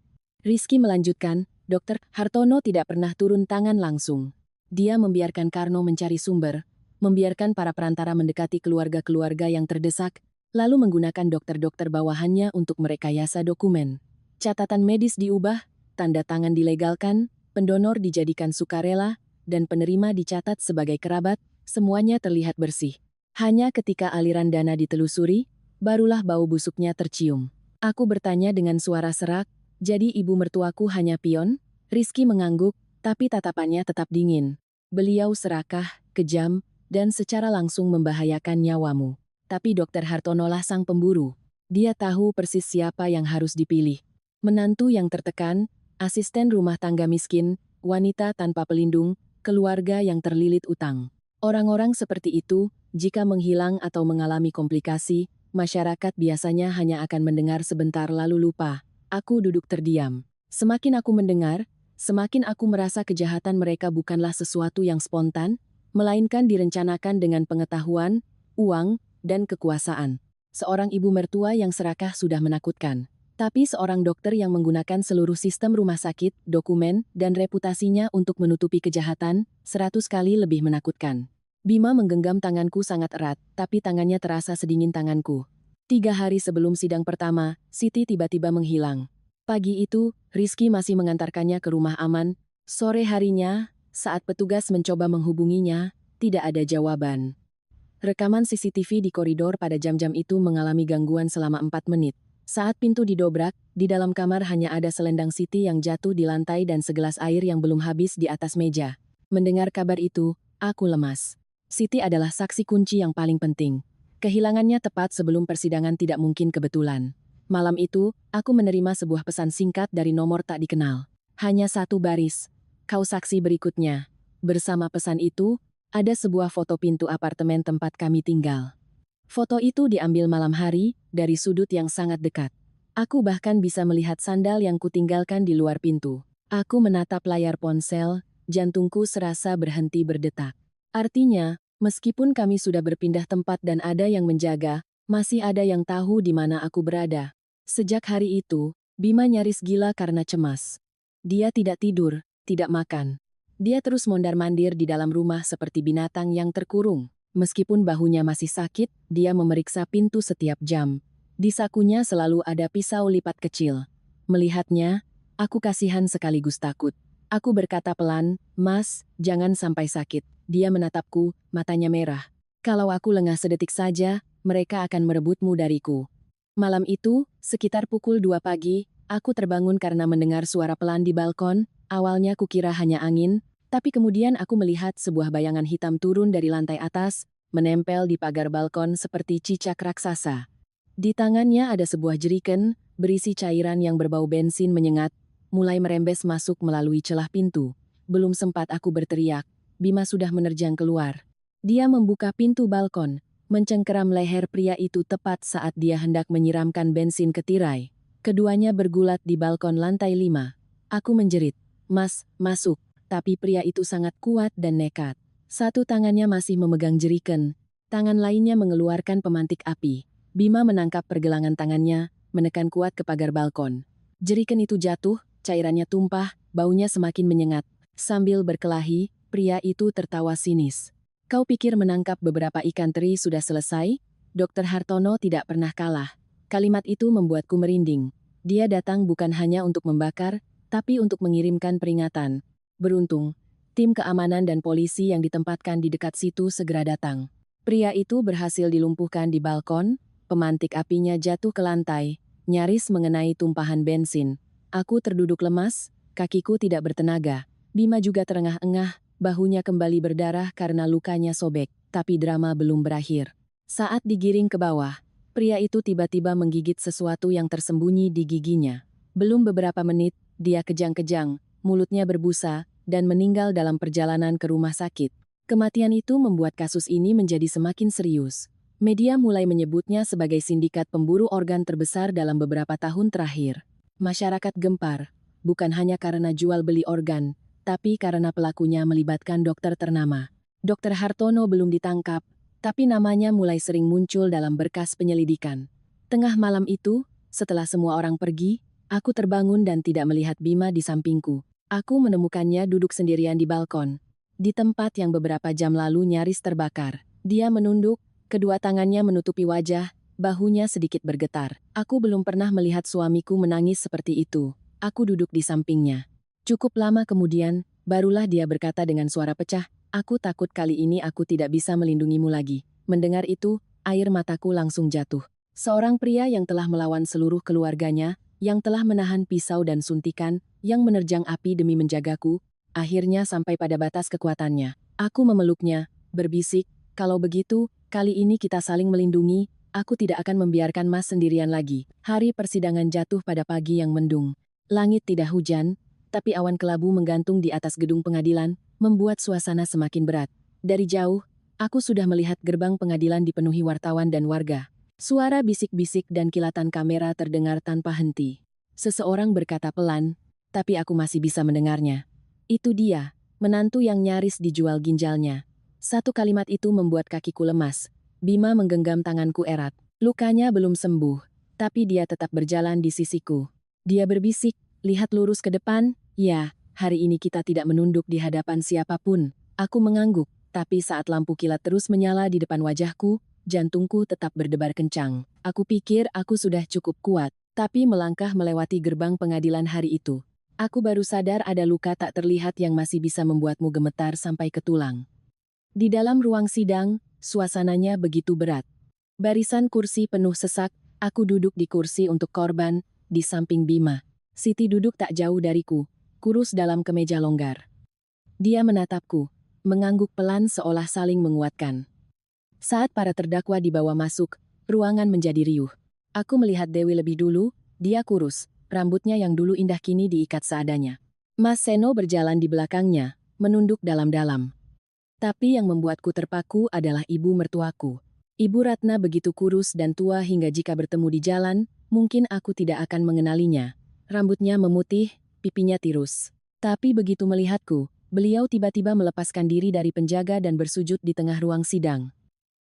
Rizky melanjutkan, Dr. Hartono tidak pernah turun tangan langsung. Dia membiarkan Karno mencari sumber, membiarkan para perantara mendekati keluarga-keluarga yang terdesak, lalu menggunakan dokter-dokter bawahannya untuk merekayasa dokumen. Catatan medis diubah, tanda tangan dilegalkan, pendonor dijadikan sukarela, dan penerima dicatat sebagai kerabat, semuanya terlihat bersih. Hanya ketika aliran dana ditelusuri, barulah bau busuknya tercium. Aku bertanya dengan suara serak, Jadi ibu mertuaku hanya pion? Rizky mengangguk, tapi tatapannya tetap dingin. Beliau serakah, kejam, dan secara langsung membahayakan nyawamu. Tapi Dokter Hartono lah sang pemburu. Dia tahu persis siapa yang harus dipilih. Menantu yang tertekan, asisten rumah tangga miskin, wanita tanpa pelindung, keluarga yang terlilit utang. Orang-orang seperti itu, jika menghilang atau mengalami komplikasi, masyarakat biasanya hanya akan mendengar sebentar lalu lupa. Aku duduk terdiam. Semakin aku mendengar, semakin aku merasa kejahatan mereka bukanlah sesuatu yang spontan, melainkan direncanakan dengan pengetahuan, uang, dan kekuasaan. Seorang ibu mertua yang serakah sudah menakutkan. Tapi seorang dokter yang menggunakan seluruh sistem rumah sakit, dokumen, dan reputasinya untuk menutupi kejahatan, 100 kali lebih menakutkan. Bima menggenggam tanganku sangat erat, tapi tangannya terasa sedingin tanganku. 3 hari sebelum sidang pertama, Siti tiba-tiba menghilang. Pagi itu, Rizky masih mengantarkannya ke rumah aman. Sore harinya, saat petugas mencoba menghubunginya, tidak ada jawaban. Rekaman CCTV di koridor pada jam-jam itu mengalami gangguan selama 4 menit. Saat pintu didobrak, di dalam kamar hanya ada selendang Siti yang jatuh di lantai dan segelas air yang belum habis di atas meja. Mendengar kabar itu, aku lemas. Siti adalah saksi kunci yang paling penting. Kehilangannya tepat sebelum persidangan tidak mungkin kebetulan. Malam itu, aku menerima sebuah pesan singkat dari nomor tak dikenal. Hanya satu baris. Kau saksi berikutnya. Bersama pesan itu, ada sebuah foto pintu apartemen tempat kami tinggal. Foto itu diambil malam hari, dari sudut yang sangat dekat. Aku bahkan bisa melihat sandal yang kutinggalkan di luar pintu. Aku menatap layar ponsel, jantungku serasa berhenti berdetak. Artinya, meskipun kami sudah berpindah tempat dan ada yang menjaga, masih ada yang tahu di mana aku berada. Sejak hari itu, Bima nyaris gila karena cemas. Dia tidak tidur, tidak makan. Dia terus mondar-mandir di dalam rumah seperti binatang yang terkurung. Meskipun bahunya masih sakit, dia memeriksa pintu setiap jam. Di sakunya selalu ada pisau lipat kecil. Melihatnya, aku kasihan sekaligus takut. Aku berkata pelan, "Mas, jangan sampai sakit." Dia menatapku, matanya merah. "Kalau aku lengah sedetik saja, mereka akan merebutmu dariku." Malam itu, sekitar pukul 2 pagi, aku terbangun karena mendengar suara pelan di balkon. Awalnya kukira hanya angin, tapi kemudian aku melihat sebuah bayangan hitam turun dari lantai atas, menempel di pagar balkon seperti cicak raksasa. Di tangannya ada sebuah jeriken, berisi cairan yang berbau bensin menyengat, mulai merembes masuk melalui celah pintu. Belum sempat aku berteriak, Bima sudah menerjang keluar. Dia membuka pintu balkon, mencengkeram leher pria itu tepat saat dia hendak menyiramkan bensin ke tirai. Keduanya bergulat di balkon lantai 5. Aku menjerit, "Mas, masuk." Tapi pria itu sangat kuat dan nekat. Satu tangannya masih memegang jeriken, tangan lainnya mengeluarkan pemantik api. Bima menangkap pergelangan tangannya, menekan kuat ke pagar balkon. Jeriken itu jatuh, cairannya tumpah, baunya semakin menyengat. Sambil berkelahi, pria itu tertawa sinis. "Kau pikir menangkap beberapa ikan teri sudah selesai?" Dokter Hartono tidak pernah kalah. Kalimat itu membuatku merinding. Dia datang bukan hanya untuk membakar, tapi untuk mengirimkan peringatan. Beruntung, tim keamanan dan polisi yang ditempatkan di dekat situ segera datang. Pria itu berhasil dilumpuhkan di balkon, pemantik apinya jatuh ke lantai, nyaris mengenai tumpahan bensin. Aku terduduk lemas, kakiku tidak bertenaga. Bima juga terengah-engah, bahunya kembali berdarah karena lukanya sobek, tapi drama belum berakhir. Saat digiring ke bawah, pria itu tiba-tiba menggigit sesuatu yang tersembunyi di giginya. Belum beberapa menit, dia kejang-kejang, mulutnya berbusa, dan meninggal dalam perjalanan ke rumah sakit. Kematian itu membuat kasus ini menjadi semakin serius. Media mulai menyebutnya sebagai sindikat pemburu organ terbesar dalam beberapa tahun terakhir. Masyarakat gempar, bukan hanya karena jual beli organ, tapi karena pelakunya melibatkan dokter ternama. Dokter Hartono belum ditangkap, tapi namanya mulai sering muncul dalam berkas penyelidikan. Tengah malam itu, setelah semua orang pergi, aku terbangun dan tidak melihat Bima di sampingku. Aku menemukannya duduk sendirian di balkon, di tempat yang beberapa jam lalu nyaris terbakar. Dia menunduk, kedua tangannya menutupi wajah, bahunya sedikit bergetar. Aku belum pernah melihat suamiku menangis seperti itu. Aku duduk di sampingnya. Cukup lama kemudian, barulah dia berkata dengan suara pecah, "Aku takut kali ini aku tidak bisa melindungimu lagi." Mendengar itu, air mataku langsung jatuh. Seorang pria yang telah melawan seluruh keluarganya, yang telah menahan pisau dan suntikan, yang menerjang api demi menjagaku, akhirnya sampai pada batas kekuatannya. Aku memeluknya, berbisik, kalau begitu, kali ini kita saling melindungi, aku tidak akan membiarkan Mas sendirian lagi. Hari persidangan jatuh pada pagi yang mendung. Langit tidak hujan, tapi awan kelabu menggantung di atas gedung pengadilan, membuat suasana semakin berat. Dari jauh, aku sudah melihat gerbang pengadilan dipenuhi wartawan dan warga. Suara bisik-bisik dan kilatan kamera terdengar tanpa henti. Seseorang berkata pelan, tapi aku masih bisa mendengarnya. Itu dia, menantu yang nyaris dijual ginjalnya. Satu kalimat itu membuat kakiku lemas. Bima menggenggam tanganku erat. Lukanya belum sembuh, tapi dia tetap berjalan di sisiku. Dia berbisik, lihat lurus ke depan, ya, hari ini kita tidak menunduk di hadapan siapapun. Aku mengangguk, tapi saat lampu kilat terus menyala di depan wajahku, jantungku tetap berdebar kencang. Aku pikir aku sudah cukup kuat, tapi melangkah melewati gerbang pengadilan hari itu. Aku baru sadar ada luka tak terlihat yang masih bisa membuatmu gemetar sampai ke tulang. Di dalam ruang sidang, suasananya begitu berat. Barisan kursi penuh sesak, aku duduk di kursi untuk korban, di samping Bima. Siti duduk tak jauh dariku, kurus dalam kemeja longgar. Dia menatapku, mengangguk pelan seolah saling menguatkan. Saat para terdakwa dibawa masuk, ruangan menjadi riuh. Aku melihat Dewi lebih dulu, dia kurus, rambutnya yang dulu indah kini diikat seadanya. Mas Seno berjalan di belakangnya, menunduk dalam-dalam. Tapi yang membuatku terpaku adalah ibu mertuaku. Ibu Ratna begitu kurus dan tua hingga jika bertemu di jalan, mungkin aku tidak akan mengenalinya. Rambutnya memutih, pipinya tirus. Tapi begitu melihatku, beliau tiba-tiba melepaskan diri dari penjaga dan bersujud di tengah ruang sidang.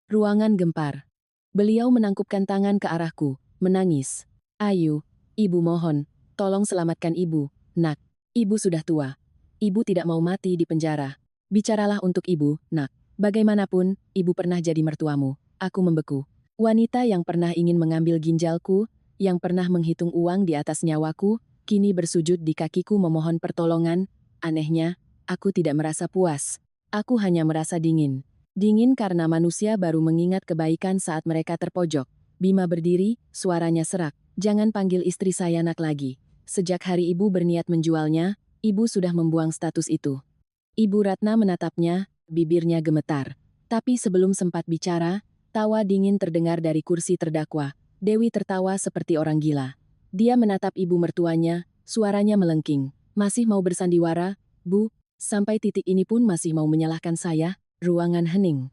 Ruangan gempar. Beliau menangkupkan tangan ke arahku, menangis. Ayu, ibu mohon, tolong selamatkan ibu, nak. Ibu sudah tua. Ibu tidak mau mati di penjara. Bicaralah untuk ibu, nak. Bagaimanapun, ibu pernah jadi mertuamu. Aku membeku. Wanita yang pernah ingin mengambil ginjalku, yang pernah menghitung uang di atas nyawaku, kini bersujud di kakiku memohon pertolongan. Anehnya, aku tidak merasa puas. Aku hanya merasa dingin. Dingin karena manusia baru mengingat kebaikan saat mereka terpojok. Bima berdiri, suaranya serak. Jangan panggil istri saya nak lagi. Sejak hari ibu berniat menjualnya, ibu sudah membuang status itu. Ibu Ratna menatapnya, bibirnya gemetar. Tapi sebelum sempat bicara, tawa dingin terdengar dari kursi terdakwa. Dewi tertawa seperti orang gila. Dia menatap ibu mertuanya, suaranya melengking. Masih mau bersandiwara, Bu? Sampai titik ini pun masih mau menyalahkan saya? Ruangan hening.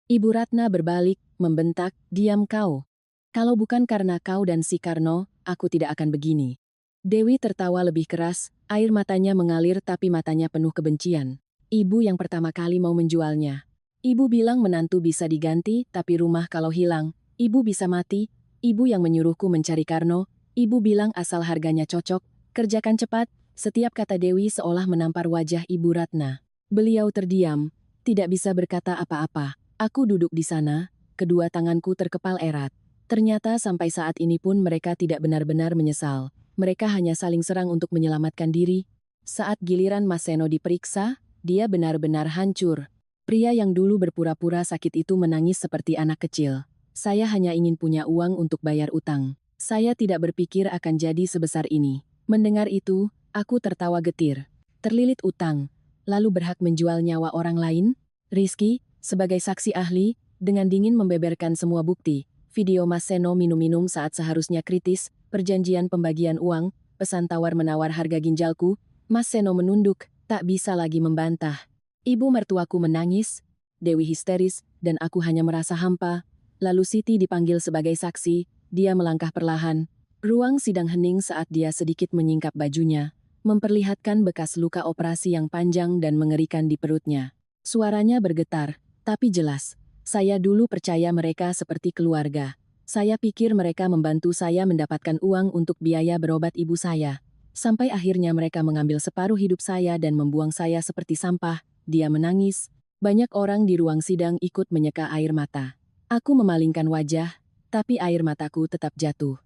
Ibu Ratna berbalik, membentak, diam kau. Kalau bukan karena kau dan si Karno, aku tidak akan begini. Dewi tertawa lebih keras, air matanya mengalir tapi matanya penuh kebencian. Ibu yang pertama kali mau menjualnya. Ibu bilang menantu bisa diganti, tapi rumah kalau hilang, ibu bisa mati. Ibu yang menyuruhku mencari Karno, ibu bilang asal harganya cocok, kerjakan cepat. Setiap kata Dewi seolah menampar wajah Ibu Ratna. Beliau terdiam. Tidak bisa berkata apa-apa. Aku duduk di sana, kedua tanganku terkepal erat. Ternyata sampai saat ini pun mereka tidak benar-benar menyesal. Mereka hanya saling serang untuk menyelamatkan diri. Saat giliran Mas Seno diperiksa, dia benar-benar hancur. Pria yang dulu berpura-pura sakit itu menangis seperti anak kecil. Saya hanya ingin punya uang untuk bayar utang. Saya tidak berpikir akan jadi sebesar ini. Mendengar itu, aku tertawa getir. Terlilit utang. Lalu berhak menjual nyawa orang lain? Rizky, sebagai saksi ahli, dengan dingin membeberkan semua bukti, video Mas Seno minum-minum saat seharusnya kritis, perjanjian pembagian uang, pesan tawar-menawar harga ginjalku, Mas Seno menunduk, tak bisa lagi membantah. Ibu mertuaku menangis, Dewi histeris, dan aku hanya merasa hampa. Lalu Siti dipanggil sebagai saksi, dia melangkah perlahan. Ruang sidang hening saat dia sedikit menyingkap bajunya, memperlihatkan bekas luka operasi yang panjang dan mengerikan di perutnya. Suaranya bergetar, tapi jelas. Saya dulu percaya mereka seperti keluarga. Saya pikir mereka membantu saya mendapatkan uang untuk biaya berobat ibu saya. Sampai akhirnya mereka mengambil separuh hidup saya dan membuang saya seperti sampah. Dia menangis. Banyak orang di ruang sidang ikut menyeka air mata. Aku memalingkan wajah, tapi air mataku tetap jatuh.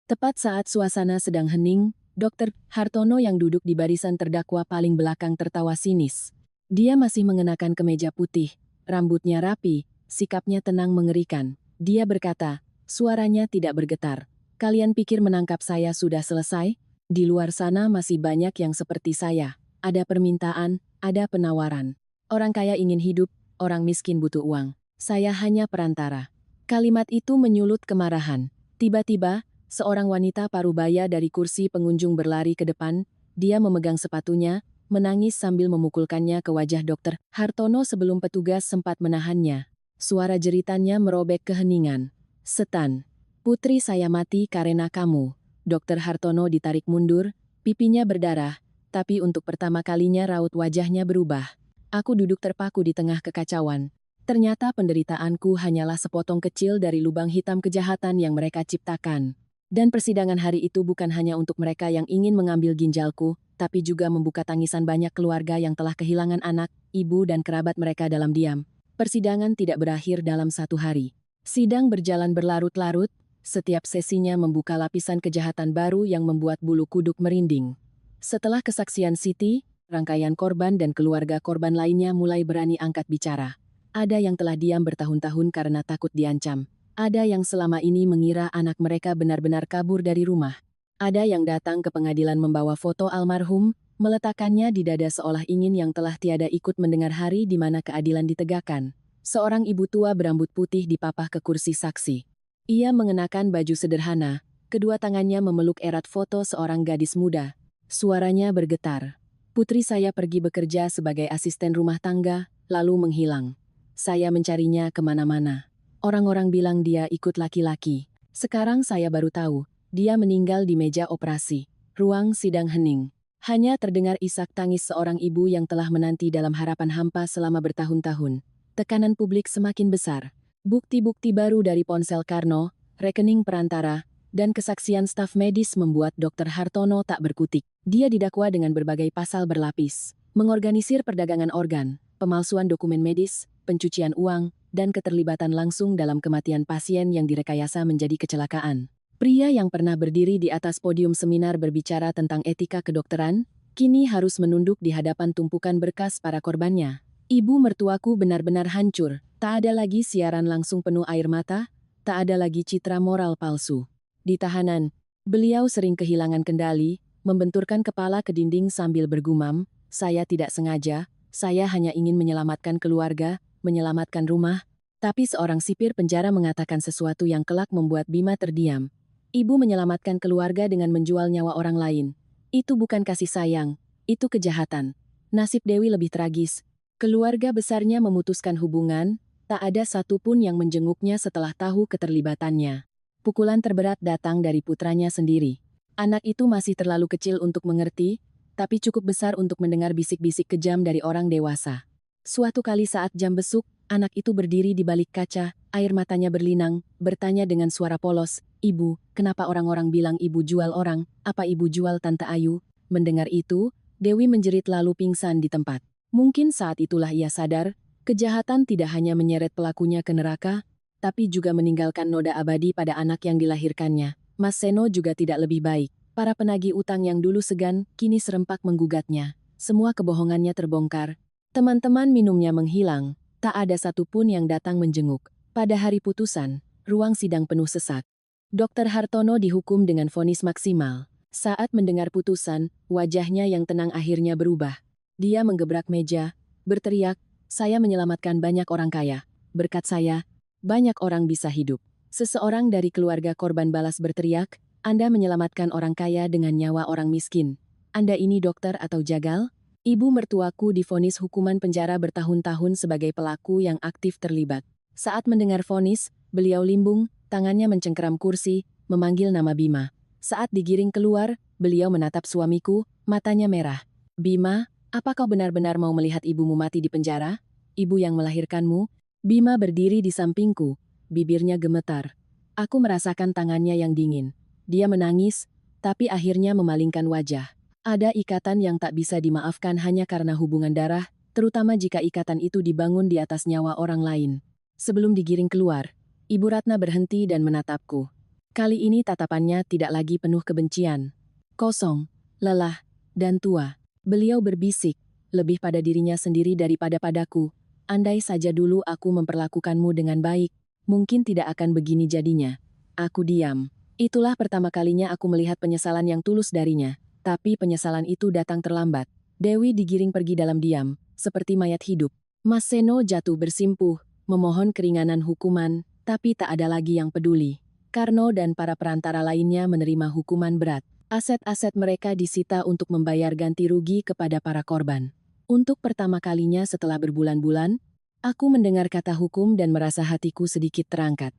Tepat saat suasana sedang hening, Dr. Hartono yang duduk di barisan terdakwa paling belakang tertawa sinis. Dia masih mengenakan kemeja putih, rambutnya rapi, sikapnya tenang mengerikan. Dia berkata, suaranya tidak bergetar. Kalian pikir menangkap saya sudah selesai? Di luar sana masih banyak yang seperti saya. Ada permintaan, ada penawaran. Orang kaya ingin hidup, orang miskin butuh uang. Saya hanya perantara. Kalimat itu menyulut kemarahan. Tiba-tiba, seorang wanita parubaya dari kursi pengunjung berlari ke depan. Dia memegang sepatunya, menangis sambil memukulkannya ke wajah Dokter Hartono sebelum petugas sempat menahannya. Suara jeritannya merobek keheningan. "Setan. Putri saya mati karena kamu." Dokter Hartono ditarik mundur, pipinya berdarah, tapi untuk pertama kalinya raut wajahnya berubah. Aku duduk terpaku di tengah kekacauan. Ternyata penderitaanku hanyalah sepotong kecil dari lubang hitam kejahatan yang mereka ciptakan. Dan persidangan hari itu bukan hanya untuk mereka yang ingin mengambil ginjalku, tapi juga membuka tangisan banyak keluarga yang telah kehilangan anak, ibu dan kerabat mereka dalam diam. Persidangan tidak berakhir dalam satu hari. Sidang berjalan berlarut-larut, setiap sesinya membuka lapisan kejahatan baru yang membuat bulu kuduk merinding. Setelah kesaksian Siti, rangkaian korban dan keluarga korban lainnya mulai berani angkat bicara. Ada yang telah diam bertahun-tahun karena takut diancam. Ada yang selama ini mengira anak mereka benar-benar kabur dari rumah. Ada yang datang ke pengadilan membawa foto almarhum, meletakkannya di dada seolah ingin yang telah tiada ikut mendengar hari di mana keadilan ditegakkan. Seorang ibu tua berambut putih dipapah ke kursi saksi. Ia mengenakan baju sederhana, kedua tangannya memeluk erat foto seorang gadis muda. Suaranya bergetar. "Putri saya pergi bekerja sebagai asisten rumah tangga, lalu menghilang. Saya mencarinya kemana-mana. Orang-orang bilang dia ikut laki-laki. Sekarang saya baru tahu, dia meninggal di meja operasi." Ruang sidang hening. Hanya terdengar isak tangis seorang ibu yang telah menanti dalam harapan hampa selama bertahun-tahun. Tekanan publik semakin besar. Bukti-bukti baru dari ponsel Karno, rekening perantara, dan kesaksian staf medis membuat Dr. Hartono tak berkutik. Dia didakwa dengan berbagai pasal berlapis, mengorganisir perdagangan organ, pemalsuan dokumen medis, pencucian uang, dan keterlibatan langsung dalam kematian pasien yang direkayasa menjadi kecelakaan. Pria yang pernah berdiri di atas podium seminar berbicara tentang etika kedokteran, kini harus menunduk di hadapan tumpukan berkas para korbannya. Ibu mertuaku benar-benar hancur. Tak ada lagi siaran langsung penuh air mata, tak ada lagi citra moral palsu. Di tahanan, beliau sering kehilangan kendali, membenturkan kepala ke dinding sambil bergumam, "Saya tidak sengaja, saya hanya ingin menyelamatkan keluarga, menyelamatkan rumah." Tapi seorang sipir penjara mengatakan sesuatu yang kelak membuat Bima terdiam. Ibu menyelamatkan keluarga dengan menjual nyawa orang lain. Itu bukan kasih sayang, itu kejahatan. Nasib Dewi lebih tragis. Keluarga besarnya memutuskan hubungan, tak ada satupun yang menjenguknya setelah tahu keterlibatannya. Pukulan terberat datang dari putranya sendiri. Anak itu masih terlalu kecil untuk mengerti, tapi cukup besar untuk mendengar bisik-bisik kejam dari orang dewasa. Suatu kali saat jam besuk, anak itu berdiri di balik kaca, air matanya berlinang, bertanya dengan suara polos, "Ibu, kenapa orang-orang bilang ibu jual orang? Apa ibu jual Tante Ayu?" Mendengar itu, Dewi menjerit lalu pingsan di tempat. Mungkin saat itulah ia sadar, kejahatan tidak hanya menyeret pelakunya ke neraka, tapi juga meninggalkan noda abadi pada anak yang dilahirkannya. Mas Seno juga tidak lebih baik. Para penagih utang yang dulu segan, kini serempak menggugatnya. Semua kebohongannya terbongkar. Teman-teman minumnya menghilang, tak ada satupun yang datang menjenguk. Pada hari putusan, ruang sidang penuh sesak. Dr. Hartono dihukum dengan vonis maksimal. Saat mendengar putusan, wajahnya yang tenang akhirnya berubah. Dia menggebrak meja, berteriak, "Saya menyelamatkan banyak orang kaya. Berkat saya, banyak orang bisa hidup." Seseorang dari keluarga korban balas berteriak, "Anda menyelamatkan orang kaya dengan nyawa orang miskin. Anda ini dokter atau jagal?" Ibu mertuaku divonis hukuman penjara bertahun-tahun sebagai pelaku yang aktif terlibat. Saat mendengar vonis, beliau limbung, tangannya mencengkeram kursi, memanggil nama Bima. Saat digiring keluar, beliau menatap suamiku, matanya merah. "Bima, apa kau benar-benar mau melihat ibumu mati di penjara? Ibu yang melahirkanmu?" Bima berdiri di sampingku, bibirnya gemetar. Aku merasakan tangannya yang dingin. Dia menangis, tapi akhirnya memalingkan wajah. Ada ikatan yang tak bisa dimaafkan hanya karena hubungan darah, terutama jika ikatan itu dibangun di atas nyawa orang lain. Sebelum digiring keluar, Ibu Ratna berhenti dan menatapku. Kali ini tatapannya tidak lagi penuh kebencian. Kosong, lelah, dan tua. Beliau berbisik, lebih pada dirinya sendiri daripada padaku. "Andai saja dulu aku memperlakukanmu dengan baik, mungkin tidak akan begini jadinya." Aku diam. Itulah pertama kalinya aku melihat penyesalan yang tulus darinya. Tapi penyesalan itu datang terlambat. Dewi digiring pergi dalam diam, seperti mayat hidup. Mas Seno jatuh bersimpuh, memohon keringanan hukuman, tapi tak ada lagi yang peduli. Karno dan para perantara lainnya menerima hukuman berat. Aset-aset mereka disita untuk membayar ganti rugi kepada para korban. Untuk pertama kalinya setelah berbulan-bulan, aku mendengar kata hukum dan merasa hatiku sedikit terangkat.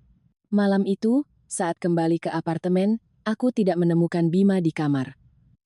Malam itu, saat kembali ke apartemen, aku tidak menemukan Bima di kamar.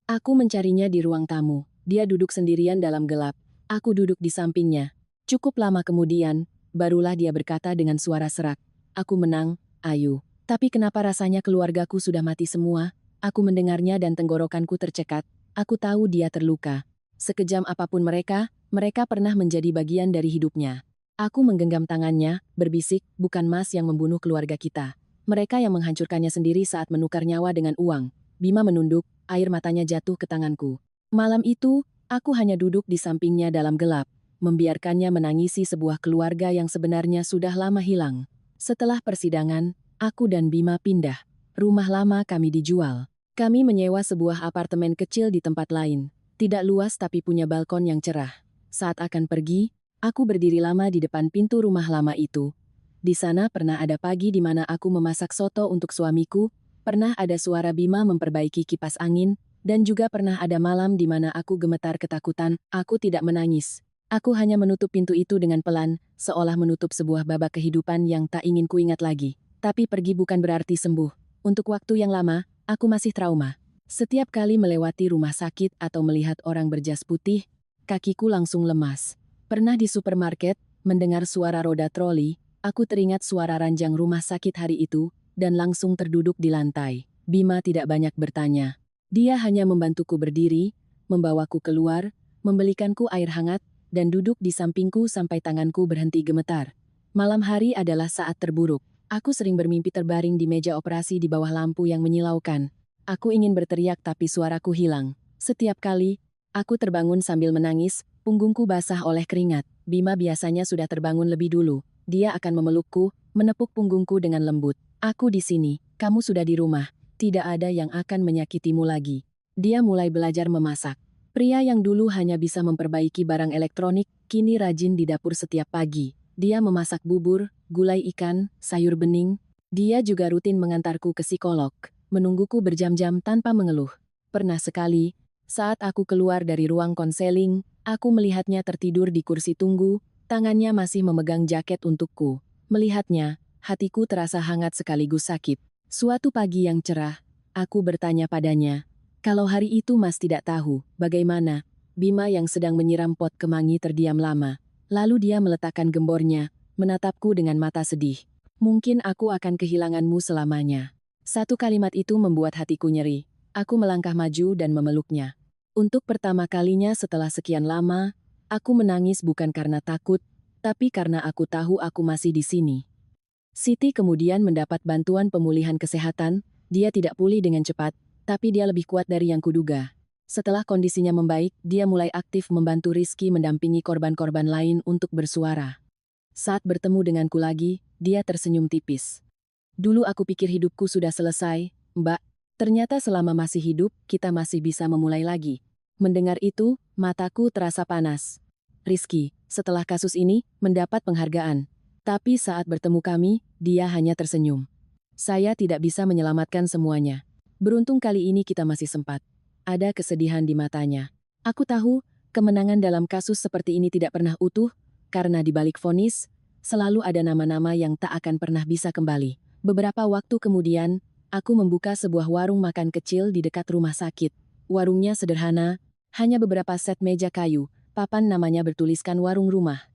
Aku mencarinya di ruang tamu. Dia duduk sendirian dalam gelap. Aku duduk di sampingnya. Cukup lama kemudian, barulah dia berkata dengan suara serak. Aku menang, Ayu. Tapi kenapa rasanya keluargaku sudah mati semua? Aku mendengarnya dan tenggorokanku tercekat. Aku tahu dia terluka. Sekejam apapun mereka pernah menjadi bagian dari hidupnya. Aku menggenggam tangannya, berbisik, bukan Mas yang membunuh keluarga kita. Mereka yang menghancurkannya sendiri saat menukar nyawa dengan uang. Bima menunduk, air matanya jatuh ke tanganku. Malam itu, aku hanya duduk di sampingnya dalam gelap, membiarkannya menangisi sebuah keluarga yang sebenarnya sudah lama hilang. Setelah persidangan, aku dan Bima pindah. Rumah lama kami dijual. Kami menyewa sebuah apartemen kecil di tempat lain. Tidak luas tapi punya balkon yang cerah. Saat akan pergi, aku berdiri lama di depan pintu rumah lama itu. Di sana pernah ada pagi di mana aku memasak soto untuk suamiku, pernah ada suara Bima memperbaiki kipas angin, dan juga pernah ada malam di mana aku gemetar ketakutan. Aku tidak menangis. Aku hanya menutup pintu itu dengan pelan, seolah menutup sebuah babak kehidupan yang tak ingin kuingat lagi. Tapi pergi bukan berarti sembuh. Untuk waktu yang lama, aku masih trauma. Setiap kali melewati rumah sakit atau melihat orang berjas putih, kakiku langsung lemas. Pernah di supermarket, mendengar suara roda troli, aku teringat suara ranjang rumah sakit hari itu, dan langsung terduduk di lantai. Bima tidak banyak bertanya. Dia hanya membantuku berdiri, membawaku keluar, membelikanku air hangat, dan duduk di sampingku sampai tanganku berhenti gemetar. Malam hari adalah saat terburuk. Aku sering bermimpi terbaring di meja operasi di bawah lampu yang menyilaukan. Aku ingin berteriak tapi suaraku hilang. Setiap kali, aku terbangun sambil menangis, punggungku basah oleh keringat. Bima biasanya sudah terbangun lebih dulu. Dia akan memelukku, menepuk punggungku dengan lembut. Aku di sini, kamu sudah di rumah. Tidak ada yang akan menyakitimu lagi. Dia mulai belajar memasak. Pria yang dulu hanya bisa memperbaiki barang elektronik, kini rajin di dapur setiap pagi. Dia memasak bubur, gulai ikan, sayur bening. Dia juga rutin mengantarku ke psikolog, menungguku berjam-jam tanpa mengeluh. Pernah sekali, saat aku keluar dari ruang konseling, aku melihatnya tertidur di kursi tunggu, tangannya masih memegang jaket untukku. Melihatnya, hatiku terasa hangat sekaligus sakit. Suatu pagi yang cerah, aku bertanya padanya, kalau hari itu Mas tidak tahu, bagaimana? Bima yang sedang menyiram pot kemangi terdiam lama. Lalu dia meletakkan gembornya, menatapku dengan mata sedih. Mungkin aku akan kehilanganmu selamanya. Satu kalimat itu membuat hatiku nyeri. Aku melangkah maju dan memeluknya. Untuk pertama kalinya setelah sekian lama, aku menangis bukan karena takut, tapi karena aku tahu aku masih di sini. Siti kemudian mendapat bantuan pemulihan kesehatan. Dia tidak pulih dengan cepat, tapi dia lebih kuat dari yang kuduga. Setelah kondisinya membaik, dia mulai aktif membantu Rizky mendampingi korban-korban lain untuk bersuara. Saat bertemu denganku lagi, dia tersenyum tipis. Dulu aku pikir hidupku sudah selesai, Mbak. Ternyata selama masih hidup, kita masih bisa memulai lagi. Mendengar itu, mataku terasa panas. Rizky, setelah kasus ini, mendapat penghargaan. Tapi saat bertemu kami, dia hanya tersenyum. Saya tidak bisa menyelamatkan semuanya. Beruntung kali ini kita masih sempat. Ada kesedihan di matanya. Aku tahu, kemenangan dalam kasus seperti ini tidak pernah utuh, karena di balik vonis, selalu ada nama-nama yang tak akan pernah bisa kembali. Beberapa waktu kemudian, aku membuka sebuah warung makan kecil di dekat rumah sakit. Warungnya sederhana, hanya beberapa set meja kayu, papan namanya bertuliskan warung rumah.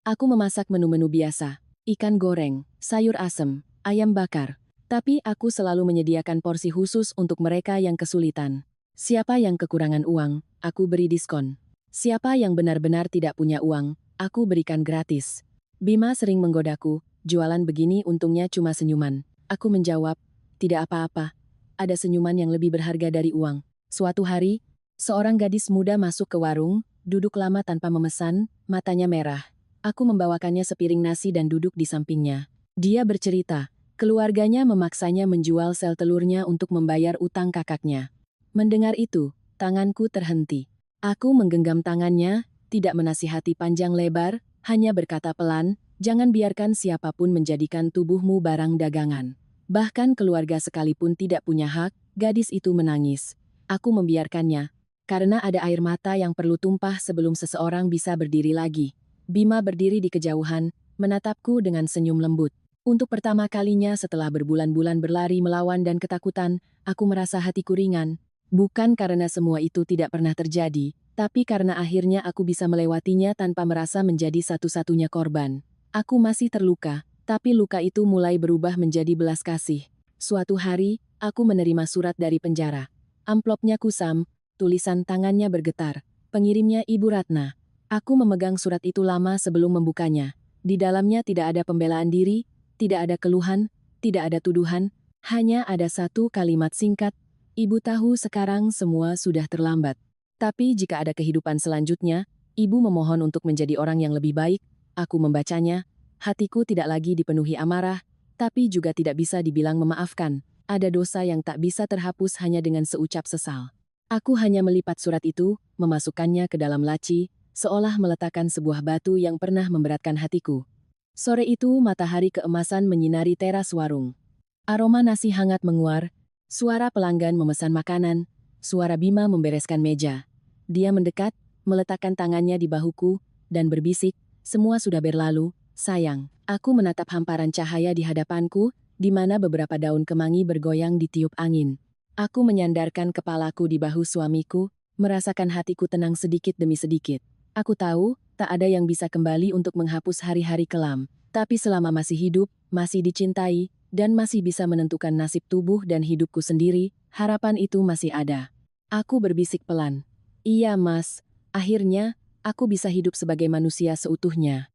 Aku memasak menu-menu biasa, ikan goreng, sayur asem, ayam bakar. Tapi aku selalu menyediakan porsi khusus untuk mereka yang kesulitan. Siapa yang kekurangan uang, aku beri diskon. Siapa yang benar-benar tidak punya uang, aku berikan gratis. Bima sering menggodaku, jualan begini untungnya cuma senyuman. Aku menjawab, tidak apa-apa. Ada senyuman yang lebih berharga dari uang. Suatu hari, seorang gadis muda masuk ke warung, duduk lama tanpa memesan, matanya merah. Aku membawakannya sepiring nasi dan duduk di sampingnya. Dia bercerita, Keluarganya memaksanya menjual sel telurnya untuk membayar utang kakaknya. Mendengar itu, tanganku terhenti. Aku menggenggam tangannya, tidak menasihati panjang lebar, hanya berkata pelan, "Jangan biarkan siapapun menjadikan tubuhmu barang dagangan." Bahkan keluarga sekalipun tidak punya hak, gadis itu menangis. Aku membiarkannya, karena ada air mata yang perlu tumpah sebelum seseorang bisa berdiri lagi. Bima berdiri di kejauhan, menatapku dengan senyum lembut. Untuk pertama kalinya setelah berbulan-bulan berlari melawan dan ketakutan, aku merasa hatiku ringan. Bukan karena semua itu tidak pernah terjadi, tapi karena akhirnya aku bisa melewatinya tanpa merasa menjadi satu-satunya korban. Aku masih terluka, tapi luka itu mulai berubah menjadi belas kasih. Suatu hari, aku menerima surat dari penjara. Amplopnya kusam, tulisan tangannya bergetar. Pengirimnya Ibu Ratna. Aku memegang surat itu lama sebelum membukanya. Di dalamnya tidak ada pembelaan diri, tidak ada keluhan, tidak ada tuduhan, hanya ada satu kalimat singkat, "Ibu tahu sekarang semua sudah terlambat. Tapi jika ada kehidupan selanjutnya, Ibu memohon untuk menjadi orang yang lebih baik." Aku membacanya, hatiku tidak lagi dipenuhi amarah, tapi juga tidak bisa dibilang memaafkan. Ada dosa yang tak bisa terhapus hanya dengan seucap sesal. Aku hanya melipat surat itu, memasukkannya ke dalam laci, seolah meletakkan sebuah batu yang pernah memberatkan hatiku. Sore itu matahari keemasan menyinari teras warung. Aroma nasi hangat menguar, suara pelanggan memesan makanan, suara Bima membereskan meja. Dia mendekat, meletakkan tangannya di bahuku, dan berbisik, "Semua sudah berlalu, sayang." Aku menatap hamparan cahaya di hadapanku, di mana beberapa daun kemangi bergoyang ditiup angin. Aku menyandarkan kepalaku di bahu suamiku, merasakan hatiku tenang sedikit demi sedikit. Aku tahu, tak ada yang bisa kembali untuk menghapus hari-hari kelam. Tapi selama masih hidup, masih dicintai, dan masih bisa menentukan nasib tubuh dan hidupku sendiri, harapan itu masih ada. Aku berbisik pelan. "Iya, Mas. Akhirnya, aku bisa hidup sebagai manusia seutuhnya."